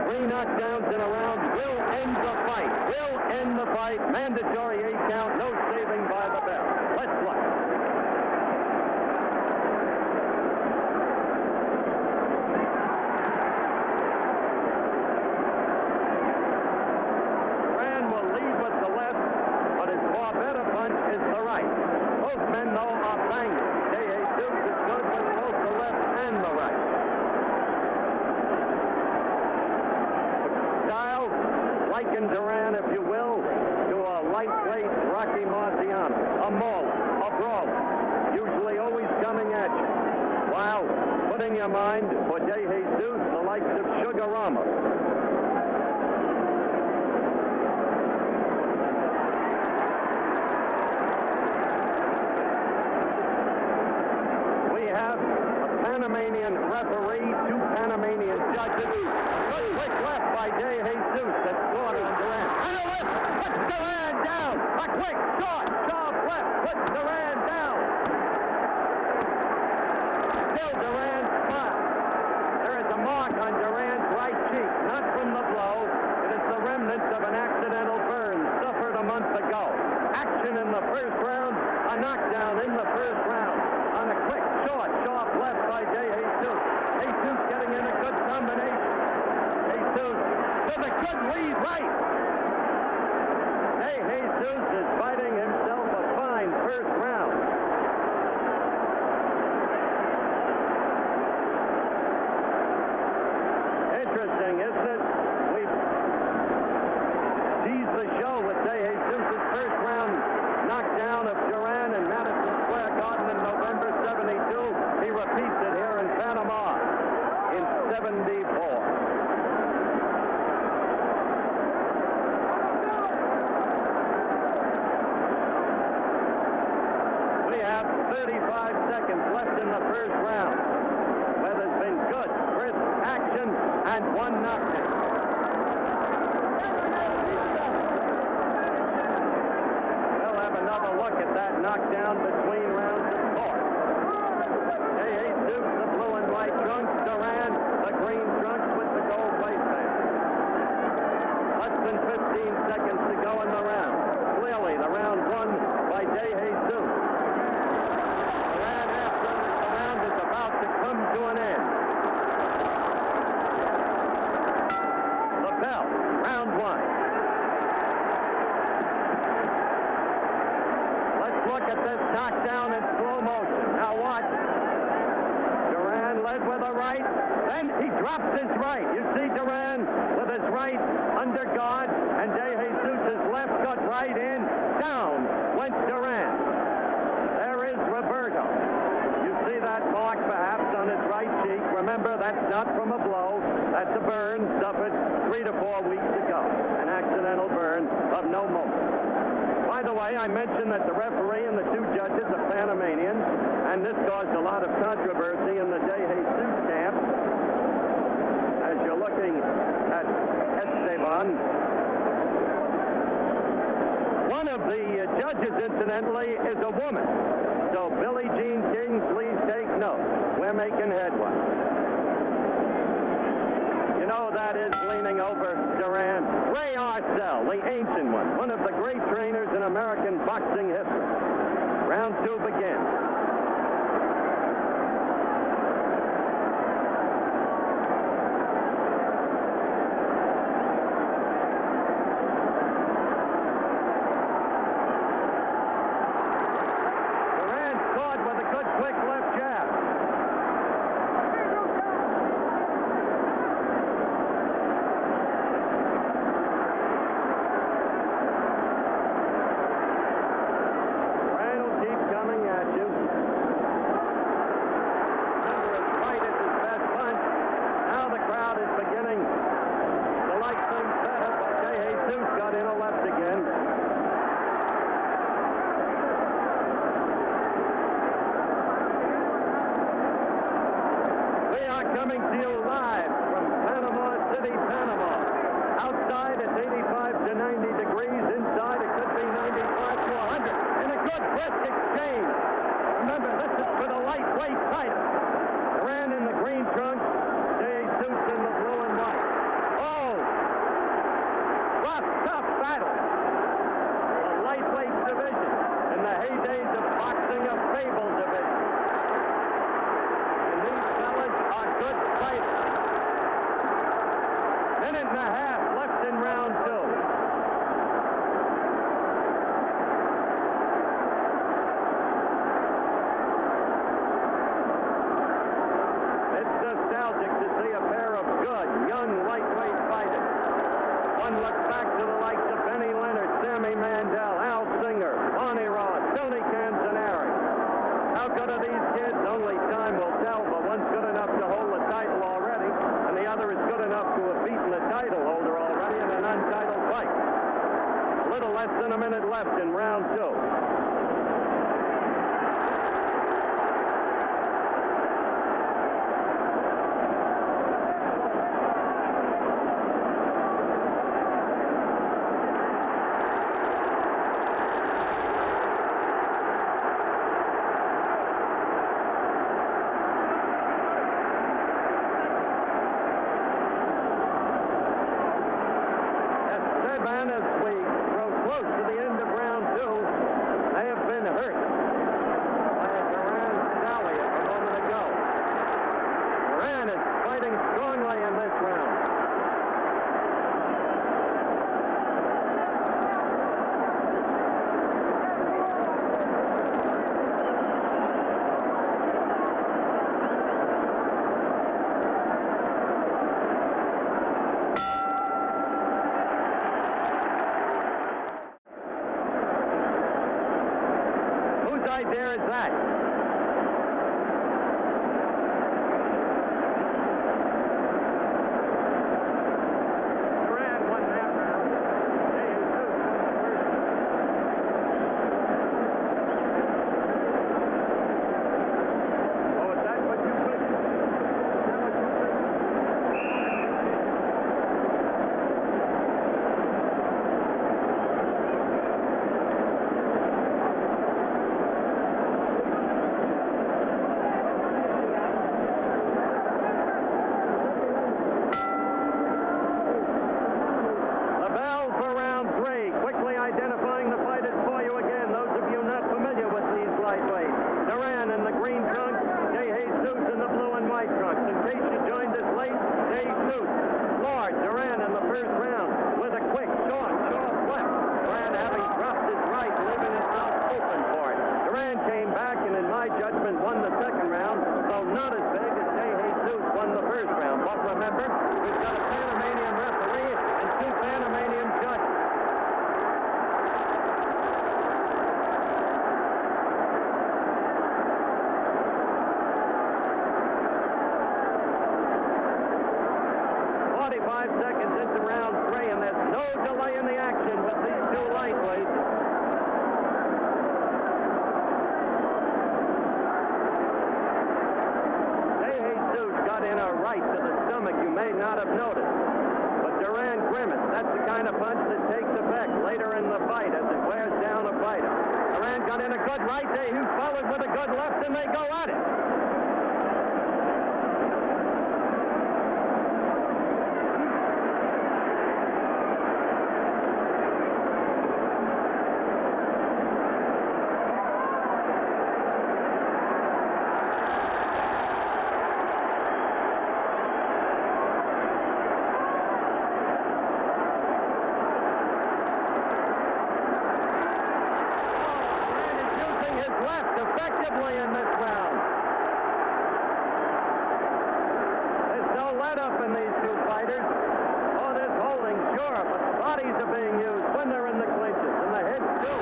3 knockdowns in a round will end the fight. Will end the fight. Mandatory 8 count, no saving by the bell. Let's look. Better punch is the right. Both men, though, are bangers. DeJesus is good with both the left and the right. Style, liken Duran, if you will, to a lightweight Rocky Marciano, a mauler, a brawler, usually always coming at you. Wow, put in your mind for DeJesus, the likes of Sugar Ramos. Panamanian referee, 2 Panamanian judges. Good quick left by DeJesus that scored on Duran. And a left puts Duran down. A quick, short, sharp left puts Duran down. Still Duran smiles. There is a mark on Duran's right cheek, not from the blow. It is the remnants of an accidental burn suffered a month ago. Action in the first round, a knockdown in the first round. on a quick, short, sharp left by De Jesus. Jesus getting in a good combination. Jesus with a good lead right. De Jesus is fighting himself a fine first round. Interesting, isn't it? We've teased the show with De Jesus' first round knockdown of Duran in Madison Square Garden in November '72. He repeats it here in Panama in '74. We have 35 seconds left in the first round, where there's been good, brisk action and one knockdown. We'll have another look at that knockdown between rounds of course. De Jesus, the blue and white trunks, Duran, the green trunks with the gold waistband. Less than 15 seconds to go in the round. Clearly, the round won by De Jesus. Duran, after the round is about to come to an end. The bell, round one. Let's look at this knockdown in slow motion. Now watch. Duran led with a right, then he drops his right. You see Duran with his right under guard, and De Jesus' left got right in. Down went Duran. There is Roberto. You see that mark perhaps on his right cheek. Remember, that's not from a blow. That's a burn suffered 3 to 4 weeks ago. An accidental burn of no moment. By the way, I mentioned that the referee and the two judges are Panamanians, and this caused a lot of controversy in the De Jesus camp. As you're looking at Esteban, one of the judges, incidentally, is a woman. So Billie Jean King, please take note. We're making headway. You know that is leaning over Duran. Ray Arcel, the ancient one of the great trainers in American boxing history. Round two begins. Duran scored with a good quick left jab. Coming to you live from Panama City, Panama. Outside it's 85 to 90 degrees. Inside it could be 95 to 100. In a good brisk exchange. Remember, this is for the lightweight title. Duran in the green trunks, De Jesus in the blue and white. Oh! Rough, tough battle. The lightweight division. In the heydays of boxing, a fabled division. Are good fighters. Minute and a half left in round two. It's nostalgic to see a pair of good, young, lightweight fighters. One looks back to the likes of Benny Leonard, Sammy Mandel, Al Singer, Bonnie Ross, Tony Canzoneri. How good are these kids? Only time will tell, but one's good enough to hold the title already, and the other is good enough to have beaten the title holder already in an untitled fight. A little less than a minute left in round two. As we grow close to the end of round two, they have been hurt by a Duran fighting strongly in this round. Whose idea is that? Effectively in this round. There's no let up in these two fighters. Oh, there's holding, sure, but the bodies are being used when they're in the clinches, and the heads too.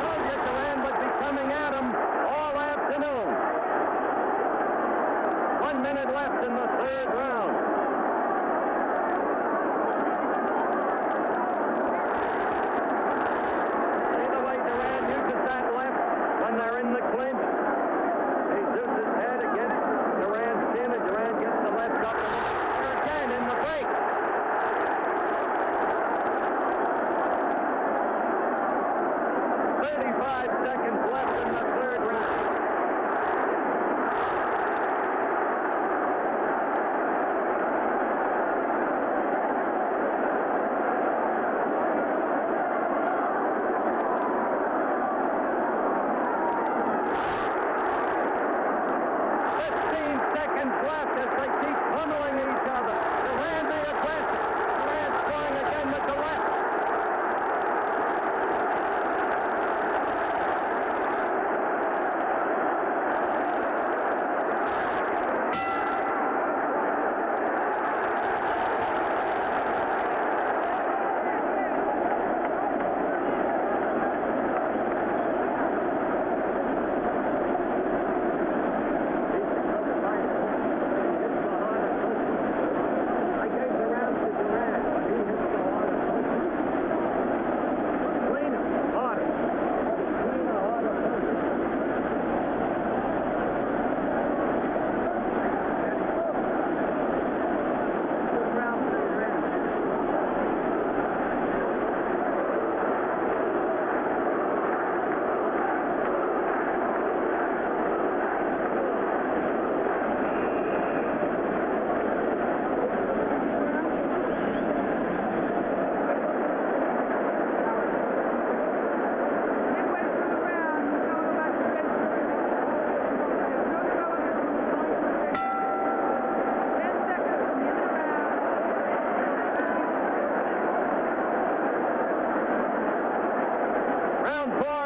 Soldier Duran would be coming at him all afternoon. 1 minute left in the third round. When they're in the clinch, Jesus' head against Duran's chin, and Duran gets the left up there again in the break. "35 seconds left in the third round. Left as they keep pummeling each other. Duran the aggressive. Duran throwing again with the left.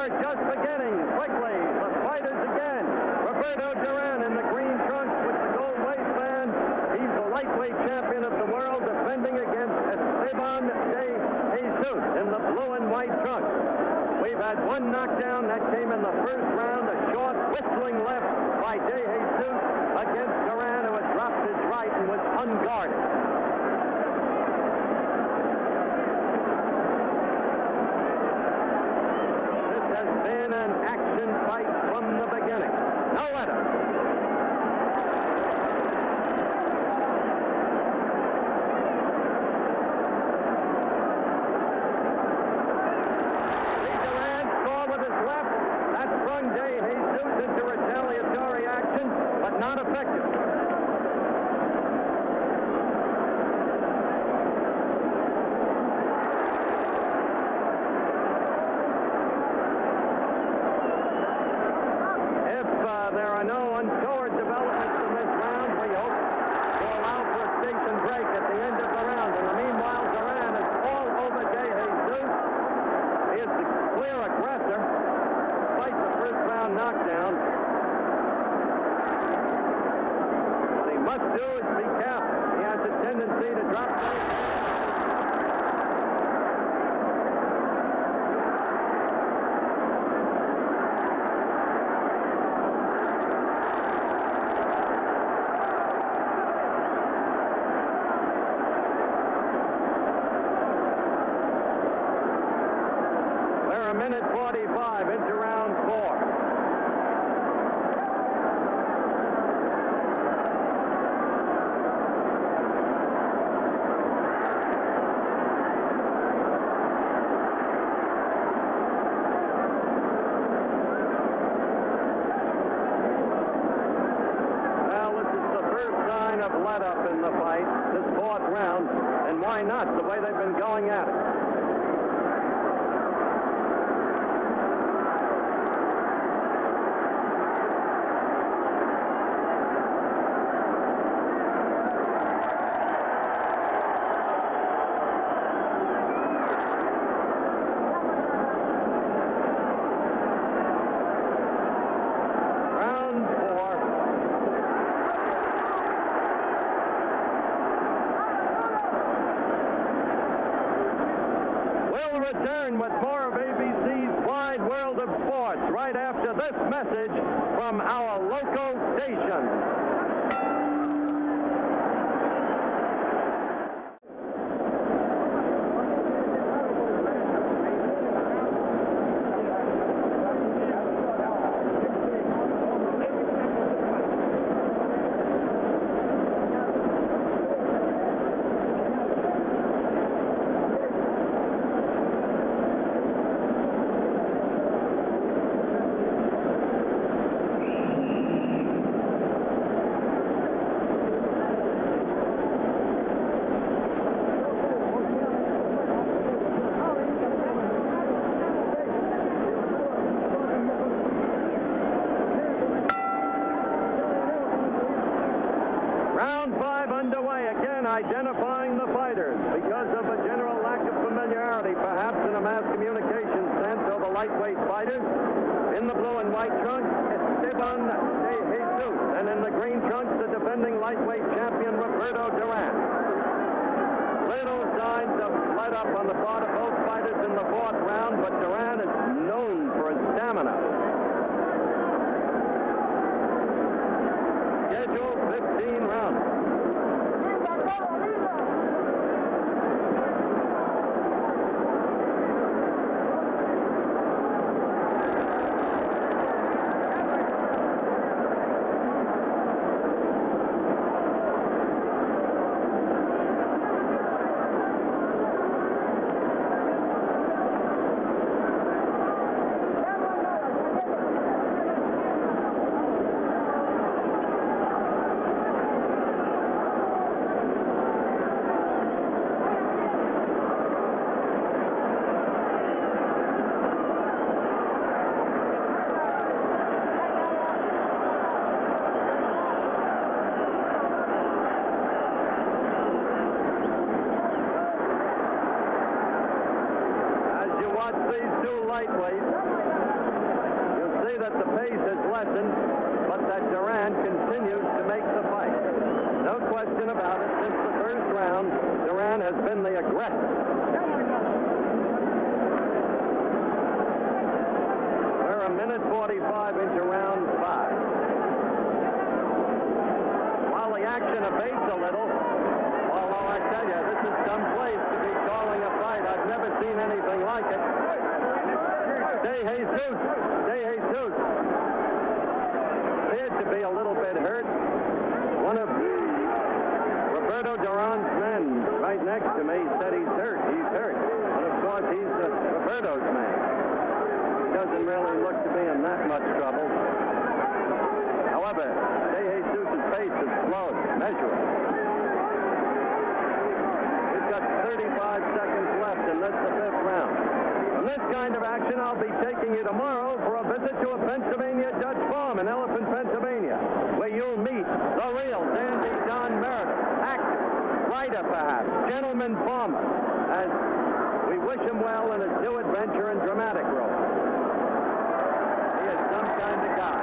We're just beginning. Quickly, the fighters again. Roberto Duran in the green trunks with the gold waistband. He's the lightweight champion of the world, defending against Esteban de Jesus in the blue and white trunks. We've had one knockdown that came in the first round, a short whistling left by de Jesus against Duran, who had dropped his right and was unguarded. This has been an action fight from the beginning. No letter. That sprung de Jesus into retaliatory action, but not effective. If there are no untoward developments in this round, we hope to allow for a station break at the end of the round. In the meanwhile, Duran is all over de Jesus. He is the clear aggressor. The first round knockdown. What he must do is be careful. He has a tendency to drop those. We're a minute 45 into round 4. Well, this is the first sign of let-up in the fight, this fourth round, and why not, the way they've been going at it. Return with more of ABC's Wide World of Sports right after this message from our local station. Underway again, identifying the fighters because of a general lack of familiarity, perhaps in a mass communication sense, over lightweight fighters. In the blue and white trunks, Esteban de Jesus, and in the green trunks, the defending lightweight champion Roberto Duran. Little signs of let up on the part of both fighters in the fourth round, but Duran is known for his stamina. Scheduled 15 rounds. These two lightweights see that the pace has lessened, but that Duran continues to make the fight. No question about it. Since the first round, Duran has been the aggressor. We're a minute 45 into round 5. While the action abates a little, although I tell you, this is some place to be calling a fight. I've never seen anything like it. De Jesus appeared to be a little bit hurt. One of Roberto Duran's men right next to me said he's hurt. And of course, he's Roberto's man. He doesn't really look to be in that much trouble. However, De Jesus' pace has slowed, measurably. We've got 35 seconds left, and that's the 5th round. From this kind of action, I'll be taking you tomorrow for a visit to a Pennsylvania Dutch farm in Elephant, Pennsylvania, where you'll meet the real dandy Don Meredith, actor, writer perhaps, gentleman farmer, as we wish him well in his new adventure and dramatic role. He is some kind of guy.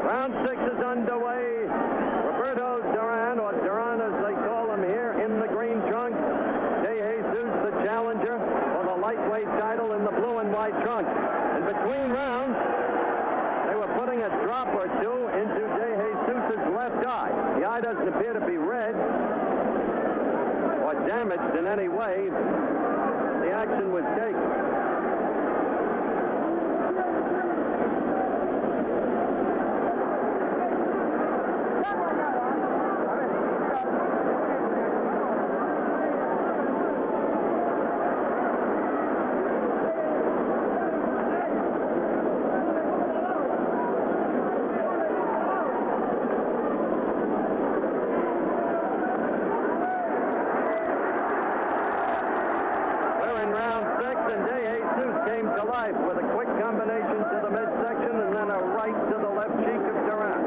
Round 6 is underway. Roberto Duran, or Duran as they call him here, in the green trunks. De Jesus, the challenger for the lightweight title, in the blue and white trunks. In between rounds, they were putting a drop or two into De Jesus' left eye. The eye doesn't appear to be red or damaged in any way. The action was taken. And De Jesus came to life with a quick combination to the midsection and then a right to the left cheek of Duran.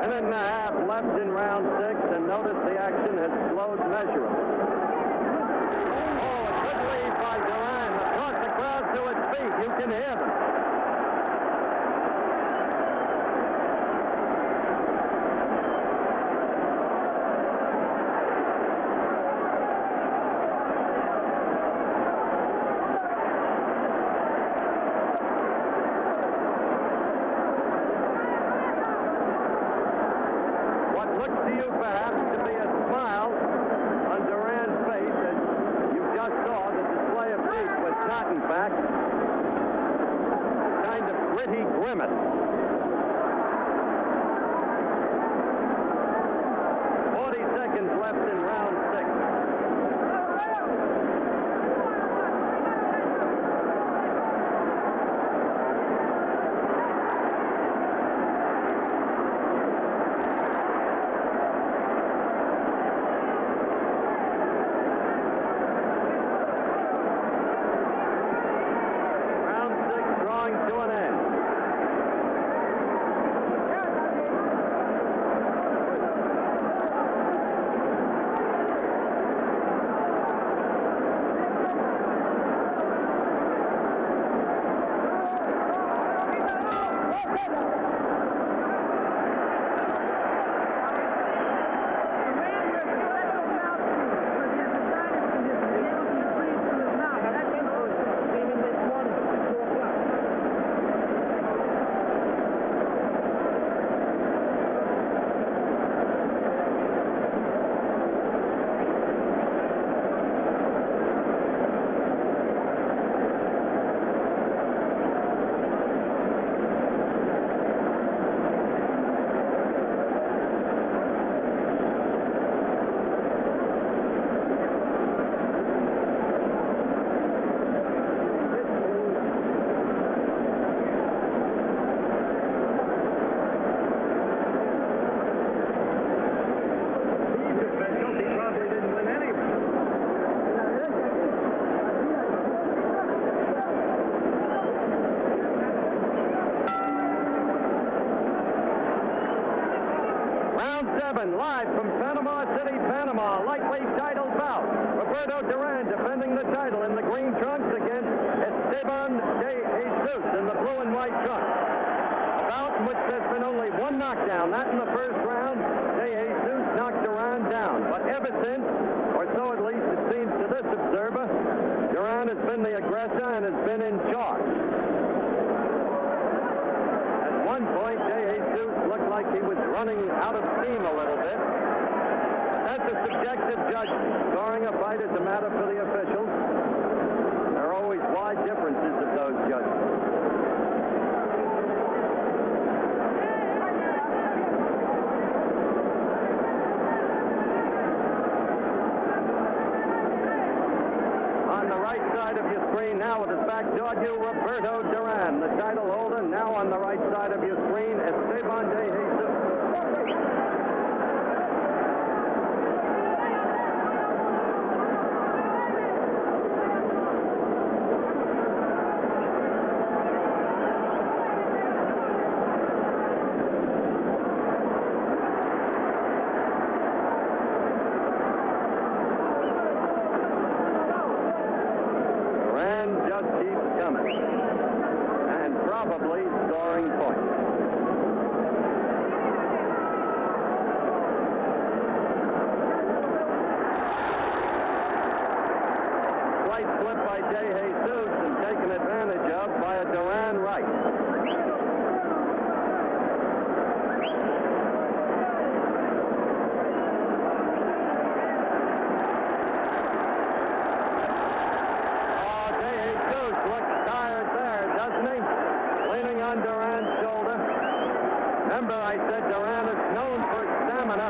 And a half left in round 6, and notice the action has slowed measurably. Oh, a good lead by Duran. Across the crowd to its feet. You can hear them. Looks to you perhaps to be a smile on Duran's face, as you just saw. The display of teeth was not, in fact, a kind of gritty grimace. 40 seconds left in round 6. drawing to an end. Live from Panama City, Panama, lightweight title bout. Roberto Duran defending the title in the green trunks against Esteban de Jesus in the blue and white trunks. A bout in which there's been only one knockdown, that in the first round. De Jesus knocked Duran down. But ever since, or so at least it seems to this observer, Duran has been the aggressor and has been in charge. At one point, De Jesus looked like he was running out of steam a little bit. That's a subjective judgment. Scoring a fight is a matter for the officials. There are always wide differences of those judgments. On the right side of your screen now with his back toward you, Roberto Duran, the title holder. Now on the right side of your screen, Esteban de Jesus. Just keeps coming, and probably scoring points. Slight slip by De Jesus and taken advantage of by a Duran right. Leaning on Duran's shoulder. Remember, I said Duran is known for stamina.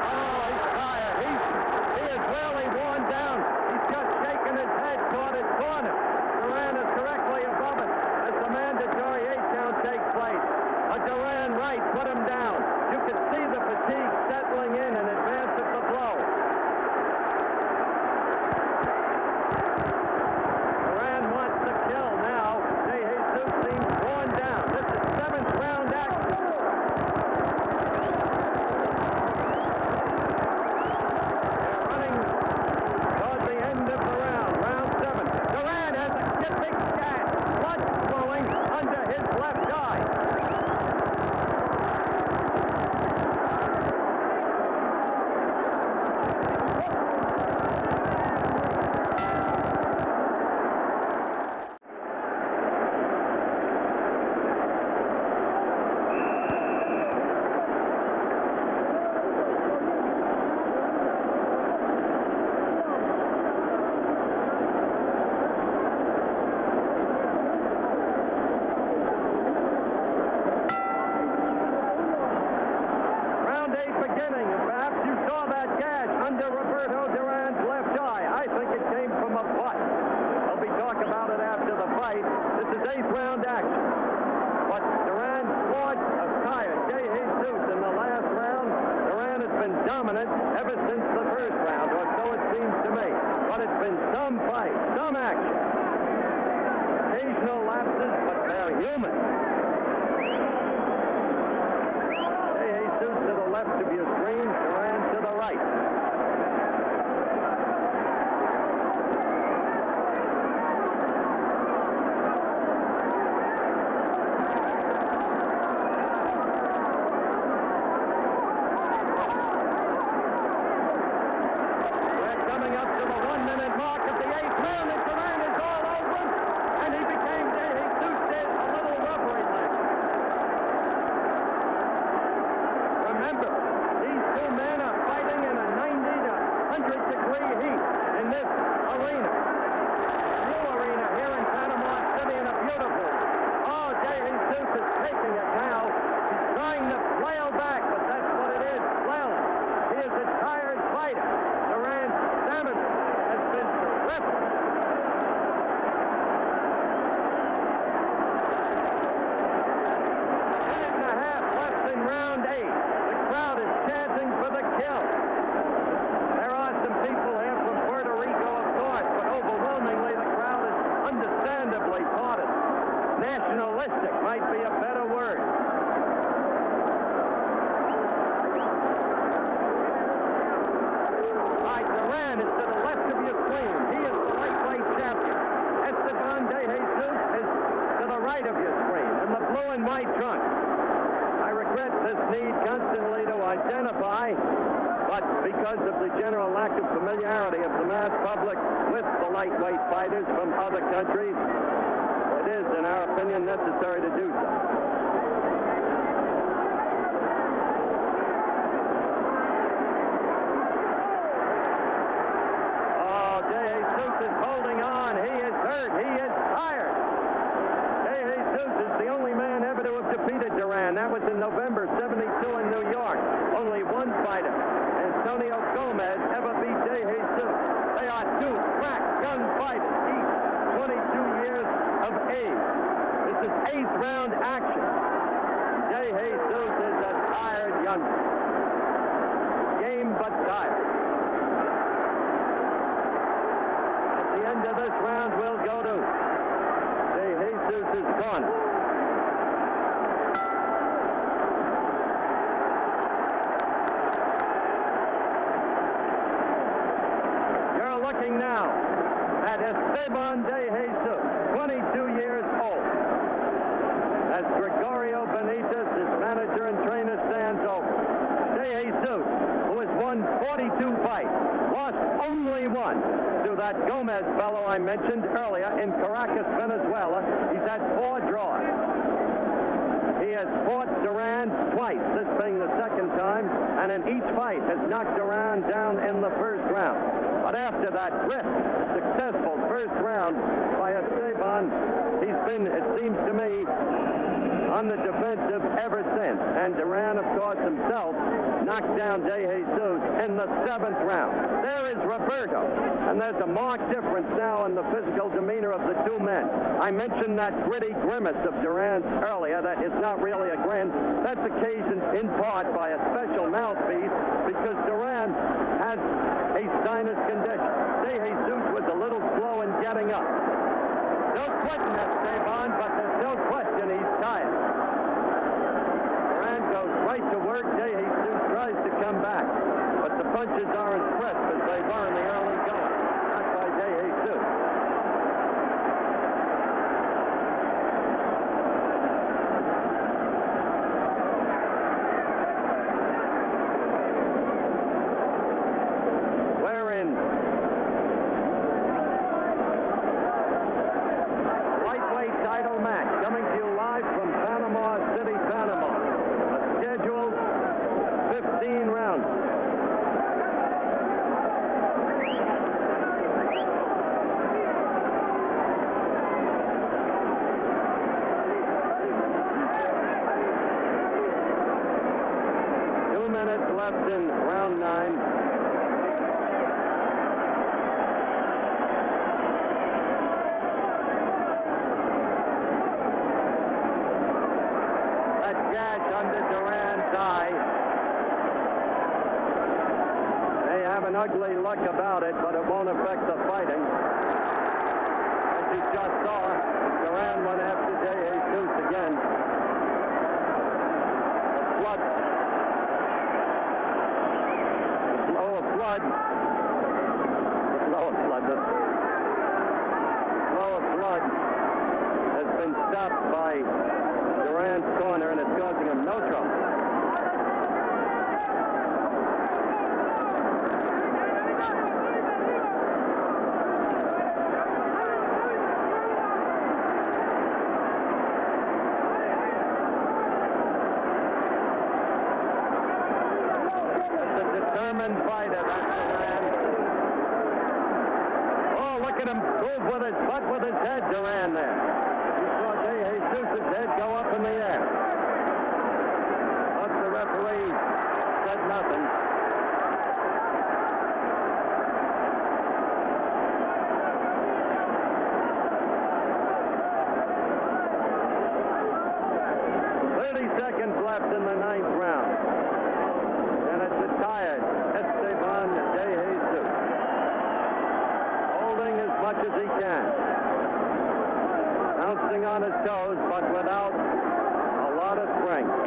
Oh, he's tired. He is really worn down. He's just shaking his head toward his corner. Duran is directly above it as the mandatory 8-count takes place. A Duran right put him down. You could see the fatigue settling in advance of the blow. Beginning, and perhaps you saw that gash under Roberto Duran's left eye. I think it came from a butt. There'll be talk about it after the fight. This is 8th round action. But Duran fought a tired De Jesus in the last round. Duran has been dominant ever since the first round, or so it seems to me. but it's been some fight, some action. Occasional lapses, but they're human. De Jesus to the left of your screen, Duran to the right. Nationalistic might be a better word. All right, Duran is to the left of your screen. He is the lightweight champion. Esteban de Jesus is to the right of your screen in the blue and white trunks. I regret this need constantly to identify, but because of the general lack of familiarity of the mass public with the lightweight fighters from other countries, it is, in our opinion, necessary to do so. Oh, De Jesus is holding on. He is hurt. He is tired. De Jesus is the only man ever to have defeated Duran. That was in November '72 in New York. Only one fighter, Antonio Gomez, ever beat De Jesus. They are two crack young fighters, each 22 years of age. This is 8th round action. De Jesus is a tired youngster. Game but tired. At the end of this round, we'll go to De Jesus' corner. You're looking now at Esteban de Jesus, 22 years old. As Gregorio Benitez, his manager and trainer, stands over. De Jesus, who has won 42 fights, lost only one to that Gomez fellow I mentioned earlier in Caracas, Venezuela. He's had 4 draws. He has fought Duran twice, this being the second time, and in each fight has knocked Duran down in the first round. But after that brisk, successful first round by Esteban, he's been, it seems to me, on the defensive ever since. And Duran, of course, himself knocked down De Jesus in the 7th round. There is Roberto, and there's a marked difference now in the physical demeanor of the two men. I mentioned that gritty grimace of Duran's earlier. That is not really a grin. That's occasioned in part by a special mouthpiece because Duran has a sinus condition. De Jesus was a little slow in getting up. No quitting Esteban, but there's no question he's tired. Duran goes right to work. De Jesus tries to come back, but the punches aren't crisp as they were in the early going. Not by De Jesus. We're in lightweight title match coming to you live from Panama City, Panama. A scheduled 15 rounds. Minutes left in round 9. That gash under Duran's eye may have an ugly look about it, but it won't affect the fighting. As you just saw, Duran went after De Jesus again. The flood. The flow of blood. The flow of blood. The flow of blood has been stopped by Duran's corner, and it's causing him no trouble. Determined fighter, that's Duran. Oh, look at him move with his butt with his head, Duran there. You saw De Jesus' head go up in the air. But the referee said nothing. Seconds left in the ninth round. And it's a tired Esteban De Jesus. Holding as much as he can. Bouncing on his toes, but without a lot of strength.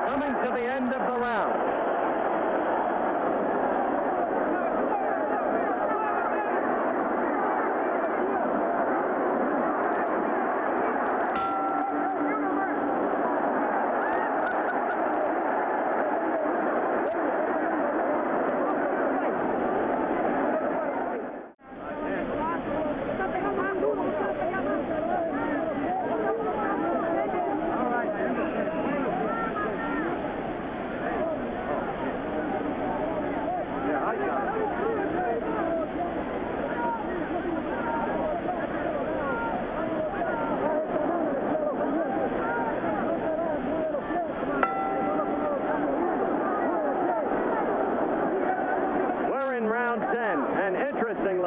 Coming to the end of the round.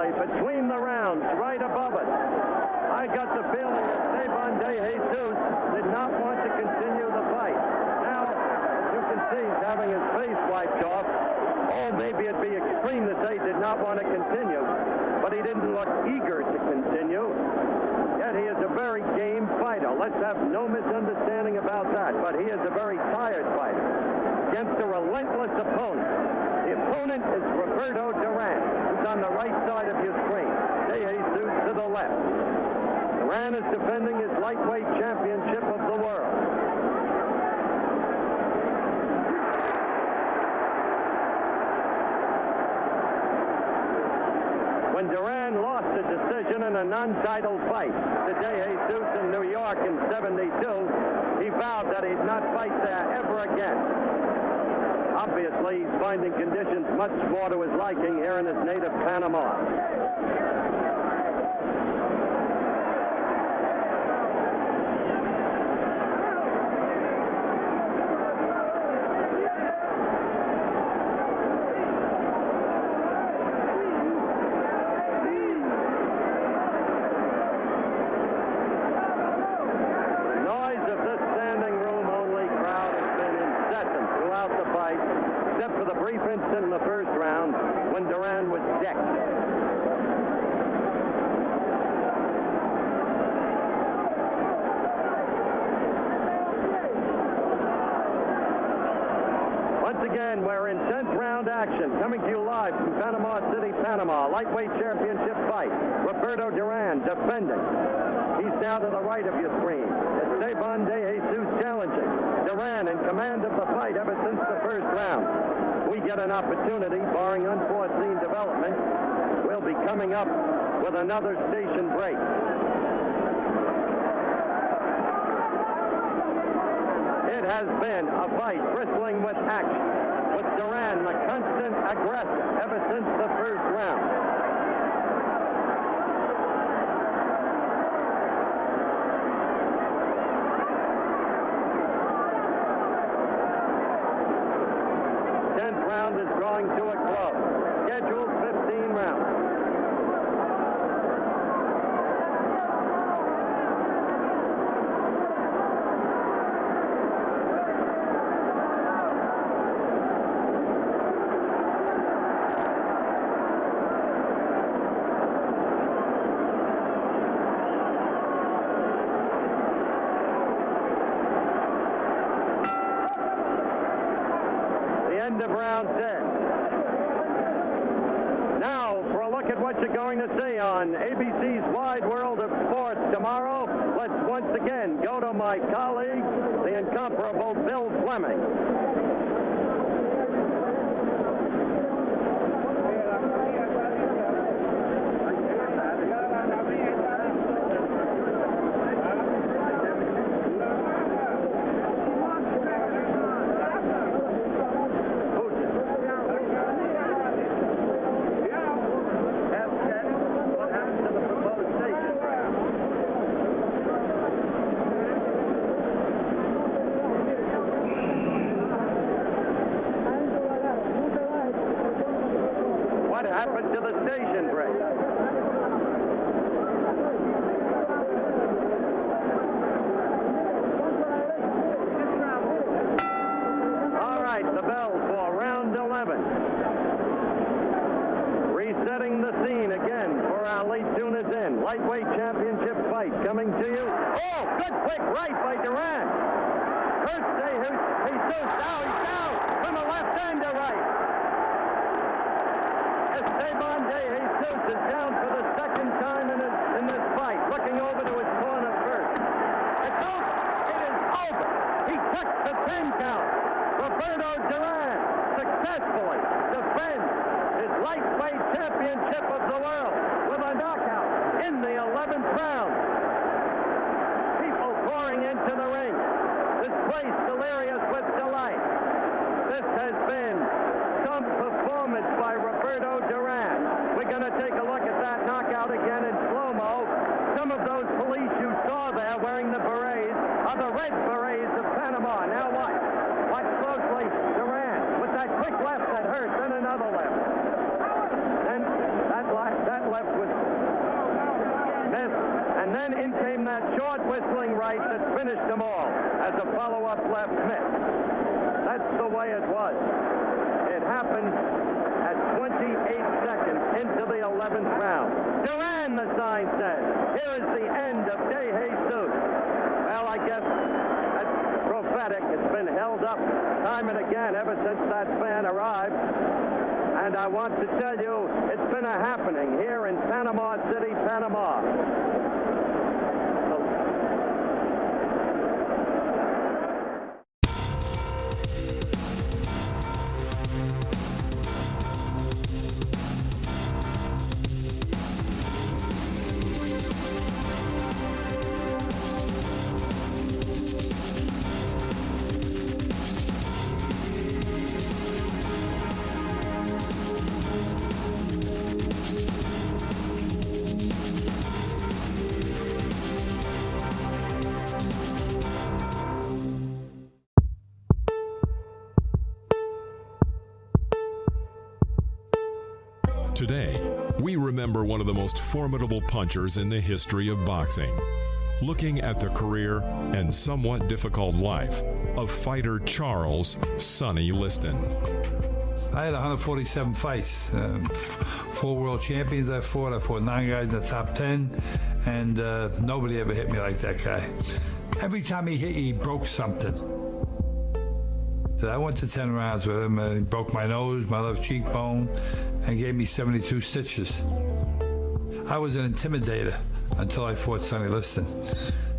Between the rounds, right above us, I got the feeling that Esteban De Jesus did not want to continue the fight. Now, as you can see, he's having his face wiped off. Oh, maybe it'd be extreme to say he did not want to continue, but he didn't look eager to continue. Yet he is a very game fighter. Let's have no misunderstanding about that, but he is a very tired fighter against a relentless opponent. The opponent is Roberto Duran, who's on the right side of your screen. De Jesus to the left. Duran is defending his lightweight championship of the world. When Duran lost a decision in a non-title fight to De Jesus in New York in '72, he vowed that he'd not fight there ever again. Obviously, he's finding conditions much more to his liking here in his native Panama. Except for the brief instant in the first round when Duran was decked. Once again, we're in 10th round action, coming to you live from Panama City, Panama. Lightweight championship fight. Roberto Duran defending. He's now to the right of your screen. Esteban De Jesus challenging. Duran in command of the fight ever since the first round. We get an opportunity, barring unforeseen development. We'll be coming up with another station break. It has been a fight bristling with action, with Duran the constant aggressor ever since the first round. Round is drawing to a close. Scheduled 15 rounds. end of round 10. Now, for a look at what you're going to see on ABC's Wide World of Sports tomorrow, let's once again go to my colleague, the incomparable Bill Fleming. What happened to the station break? All right, the bell for round 11. Resetting the scene again for our late tuners in. Lightweight championship fight coming to you. Oh, good quick right by Duran. First Jesus. Now he's down from the left and to right. Esteban de Jesus is down for the second time in this fight, looking over to his corner first. It's over. It is over. He took the 10 count. Roberto Duran successfully defends his lightweight championship of the world with a knockout in the 11th round. People pouring into the ring. This place delirious with delight. This has been some performance by Roberto Duran. We're going to take a look at that knockout again in slow-mo. Some of those police you saw there wearing the berets are the red berets of Panama. Now watch. Watch closely. Duran with that quick left that hurts, then another left. And that left was missed. And then in came that short whistling right that finished them all as a follow-up left missed. That's the way it was. It happened at 28 seconds into the 11th round. Duran, the sign says. Here is the end of De Jesus. Well, I guess that's prophetic. It's been held up time and again ever since that fan arrived. And I want to tell you, it's been a happening here in Panama City, Panama. Today, we remember one of the most formidable punchers in the history of boxing. Looking at the career and somewhat difficult life of fighter Charles "Sonny" Liston. I had 147 fights, 4 world champions I fought 9 guys in the top 10, and nobody ever hit me like that guy. Every time he hit you, he broke something. So I went to 10 rounds with him. He broke my nose, my left cheekbone, and gave me 72 stitches. I was an intimidator until I fought Sonny Liston.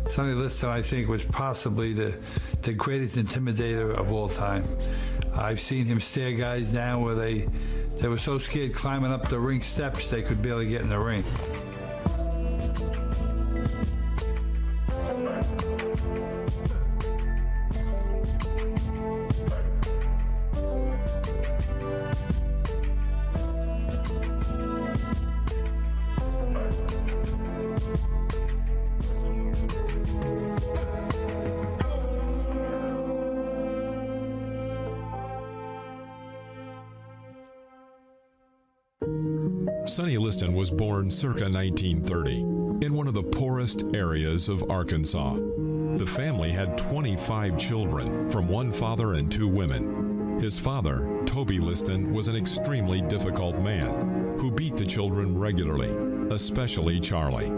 Sonny Liston, I think, was possibly the greatest intimidator of all time. I've seen him stare guys down where they were so scared climbing up the ring steps they could barely get in the ring. Sonny Liston was born circa 1930 in one of the poorest areas of Arkansas. The family had 25 children from one father and 2 women. His father, Toby Liston, was an extremely difficult man who beat the children regularly, especially Charlie.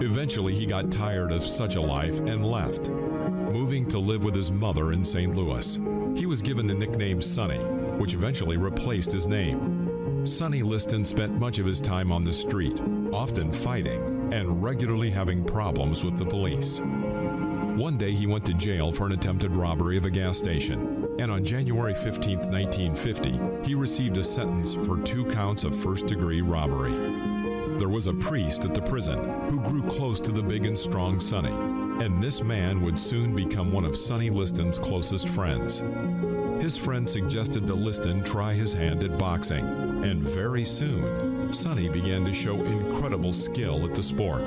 Eventually, he got tired of such a life and left, moving to live with his mother in St. Louis. He was given the nickname Sonny which eventually replaced his name. Sonny Liston spent much of his time on the street, often fighting and regularly having problems with the police. One day he went to jail for an attempted robbery of a gas station, and on January 15, 1950, he received a sentence for 2 counts of first-degree robbery. There was a priest at the prison who grew close to the big and strong Sonny, and this man would soon become one of Sonny Liston's closest friends. His friend suggested that Liston try his hand at boxing, and very soon, Sonny began to show incredible skill at the sport.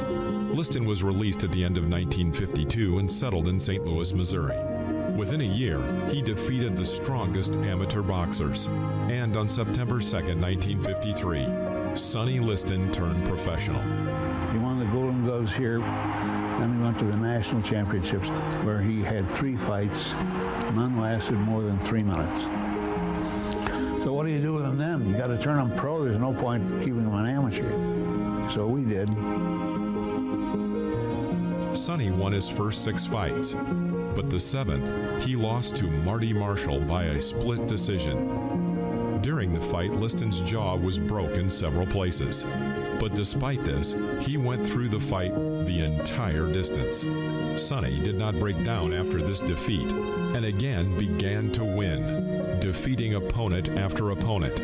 Liston was released at the end of 1952 and settled in St. Louis, Missouri. Within a year, he defeated the strongest amateur boxers, and on September 2, 1953, Sonny Liston turned professional. He won the Golden Gloves here, then he went to the National Championships where he had 3 fights. None lasted more than 3 minutes. So what do you do with them then? You got to turn them pro. There's no point keeping them an amateur. So we did. Sonny won his first 6 fights, but the 7th, he lost to Marty Marshall by a split decision. During the fight, Liston's jaw was broke in several places. But despite this, he went through the fight the entire distance. Sonny did not break down after this defeat, and again began to win, defeating opponent after opponent.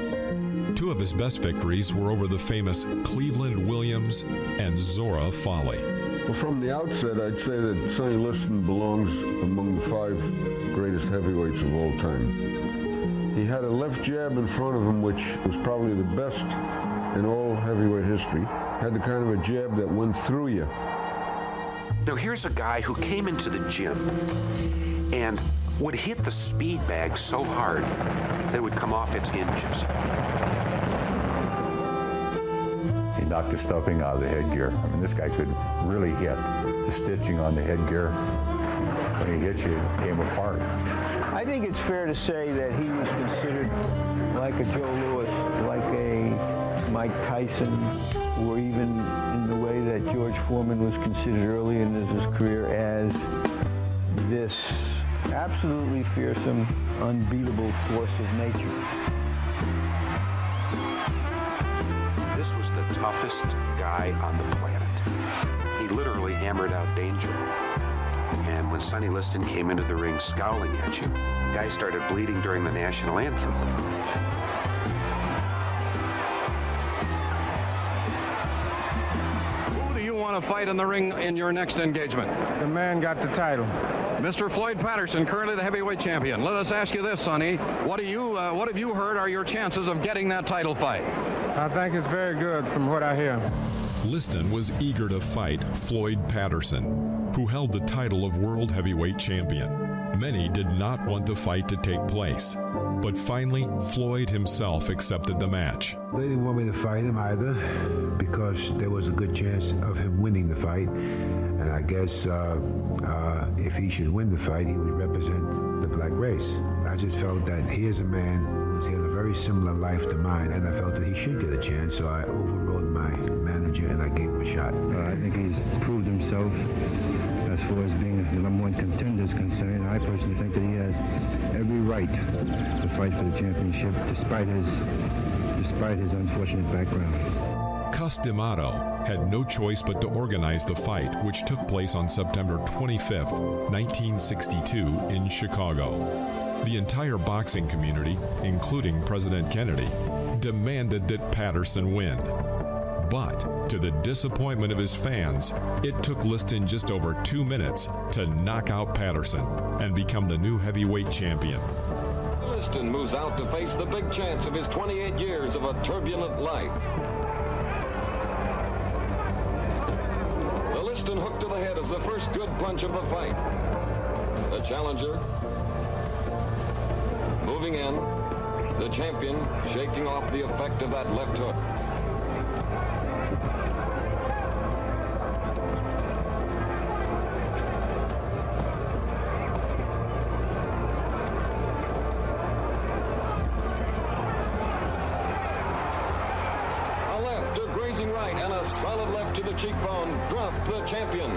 2 of his best victories were over the famous Cleveland Williams and Zora Foley. Well, from the outset, I'd say that Sonny Liston belongs among the 5 greatest heavyweights of all time. He had a left jab in front of him, which was probably the best in all heavyweight history. Had the kind of a jab that went through you. Now here's a guy who came into the gym and would hit the speed bag so hard that it would come off its hinges. He knocked the stuffing out of the headgear. I mean, this guy could really hit. The stitching on the headgear, when he hit you, it came apart. I think it's fair to say that he was considered like a Joe Louis, like a Mike Tyson, or even in the way that George Foreman was considered early in his career as this absolutely fearsome, unbeatable force of nature. This was the toughest guy on the planet. He literally hammered out danger. And when Sonny Liston came into the ring scowling at you, guys started bleeding during the national anthem. Who do you want to fight in the ring in your next engagement? The man got the title. Mr. Floyd Patterson, currently the heavyweight champion. Let us ask you this, Sonny. What have you heard are your chances of getting that title fight? I think it's very good from what I hear. Liston was eager to fight Floyd Patterson, who held the title of World Heavyweight Champion. Many did not want the fight to take place, but finally Floyd himself accepted the match. They didn't want me to fight him either because there was a good chance of him winning the fight. And I guess if he should win the fight, he would represent the black race. I just felt that here's a man who's had a very similar life to mine, and I felt that he should get a chance, so I overrode my manager and I gave him a shot. I think he's proved himself as far as being the #1 contender is concerned. I personally think that he has every right to fight for the championship despite his unfortunate background. Cus D'Amato had no choice but to organize the fight, which took place on September 25, 1962 in Chicago. The entire boxing community, including President Kennedy, demanded that Patterson win. But, to the disappointment of his fans, it took Liston just over 2 minutes to knock out Patterson and become the new heavyweight champion. Liston moves out to face the big chance of his 28 years of a turbulent life. The Liston hook to the head is the first good punch of the fight. The challenger moving in, the champion shaking off the effect of that left hook. A left, a grazing right, and a solid left to the cheekbone dropped the champion.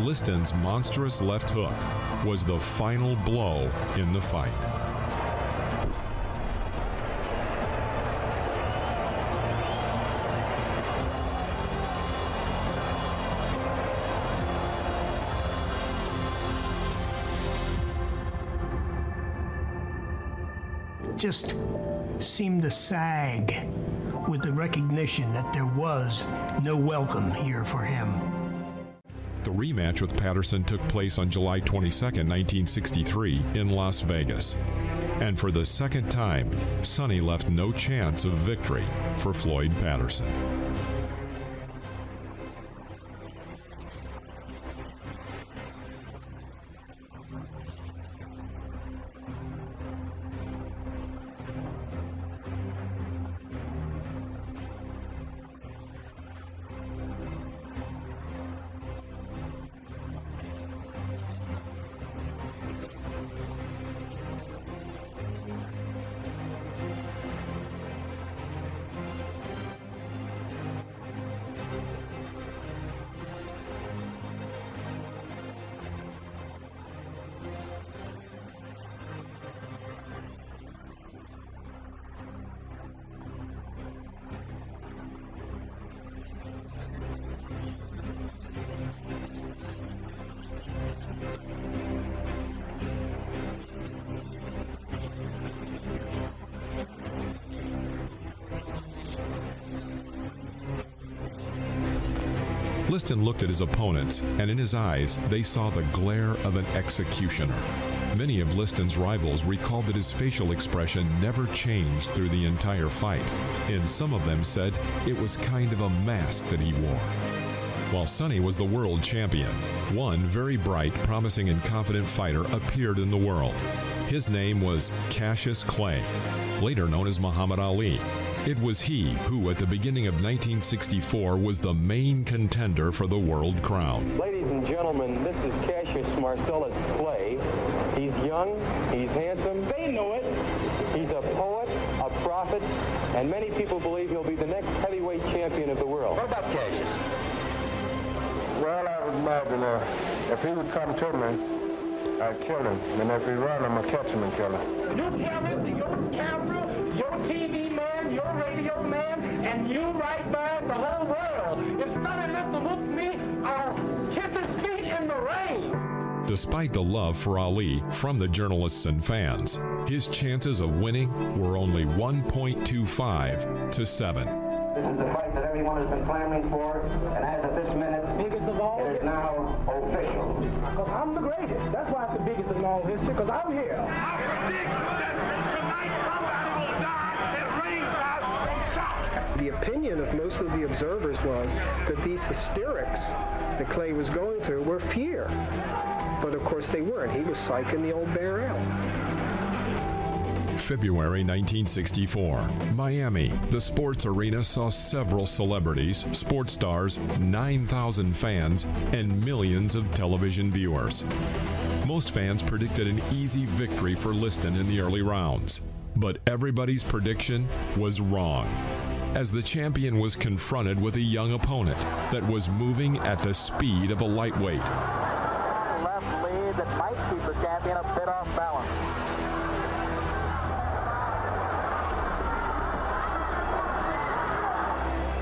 Liston's monstrous left hook was the final blow in the fight. Just seemed to sag with the recognition that there was no welcome here for him. The rematch with Patterson took place on July 22, 1963 in Las Vegas. And for the second time, Sonny left no chance of victory for Floyd Patterson. Liston looked at his opponents, and in his eyes, they saw the glare of an executioner. Many of Liston's rivals recalled that his facial expression never changed through the entire fight, and some of them said it was kind of a mask that he wore. While Sonny was the world champion, one very bright, promising, and confident fighter appeared in the world. His name was Cassius Clay, later known as Muhammad Ali. It was he who, at the beginning of 1964, was the main contender for the world crown. Ladies and gentlemen, this is Cassius Marcellus Clay. He's young, he's handsome. They know it. He's a poet, a prophet, and many people believe he'll be the next heavyweight champion of the world. What about Cassius? Well, I would imagine if he would come to me, I'd kill him. And if he run, I'm going to catch him and kill him. You tell him to your camera, your TV man, your radio man, and you right by the whole world. If Sonny Liston whoops me, I'll kiss his feet in the rain. Despite the love for Ali from the journalists and fans, his chances of winning were only 1.25 to 7. This is the fight that everyone has been clamoring for, and as of this minute, biggest of all, it is now official. Because I'm the greatest. That's why it's the biggest in all history, because I'm here. I predict that tonight somebody will die at ringside from shock. The opinion of most of the observers was that these hysterics that Clay was going through were fear. But of course they weren't. He was psyching the old bear out. February 1964, Miami. The sports arena saw several celebrities, sports stars, 9,000 fans, and millions of television viewers. Most fans predicted an easy victory for Liston in the early rounds, but everybody's prediction was wrong, as the champion was confronted with a young opponent that was moving at the speed of a lightweight. Left lead that might keep the champion a bit off balance.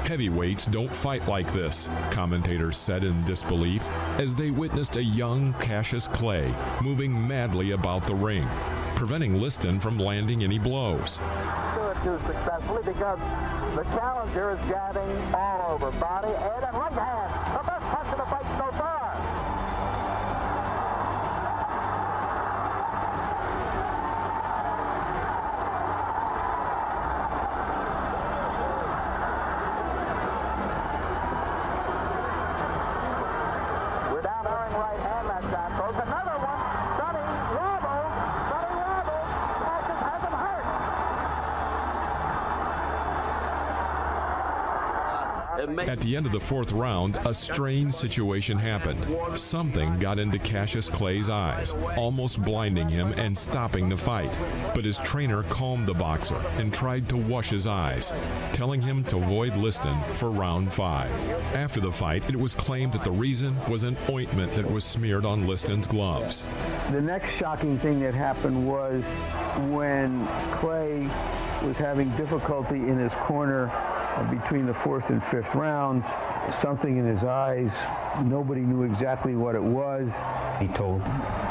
Heavyweights don't fight like this, commentators said in disbelief, as they witnessed a young Cassius Clay moving madly about the ring, preventing Liston from landing any blows. Do it too successfully because the challenger is jabbing all over body, head, and right hand. The best punch of the fight so far. At the end of the fourth round, a strange situation happened. Something got into Cassius Clay's eyes, almost blinding him and stopping the fight. But his trainer calmed the boxer and tried to wash his eyes, telling him to avoid Liston for round 5. After the fight, it was claimed that the reason was an ointment that was smeared on Liston's gloves. The next shocking thing that happened was when Clay was having difficulty in his corner between the 4th and 5th rounds, something in his eyes. Nobody knew exactly what it was. He told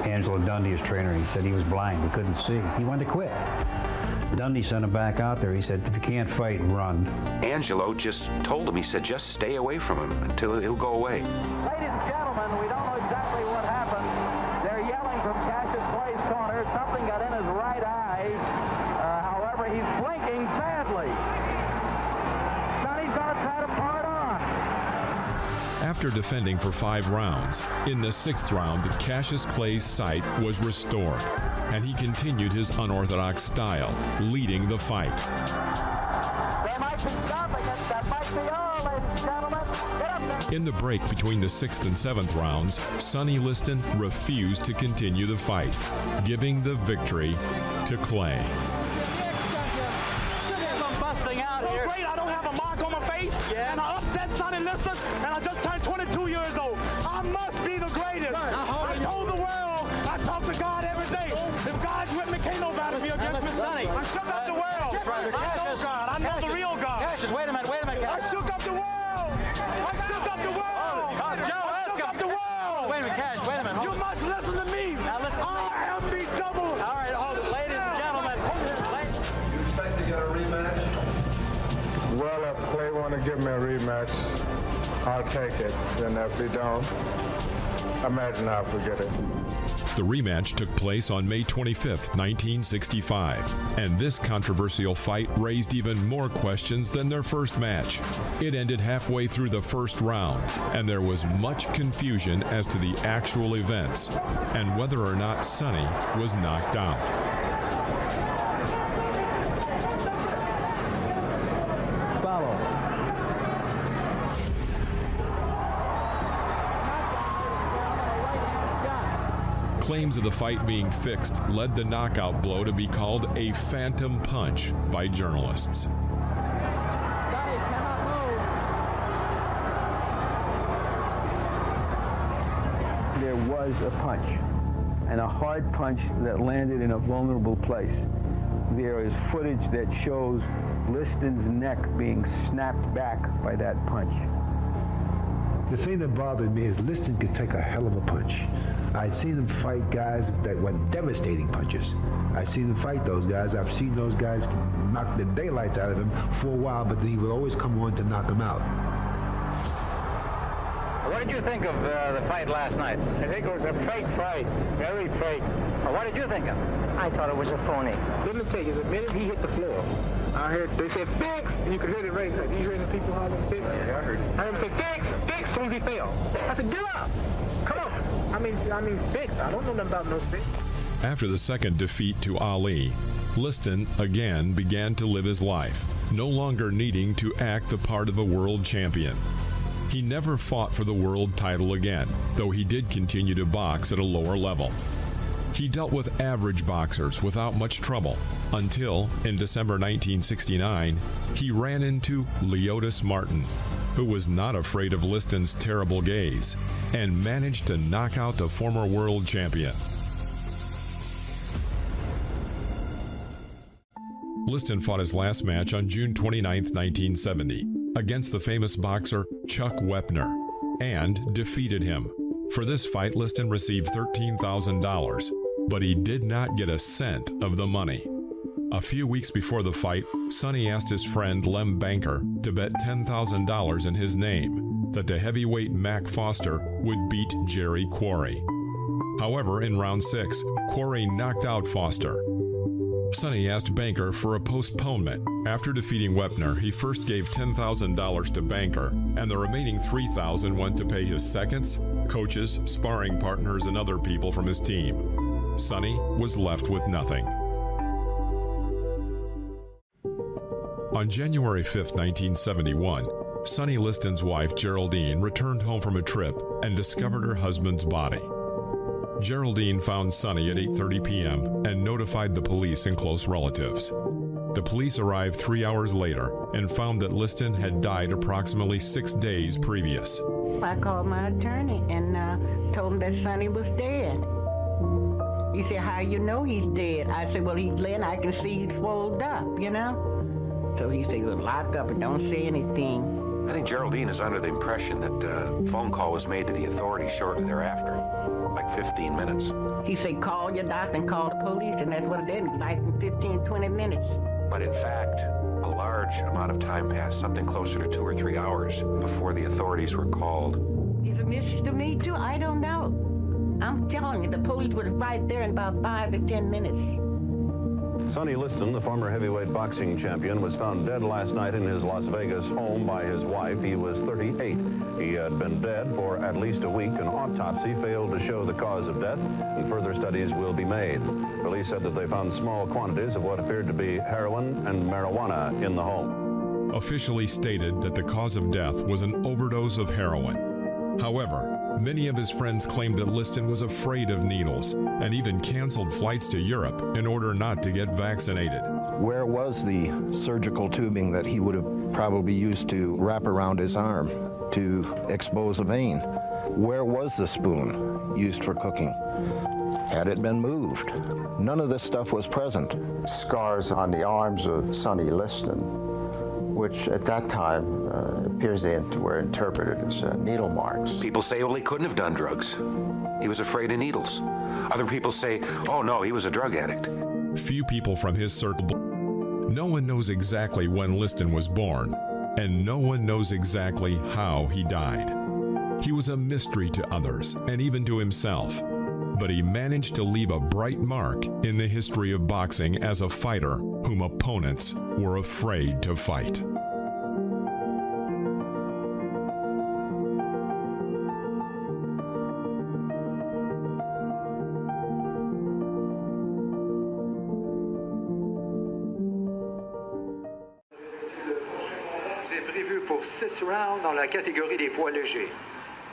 Angelo Dundee, his trainer, he said he was blind, he couldn't see. He wanted to quit. Dundee sent him back out there. He said, if you can't fight, run. Angelo just told him, he said, just stay away from him until he'll go away. Ladies and gentlemen, we don't know exactly what happened. They're yelling from Cassius Clay's corner. Something got in his right eye. However, he's blinking badly. Sonny's going to try to part on. After defending for 5 rounds, in the 6th round, Cassius Clay's sight was restored, and he continued his unorthodox style, leading the fight. They might be stopping it. That might be all, ladies and gentlemen. Get up there. In the break between the 6th and 7th rounds, Sonny Liston refused to continue the fight, giving the victory to Clay. I'm busting out here. Great, I don't have a mark on my face, and I upset Sonny Liston, and I just turned 22 years old. I must be the greatest. I told the world, I talk to God every day. If God's with me, can't nobody be against me, Sonny. I shook up the world. I know God. I know the real God. Cassius, wait a minute. I shook up the world. I shook up the world. I shook up the world. Wait a minute, Cash, wait a minute. You must listen to me. Now listen to me. I am the double. All right, hold it. Ladies and gentlemen. You expect to get a rematch? Well, if Clay want to give me a rematch, I'll take it. And if he don't, imagine I'll forget it. The rematch took place on May 25, 1965, and this controversial fight raised even more questions than their first match. It ended halfway through the first round, and there was much confusion as to the actual events and whether or not Sonny was knocked out. Claims of the fight being fixed led the knockout blow to be called a phantom punch by journalists. There was a punch, and a hard punch that landed in a vulnerable place. There is footage that shows Liston's neck being snapped back by that punch. The thing that bothered me is Liston could take a hell of a punch. I'd seen him fight guys that were devastating punches. I'd seen him fight those guys. I've seen those guys knock the daylights out of him for a while, but he would always come on to knock him out. What did you think of the fight last night? I think it was a fake fight, very fake. Well, what did you think of it? I thought it was a phony. Let me tell you, the minute he hit the floor, I heard, they said, fix! And you could hear the ringside. You hear the people hollering, fix? Yeah, I heard. I heard them say, fix! Fix! As soon as he fell. I said, get up! Come on! I mean, fix. I don't know nothing about no fix. After the second defeat to Ali, Liston again began to live his life, no longer needing to act the part of a world champion. He never fought for the world title again, though he did continue to box at a lower level. He dealt with average boxers without much trouble, until, in December 1969, he ran into Leotis Martin, who was not afraid of Liston's terrible gaze, and managed to knock out the former world champion. Liston fought his last match on June 29, 1970, against the famous boxer Chuck Wepner, and defeated him. For this fight, Liston received $13,000, but he did not get a cent of the money. A few weeks before the fight, Sonny asked his friend Lem Banker to bet $10,000 in his name that the heavyweight Mac Foster would beat Jerry Quarry. However, in round 6, Quarry knocked out Foster. Sonny asked Banker for a postponement. After defeating Wepner, he first gave $10,000 to Banker, and the remaining $3,000 went to pay his seconds, coaches, sparring partners, and other people from his team. Sonny was left with nothing. On January 5, 1971, Sonny Liston's wife, Geraldine, returned home from a trip and discovered her husband's body. Geraldine found Sonny at 8:30 p.m. and notified the police and close relatives. The police arrived 3 hours later and found that Liston had died approximately 6 days previous. I called my attorney and told him that Sonny was dead. He said, how you know he's dead? I said, well, he's laying, I can see he's swelled up, you know? So he said, well, lock up and don't say anything. I think Geraldine is under the impression that a phone call was made to the authorities shortly thereafter, like 15 minutes. He said, call your doctor and call the police, and that's what it did, like 15, 20 minutes. But in fact, a large amount of time passed, something closer to 2 or 3 hours, before the authorities were called. It's a mystery to me, too. I don't know. I'm telling you, the police was right there in about 5 to 10 minutes. Sonny Liston, the former heavyweight boxing champion, was found dead last night in his Las Vegas home by his wife. He was 38. He had been dead for at least a week. An autopsy failed to show the cause of death, and further studies will be made. Police said that they found small quantities of what appeared to be heroin and marijuana in the home. Officially stated that the cause of death was an overdose of heroin. However, many of his friends claimed that Liston was afraid of needles and even canceled flights to Europe in order not to get vaccinated. Where was the surgical tubing that he would have probably used to wrap around his arm to expose a vein? Where was the spoon used for cooking? Had it been moved? None of this stuff was present. Scars on the arms of Sonny Liston, which at that time appears they were interpreted as needle marks. People say, well, he couldn't have done drugs. He was afraid of needles. Other people say, oh no, he was a drug addict. Few people from his circle. No one knows exactly when Liston was born, and no one knows exactly how he died. He was a mystery to others, and even to himself. But he managed to leave a bright mark in the history of boxing as a fighter whom opponents were afraid to fight. C'est prévu pour 6 rounds dans la catégorie des poids légers.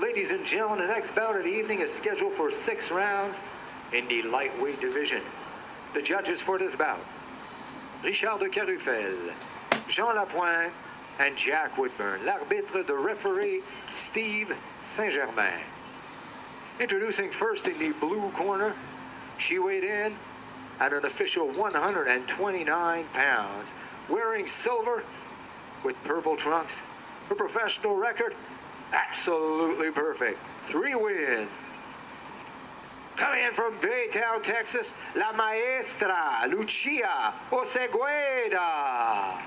Ladies and gentlemen, the next bout of the evening is scheduled for 6 rounds in the lightweight division. The judges for this bout: Richard de Carufel, Jean Lapointe, and Jack Woodburn. L'arbitre, the referee, Steve Saint-Germain. Introducing first in the blue corner, she weighed in at an official 129 pounds, wearing silver with purple trunks. Her professional record, absolutely perfect. 3 wins. Coming in from Baytown, Texas, La Maestra Lucia Osegueda.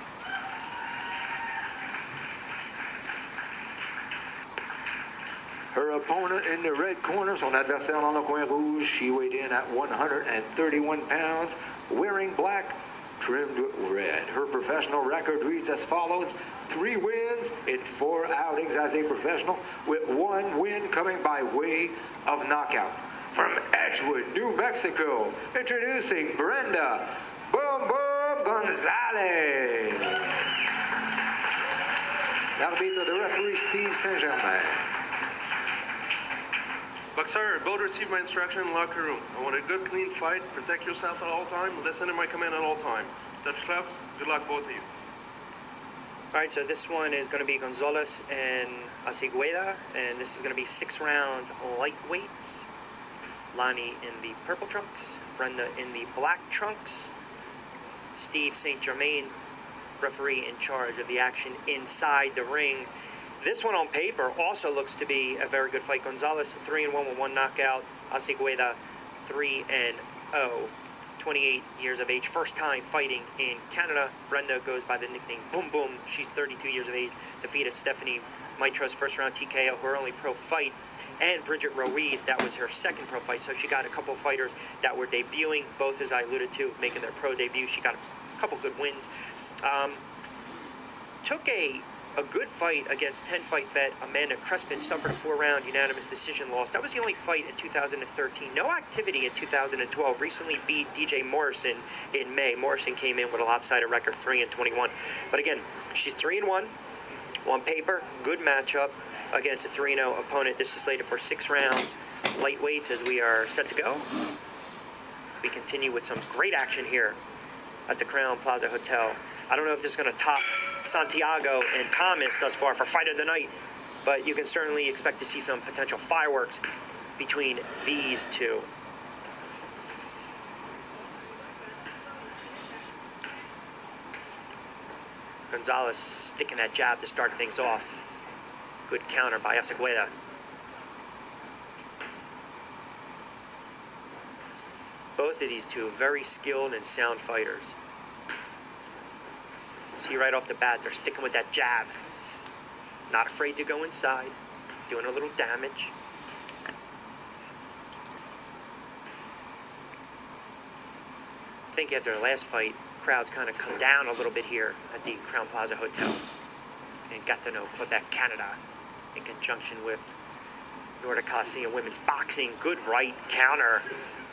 Her opponent in the red corner, son adversaire dans le coin rouge, she weighed in at 131 pounds, wearing black, trimmed with red. Her professional record reads as follows: 3 wins in 4 outings as a professional, with 1 win coming by way of knockout. From Edgewood, New Mexico, introducing Brenda Boom Boom Gonzalez. L'arbitre, the referee, Steve Saint-Germain. Boxer, both receive my instruction in the locker room. I want a good, clean fight. Protect yourself at all times. Listen to my command at all times. Touch left. Good luck, both of you. All right, so this one is going to be Gonzalez and Osegueda, and this is going to be 6 rounds lightweights. Lonnie in the purple trunks, Brenda in the black trunks, Steve Saint-Germain, referee in charge of the action inside the ring. This one on paper also looks to be a very good fight. Gonzalez 3-1 with 1 knockout. Osegueda 3-0, 28 years of age, first time fighting in Canada. Brenda goes by the nickname Boom Boom. She's 32 years of age, defeated Stephanie Mitra's first round TKO, her only pro fight, and Bridget Ruiz, that was her second pro fight. So she got a couple fighters that were debuting, both, as I alluded to, making their pro debut. She got a couple good wins. Took a good fight against 10-fight vet Amanda Crespin, suffered a 4-round unanimous decision loss. That was the only fight in 2013. No activity in 2012. Recently beat DJ Morrison in May. Morrison came in with a lopsided record, 3-21. But again, she's 3-1 On paper, good matchup against a 3-0 opponent. This is slated for 6 rounds, lightweights, as we are set to go. We continue with some great action here at the Crown Plaza Hotel. I don't know if this is going to top Santiago and Thomas thus far for Fight of the Night, but you can certainly expect to see some potential fireworks between these two. Gonzalez sticking that jab to start things off. Good counter by Acegueda. Both of these two very skilled and sound fighters. See right off the bat, they're sticking with that jab. Not afraid to go inside, doing a little damage. I think after the last fight, crowds kind of come down a little bit here at the Crown Plaza Hotel. And got to know Quebec, Canada, in conjunction with Nordic Coliseum Women's Boxing. Good right counter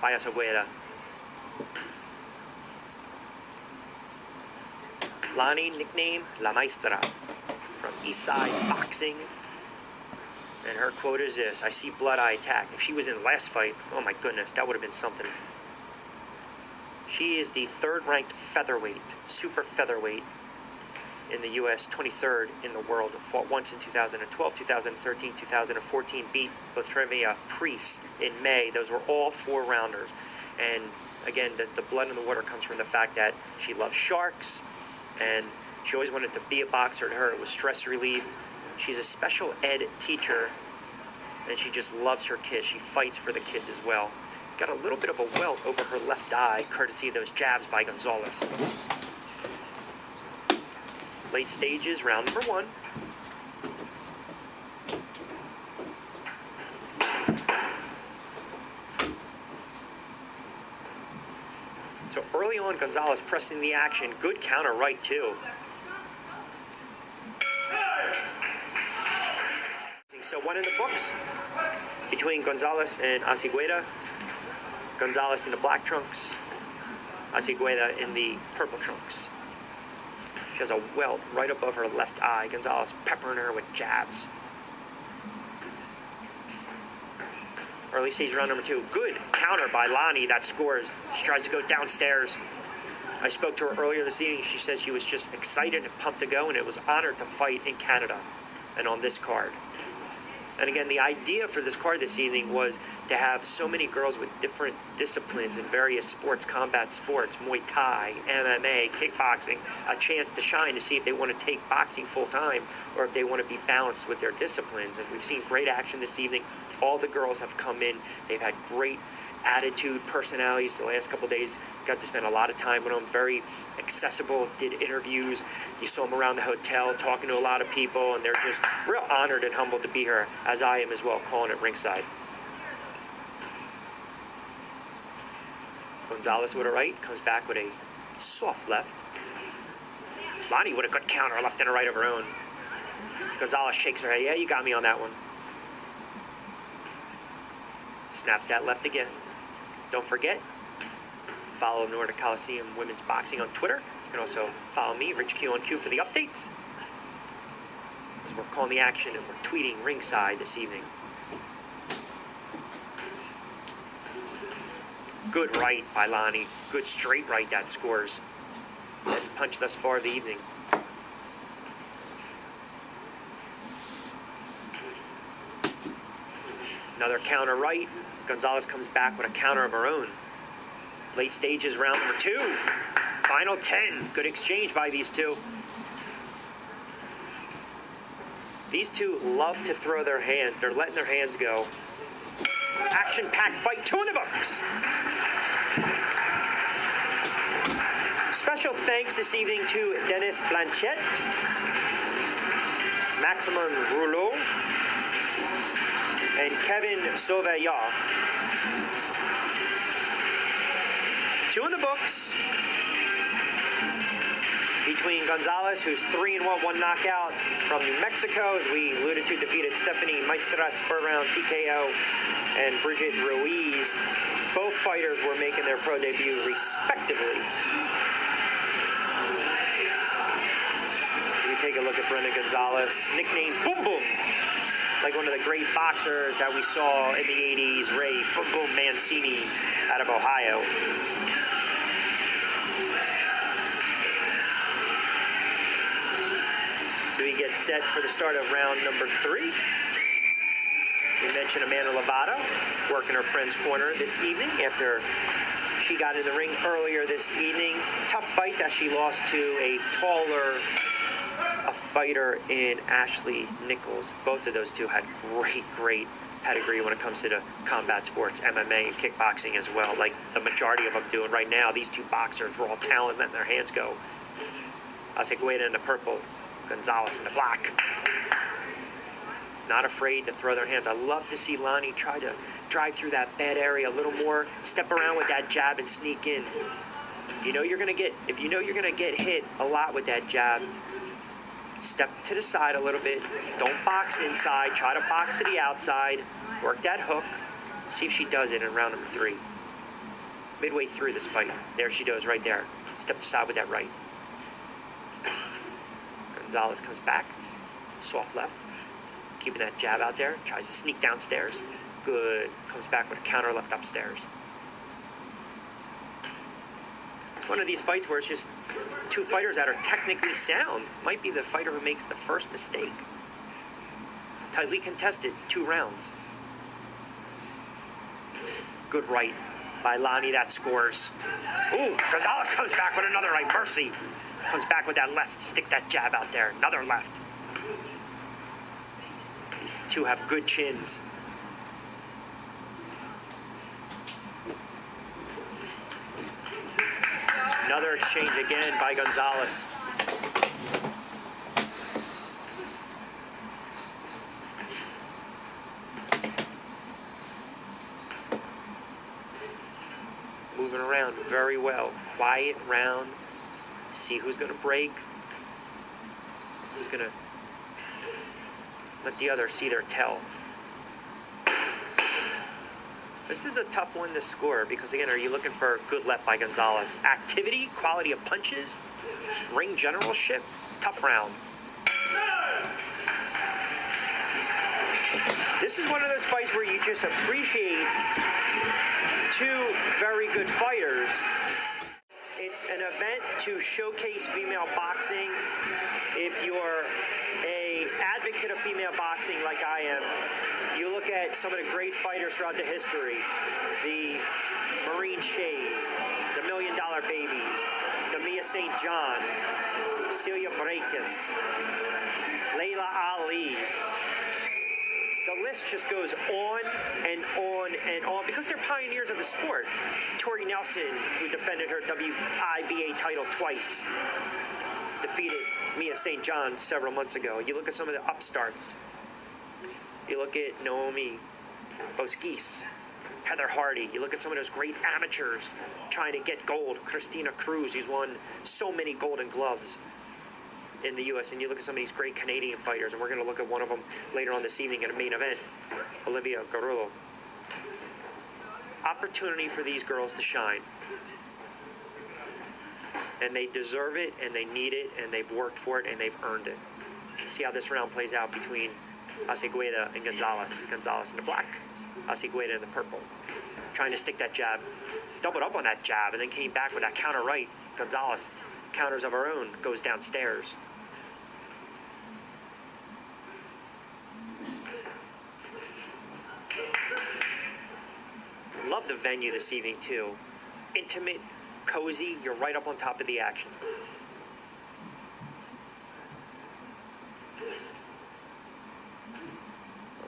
by Acegueda. Lonnie, nickname La Maestra, from Eastside Boxing. And her quote is this: I see blood, I attack. If she was in the last fight, oh my goodness, that would have been something. She is the 3rd ranked featherweight, super featherweight in the U.S., 23rd in the world. Fought once in 2012, 2013, 2014, beat Latrevia Priest in May. Those were all 4-rounders. And again, the blood in the water comes from the fact that she loves sharks, and she always wanted to be a boxer. To her, it was stress relief. She's a special ed teacher, and she just loves her kids. She fights for the kids as well. Got a little bit of a welt over her left eye, courtesy of those jabs by Gonzalez. Late stages, round number 1. So early on, Gonzalez pressing the action. Good counter right, too. So 1 in the books between Gonzalez and Acegueda. Gonzalez in the black trunks, Acegueda in the purple trunks. She has a welt right above her left eye. Gonzalez peppering her with jabs. Early stage round number 2. Good counter by Lonnie. That scores. She tries to go downstairs. I spoke to her earlier this evening. She says she was just excited and pumped to go, and it was honored to fight in Canada and on this card. And again, the idea for this card this evening was to have so many girls with different disciplines in various sports, combat sports, Muay Thai, MMA, kickboxing, a chance to shine to see if they want to take boxing full time or if they want to be balanced with their disciplines. And we've seen great action this evening. All the girls have come in. They've had great attitude, personalities the last couple of days. Got to spend a lot of time with them. Very accessible, did interviews. You saw them around the hotel talking to a lot of people, and they're just real honored and humbled to be here, as I am as well, calling it ringside. Gonzalez with a right, comes back with a soft left. Lonnie with a good counter, left and a right of her own. Gonzalez shakes her head. Yeah, you got me on that one. Snaps that left again. Don't forget, follow Nordic Coliseum Women's Boxing on Twitter. You can also follow me, Rich Q on Q, for the updates. As we're calling the action and we're tweeting ringside this evening. Good right by Lonnie. Good straight right that scores. Best punch thus far of the evening. Another counter right. Gonzalez comes back with a counter of her own. Late stages, round number 2. Final 10. Good exchange by these two. These two love to throw their hands. They're letting their hands go. Action-packed fight. 2 in the books. Special thanks this evening to Dennis Blanchette, Maximum Rouleau, and Kevin Sauveillard. 2 in the books between Gonzalez, who's 3-1, 1 knockout from New Mexico, as we alluded to, defeated Stephanie Maestras per round TKO, and Bridget Ruiz. Both fighters were making their pro debut respectively. We take a look at Brenda Gonzalez, nicknamed Boom Boom, like one of the great boxers that we saw in the 80s, Ray Boom Boom Mancini out of Ohio. So we get set for the start of round number 3. We mentioned Amanda Lovato working her friend's corner this evening after she got in the ring earlier this evening. Tough fight that she lost to a fighter in Ashley Nichols. Both of those two had great pedigree when it comes to the combat sports, MMA and kickboxing as well, like the majority of them doing right now. These two boxers were all talent, letting their hands go. Acegueda in the purple, Gonzalez in the black. Not afraid to throw their hands. I love to see Lonnie try to drive through that bad area a little more, step around with that jab and sneak in. If you know you're gonna get hit a lot with that jab, step to the side a little bit. Don't box inside. Try to box to the outside. Work that hook. See if she does it in round number 3. Midway through this fight, there she goes right there. Step to the side with that right. Gonzalez comes back, soft left. Keeping that jab out there, tries to sneak downstairs. Good. Comes back with a counter left upstairs. It's one of these fights where it's just two fighters that are technically sound. Might be the fighter who makes the first mistake. Tightly contested, 2 rounds. Good right by Lonnie, that scores. Ooh, Gonzalez comes back with another right. Mercy comes back with that left, sticks that jab out there. Another left. Two have good chins. Another exchange again by Gonzalez. Moving around very well. Quiet round. See who's going to break. Who's going to let the other see their tell. This is a tough one to score because, again, are you looking for a good left by Gonzalez? Activity, quality of punches, ring generalship, tough round. This is one of those fights where you just appreciate two very good fighters. It's an event to showcase female boxing. If you're an advocate of female boxing like I am, you look at some of the great fighters throughout the history, the Maureen Shays, the $1 Million Babies, the Mia St. John, Celia Brækhus, Layla Ali. The list just goes on and on and on because they're pioneers of the sport. Tori Nelson, who defended her WIBA title twice, defeated Mia St. John several months ago. You look at some of the upstarts. You look at Naomi Boskis, Heather Hardy. You look at some of those great amateurs trying to get gold. Christina Cruz, who's won so many Golden Gloves in the U.S. And you look at some of these great Canadian fighters, and we're going to look at one of them later on this evening in a main event, Olivia Garullo. Opportunity for these girls to shine. And they deserve it, and they need it, and they've worked for it, and they've earned it. See how this round plays out between Acegueda and Gonzalez. Gonzalez in the black, Acegueda in the purple. Trying to stick that jab, doubled up on that jab, and then came back with that counter right. Gonzalez counters of her own, goes downstairs. Love the venue this evening too. Intimate, cozy, you're right up on top of the action.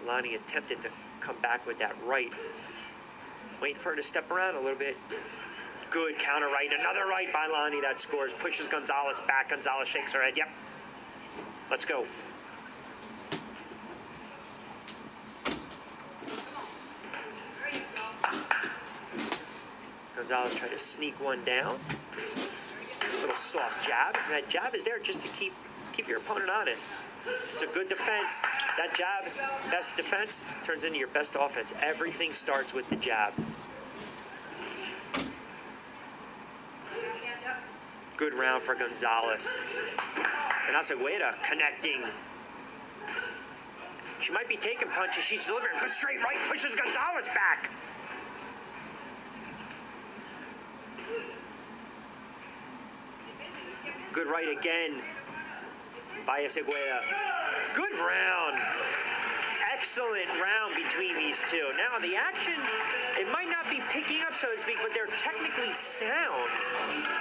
Lonnie attempted to come back with that right. Waiting for her to step around a little bit. Good counter right. Another right by Lonnie that scores. Pushes Gonzalez back. Gonzalez shakes her head. Yep. Let's go. Gonzalez tried to sneak one down. A little soft jab. And that jab is there just to keep your opponent honest. It's a good defense. That jab, best defense, turns into your best offense. Everything starts with the jab. Good round for Gonzalez. And Acegueda connecting. She might be taking punches. She's delivering. Good straight right. Pushes Gonzalez back. Good right again by Acegueda. Good round. Excellent round between these two. Now the action, it might not be picking up, so to speak, but they're technically sound.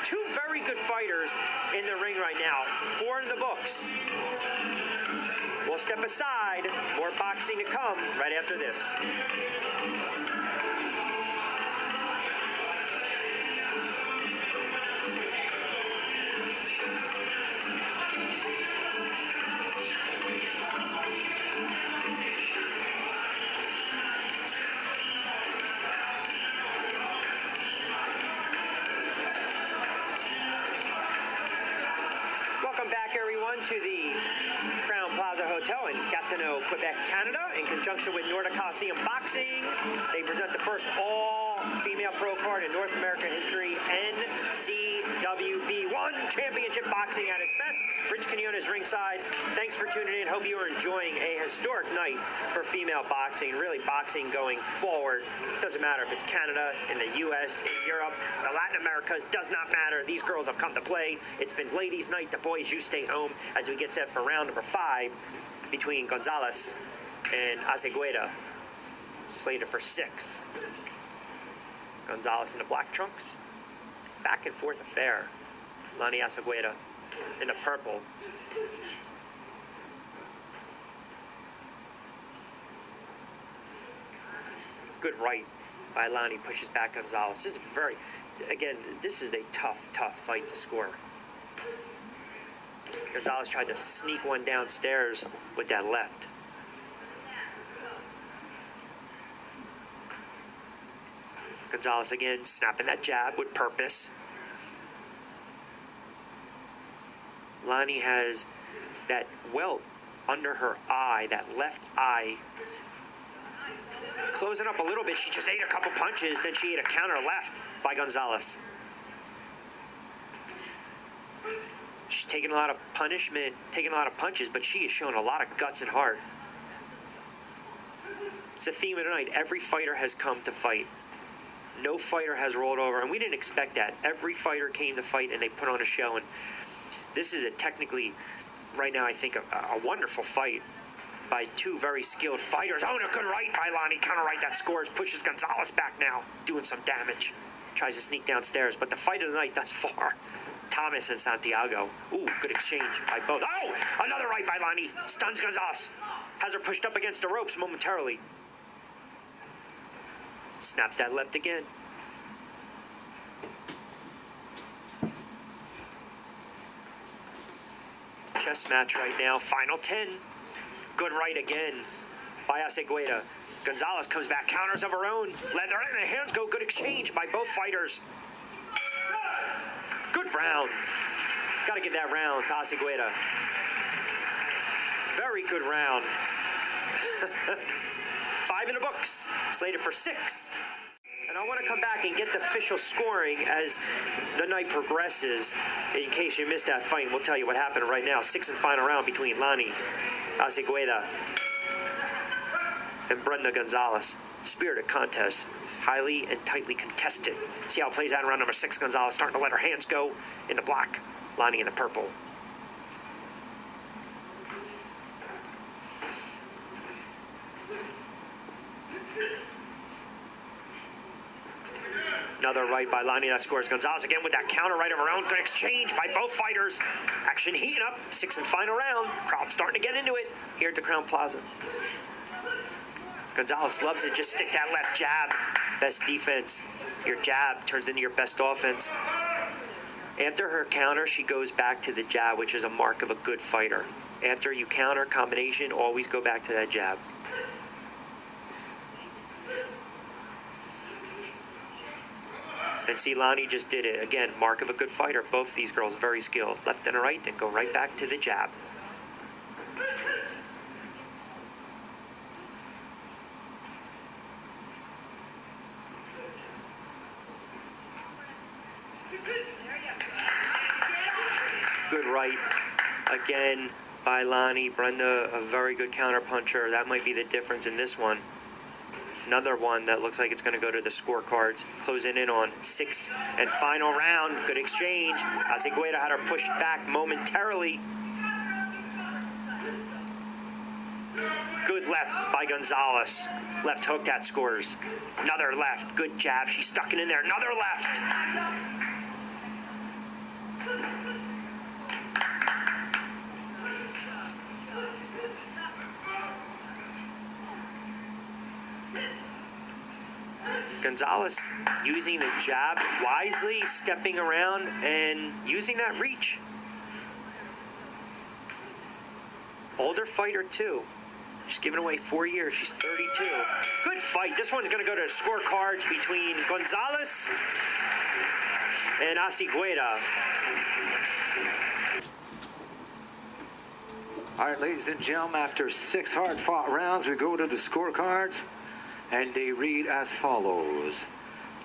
Two very good fighters in the ring right now. 4 in the books. We'll step aside. More boxing to come right after this. Welcome back, everyone, to the Crown Plaza Hotel in Gatineau, Quebec, Canada, in conjunction with Nordic Coliseum Boxing. They present the first all-female pro card in North American history, NCWB1 Championship Boxing at its best. Rich Quinones ringside. Thanks for tuning in. Hope you are enjoying a historic night for female boxing. Really, boxing going forward. Doesn't matter if it's Canada, in the U.S., in Europe, the Latin Americas, does not matter. These girls have come to play. It's been ladies' night. The boys, you stay home as we get set for round number 5 between Gonzalez and Acegueda. Slated for 6. Gonzalez in the black trunks. Back and forth affair. Lani Acegueda in the purple. Good right by Lani, pushes back Gonzalez. This is very, again, this is a tough fight to score. Gonzalez tried to sneak one downstairs with that left. Gonzalez again snapping that jab with purpose. Lani has that welt under her eye, that left eye. Closing up a little bit. She just ate a couple punches, then she ate a counter left by Gonzalez. She's taking a lot of punishment, taking a lot of punches, but she has shown a lot of guts and heart. It's the theme of the night. Every fighter has come to fight. No fighter has rolled over, and we didn't expect that. Every fighter came to fight, and they put on a show, and this is a technically, right now, I think, a wonderful fight by two very skilled fighters. Oh, and a good right by Lani. Counter right that scores. Pushes Gonzalez back now. Doing some damage. Tries to sneak downstairs. But the fight of the night thus far, Thomas and Santiago. Ooh, good exchange by both. Oh, another right by Lani. Stuns Gonzalez. Has her pushed up against the ropes momentarily. Snaps that left again. Chess match right now. Final 10. Good right again by Acegueda. Gonzalez comes back. Counters of her own. Leather in the hands go. Good exchange by both fighters. Good round. Got to give that round to Acegueda. Very good round. 5 in the books. Slated for 6. And I want to come back and get the official scoring as the night progresses. In case you missed that fight, we'll tell you what happened right now. 6th and final round between Lani Acegueda and Brenda Gonzalez. Spirited contest, highly and tightly contested. See how it plays out in round number 6. Gonzalez starting to let her hands go in the black. Lani in the purple. Another right by Lani that scores Gonzalez again with that counter right of her own. Good exchange by both fighters. Action heating up. 6th and final round. Crowd starting to get into it here at the Crown Plaza. Gonzalez loves it. Just stick that left jab. Best defense. Your jab turns into your best offense. After her counter, she goes back to the jab, which is a mark of a good fighter. After you counter combination, always go back to that jab. And see, Lani just did it. Again, mark of a good fighter. Both these girls very skilled. Left and a right, then go right back to the jab. Good right again by Lonnie. Brenda, a very good counterpuncher. That might be the difference in this one. Another one that looks like it's going to go to the scorecards. Closing in on 6th and final round. Good exchange. Acegueda had her pushed back momentarily. Good left by Gonzalez. Left hook that scores. Another left. Good jab. She's stuck it in there. Another left. Gonzalez using the jab wisely, stepping around and using that reach. Older fighter too. She's given away 4 years. She's 32. Good fight. This one's going to go to scorecards between Gonzalez and Acegueda. All right, ladies and gentlemen, after 6 hard-fought rounds, we go to the scorecards, and they read as follows.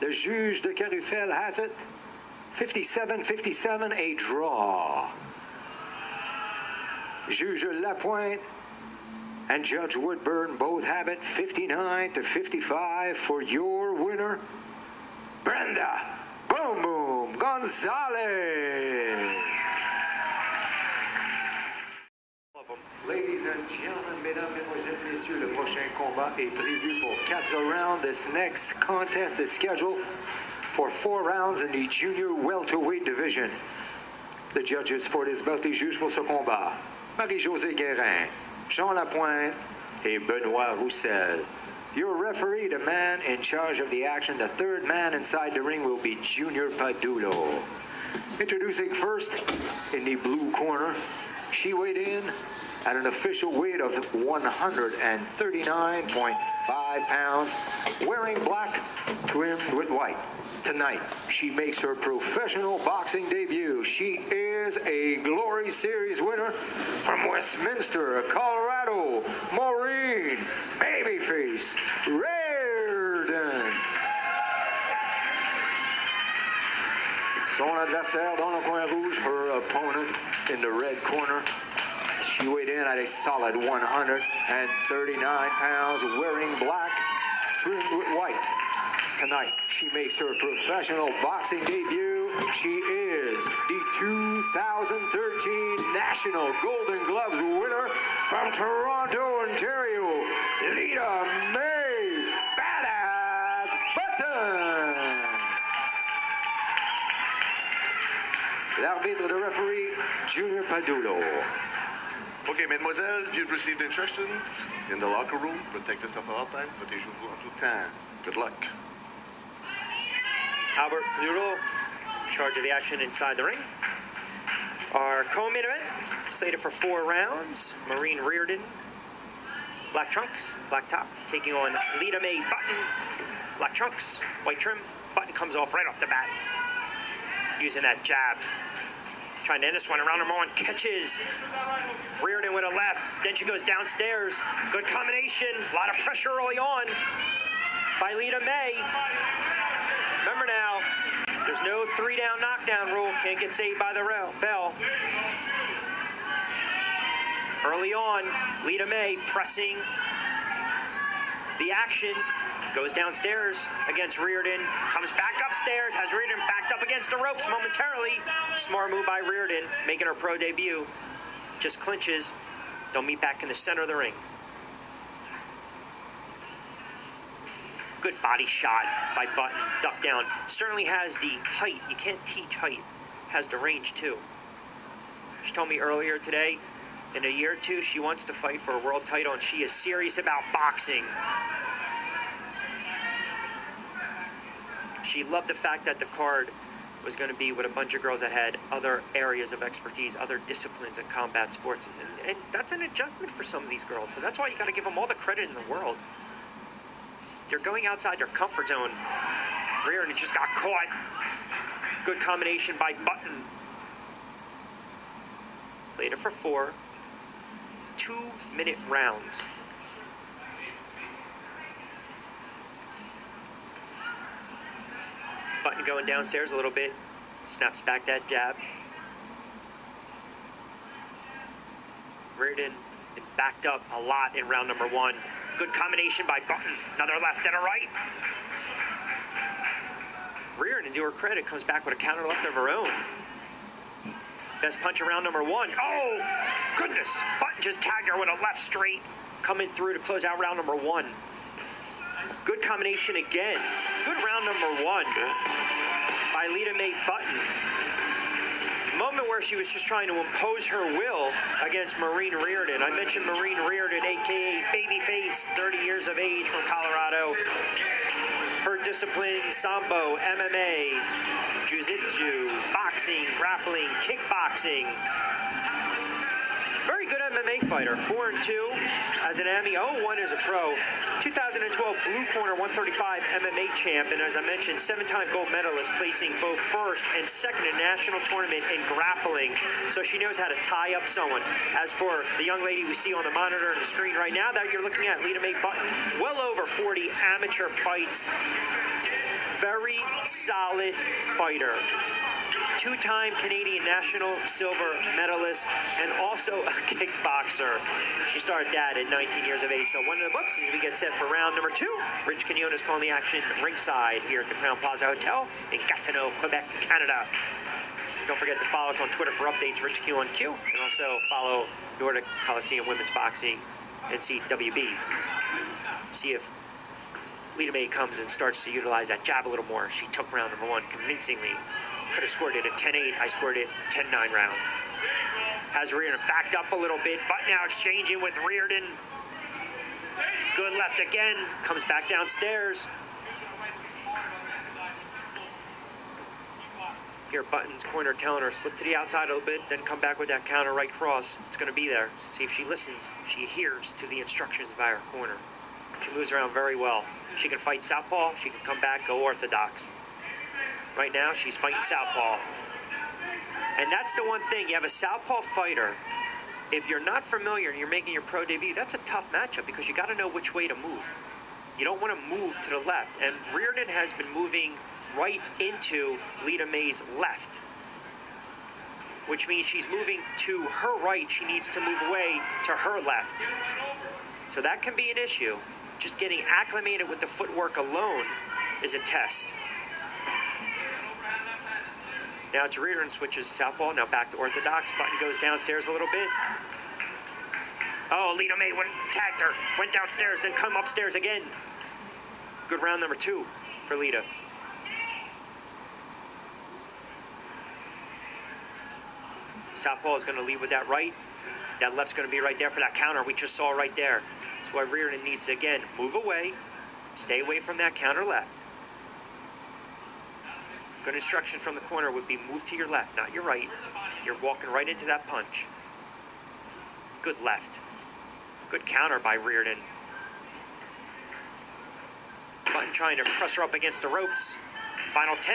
The juge de Carufel has it 57-57, a draw. Juge Lapointe and Judge Woodburn both have it 59-55 for your winner, Brenda Boom Boom Gonzalez. Ladies and gentlemen, mesdames, mesdemoiselles, messieurs, le prochain combat est prévu pour 4 rounds. This next contest is scheduled for 4 rounds in the junior welterweight division. The judges for this bout, les juges pour ce combat, Marie-Josée Guérin, Jean Lapointe, et Benoît Roussel. Your referee, the man in charge of the action, the third man inside the ring will be Junior Padulo. Introducing first in the blue corner, she weighed in at an official weight of 139.5 pounds, wearing black trimmed with white. Tonight, she makes her professional boxing debut. She is a Glory Series winner from Westminster, Colorado, Maureen Babyface Reardon. Son adversaire dans le coin rouge, her opponent in the red corner. She weighed in at a solid 139 pounds, wearing black, trimmed with white. Tonight, she makes her professional boxing debut. She is the 2013 National Golden Gloves winner from Toronto, Ontario, Lita May Badass Button. L'arbitre, the referee, Junior Padulo. Okay, mademoiselle, you've received instructions in the locker room. Protect yourself at all times. Protégez-vous en tout temps. Good luck. Albert Padulo, in charge of the action inside the ring. Our co-main event, slated for 4 rounds. Maureen Reardon, black trunks, black top, taking on Lita May Button, black trunks, white trim. Button comes off right off the bat, using that jab. Trying to end this one around number 1, catches Reardon with a left, then she goes downstairs. Good combination, a lot of pressure early on by Lita May. Remember now, there's no 3-down knockdown rule, can't get saved by the bell. Early on, Lita May pressing the action, goes downstairs against Reardon, comes back upstairs, has Reardon backed up against the ropes momentarily. Smart move by Reardon, making her pro debut. Just clinches, they'll meet back in the center of the ring. Good body shot by Button, duck down. Certainly has the height, you can't teach height. Has the range too. She told me earlier today, in a year or 2, she wants to fight for a world title and she is serious about boxing. She loved the fact that the card was going to be with a bunch of girls that had other areas of expertise, other disciplines in combat sports. And that's an adjustment for some of these girls. So that's why you got to give them all the credit in the world. They're going outside their comfort zone. Reardon just got caught. Good combination by Button. Slated for 4 2-minute rounds. Button going downstairs a little bit. Snaps back that jab. Reardon been backed up a lot in round number 1. Good combination by Button. Another left and a right. Reardon, to her credit, comes back with a counter left of her own. Best punch around number 1. Oh, goodness. Button just tagged her with a left straight, coming through to close out round number 1. Good combination again. Good round number 1 by Lita Mae Button. Moment where she was just trying to impose her will against Maureen Reardon. I mentioned Maureen Reardon, a.k.a. Babyface, 30 years of age from Colorado. Her discipline, Sambo, MMA, Jiu-Jitsu, boxing, grappling, kickboxing. Very good MMA fighter, 4-2 as an Emmy, 0-1 as a pro. 2012 Blue Corner 135 MMA champ, and as I mentioned, 7-time gold medalist, placing both first and second in national tournament in grappling. So she knows how to tie up someone. As for the young lady we see on the monitor and the screen right now that you're looking at, Lita Mae Button, well over 40 amateur fights. Very solid fighter. 2-time Canadian national silver medalist, and also a kickboxer. She started that at 19 years of age. So one of the books as we get set for round number 2. Rich Quinones calling the action ringside here at the Crown Plaza Hotel in Gatineau, Quebec, Canada. Don't forget to follow us on Twitter for updates, Rich Q on Q, and also follow Nordic Coliseum Women's Boxing and CWB. See if Lita Mae comes and starts to utilize that jab a little more. She took round number 1 convincingly. Could have scored it at 10-8. I scored it 10-9 round. Has Reardon backed up a little bit, but now exchanging with Reardon. Good left again. Comes back downstairs. Here, Button's corner telling her slip to the outside a little bit, then come back with that counter right cross. It's going to be there. See if she listens. She adheres to the instructions by her corner. She moves around very well. She can fight southpaw. She can come back, go orthodox. Right now, she's fighting southpaw. And that's the one thing. You have a southpaw fighter. If you're not familiar and you're making your pro debut, that's a tough matchup because you got to know which way to move. You don't want to move to the left. And Reardon has been moving right into Lita Mae's left, which means she's moving to her right. She needs to move away to her left. So that can be an issue. Just getting acclimated with the footwork alone is a test. Now it's Reardon switches southpaw, now back to orthodox. Button goes downstairs a little bit. Oh, Lita Mae tagged her, went downstairs, then come upstairs again. Good round number 2 for Lita. Southpaw is going to lead with that right. That left's going to be right there for that counter we just saw right there. That's why Reardon needs to, again, move away, stay away from that counter left. Good instruction from the corner would be move to your left, not your right. You're walking right into that punch. Good left. Good counter by Reardon. Button trying to press her up against the ropes. Final 10.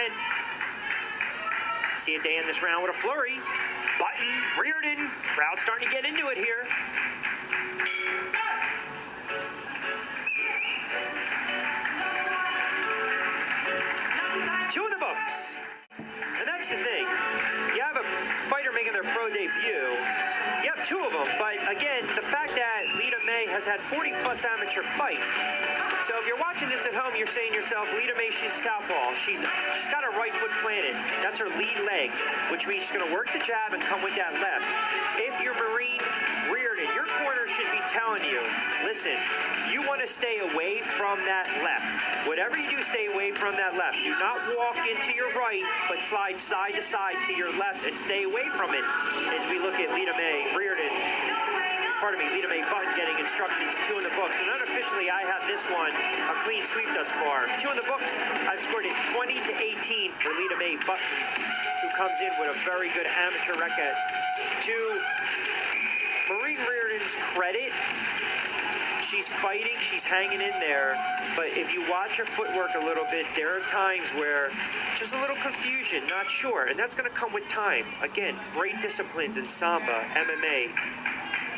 See if they end this round with a flurry. Button, Reardon. Crowd starting to get into it here. Two in the books. And that's the thing. You have a fighter making their pro debut. You have 2 of them, but again, the fact that Lita Mae has had 40-plus amateur fights. So if you're watching this at home, you're saying to yourself, Lita Mae, she's a southpaw. She's got her right foot planted. That's her lead leg, which means she's going to work the jab and come with that left. If you're Maureen Reardon, your corner should be telling you, listen, you want to stay away from that left. Whatever you do, stay away from that left. Do not walk into your right, but slide side to side to your left and stay away from it. As we look at Lita Mae Reardon, Lita Mae Button getting instructions, 2 in the books. And unofficially, I have this one a clean sweep thus far. 2 in the books. I've scored it 20-18 for Lita Mae Button, who comes in with a very good amateur record. To Maureen Reardon's credit, she's fighting, she's hanging in there, but if you watch her footwork a little bit, there are times where just a little confusion, not sure, and that's going to come with time. Again, great disciplines in Samba, MMA,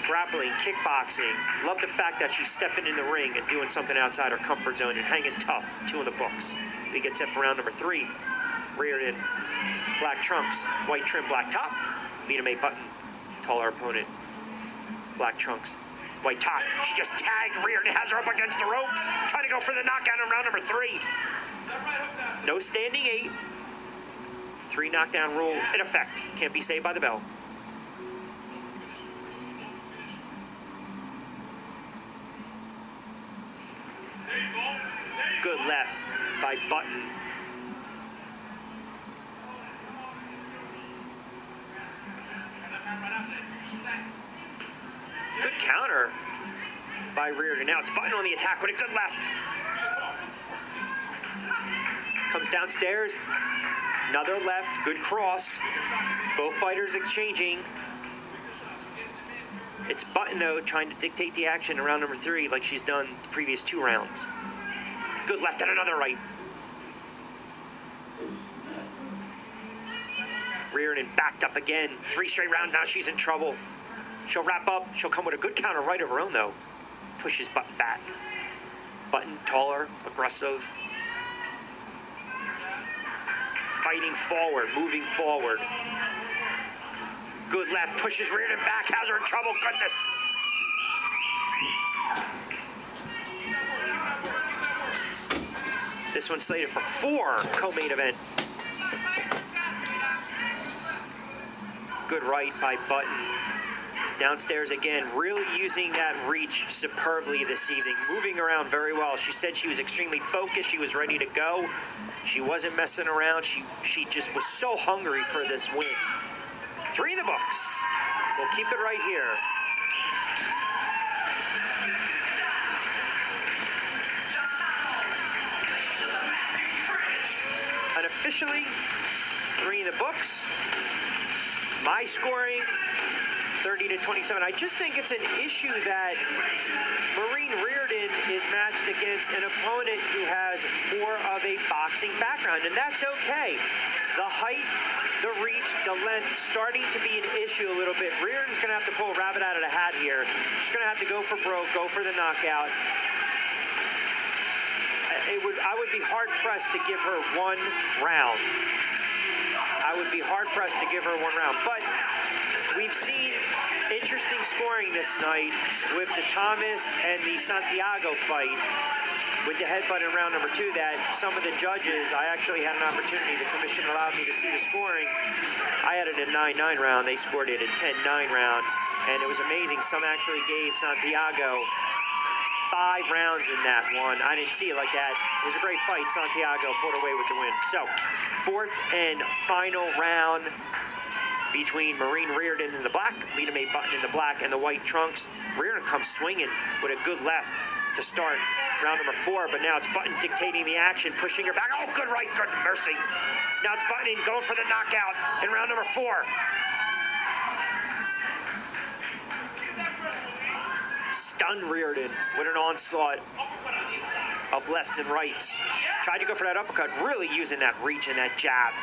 grappling, kickboxing. Love the fact that she's stepping in the ring and doing something outside her comfort zone and hanging tough. 2 in the books. We get set for round number 3. Reardon, black trunks, white trim, black top. Lita Mae Button, taller opponent. black trunks. White top. She just tagged Reardon, has her up against the ropes, trying to go for the knockdown in round number 3. No standing 8. 3 knockdown rule in effect. Can't be saved by the bell. Good left by Button. Good counter by Reardon. Now it's Button on the attack with a good left. Comes downstairs. Another left. Good cross. Both fighters exchanging. It's Button, though, trying to dictate the action in round number 3 like she's done the previous 2 rounds. Good left and another right. Reardon backed up again. 3 straight rounds, now she's in trouble. She'll wrap up. She'll come with a good counter right of her own, though. Pushes Button back. Button taller, aggressive. Fighting forward, moving forward. Good left, pushes Reardon back, has her in trouble. Goodness. This one's slated for 4 co-main event. Good right by Button. Downstairs again, really using that reach superbly this evening, moving around very well. She said she was extremely focused. She was ready to go. She wasn't messing around. She just was so hungry for this win. 3 in the books. We'll keep it right here. Unofficially, 3 in the books. My scoring, 30-27. I just think it's an issue that Maureen Reardon is matched against an opponent who has more of a boxing background, and that's okay. The height, the reach, the length starting to be an issue a little bit. Reardon's going to have to pull a rabbit out of the hat here. She's going to have to go for broke, go for the knockout. I would be hard-pressed to give her 1 round. I would be hard-pressed to give her 1 round. But we've seen interesting scoring this night with the Thomas and the Santiago fight with the headbutt in round number 2 that some of the judges, I actually had an opportunity, the commission allowed me to see the scoring. I had it at 9-9 round. They scored it at 10-9 round. And it was amazing. Some actually gave Santiago 5 rounds in that one. I didn't see it like that. It was a great fight. Santiago pulled away with the win. So, 4th and final round between Maureen Reardon in the black, Lita Mae Button in the black, and the white trunks. Reardon comes swinging with a good left to start round number 4, but now it's Button dictating the action, pushing her back. Oh, good right, good mercy. Now it's Button going for the knockout in round number 4. Stunned Reardon with an onslaught of lefts and rights. Tried to go for that uppercut, really using that reach and that jab.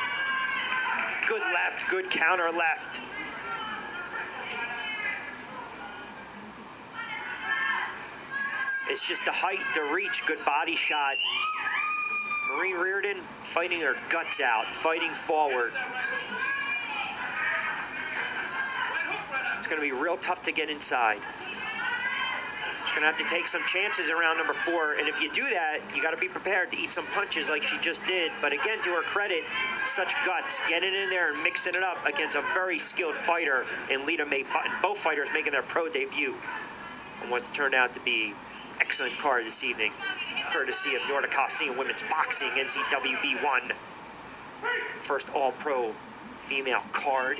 Good left, good counter left. It's just the height, the reach, good body shot. Maureen Reardon fighting her guts out, fighting forward. It's going to be real tough to get inside. She's going to have to take some chances in round number 4, and if you do that, you got to be prepared to eat some punches like she just did. But again, to her credit, such guts, getting in there and mixing it up against a very skilled fighter in Lita Mae Button. Both fighters making their pro debut on what's turned out to be excellent card this evening, courtesy of Nordic Coliseum Women's Boxing NCWB 1. First all-pro female card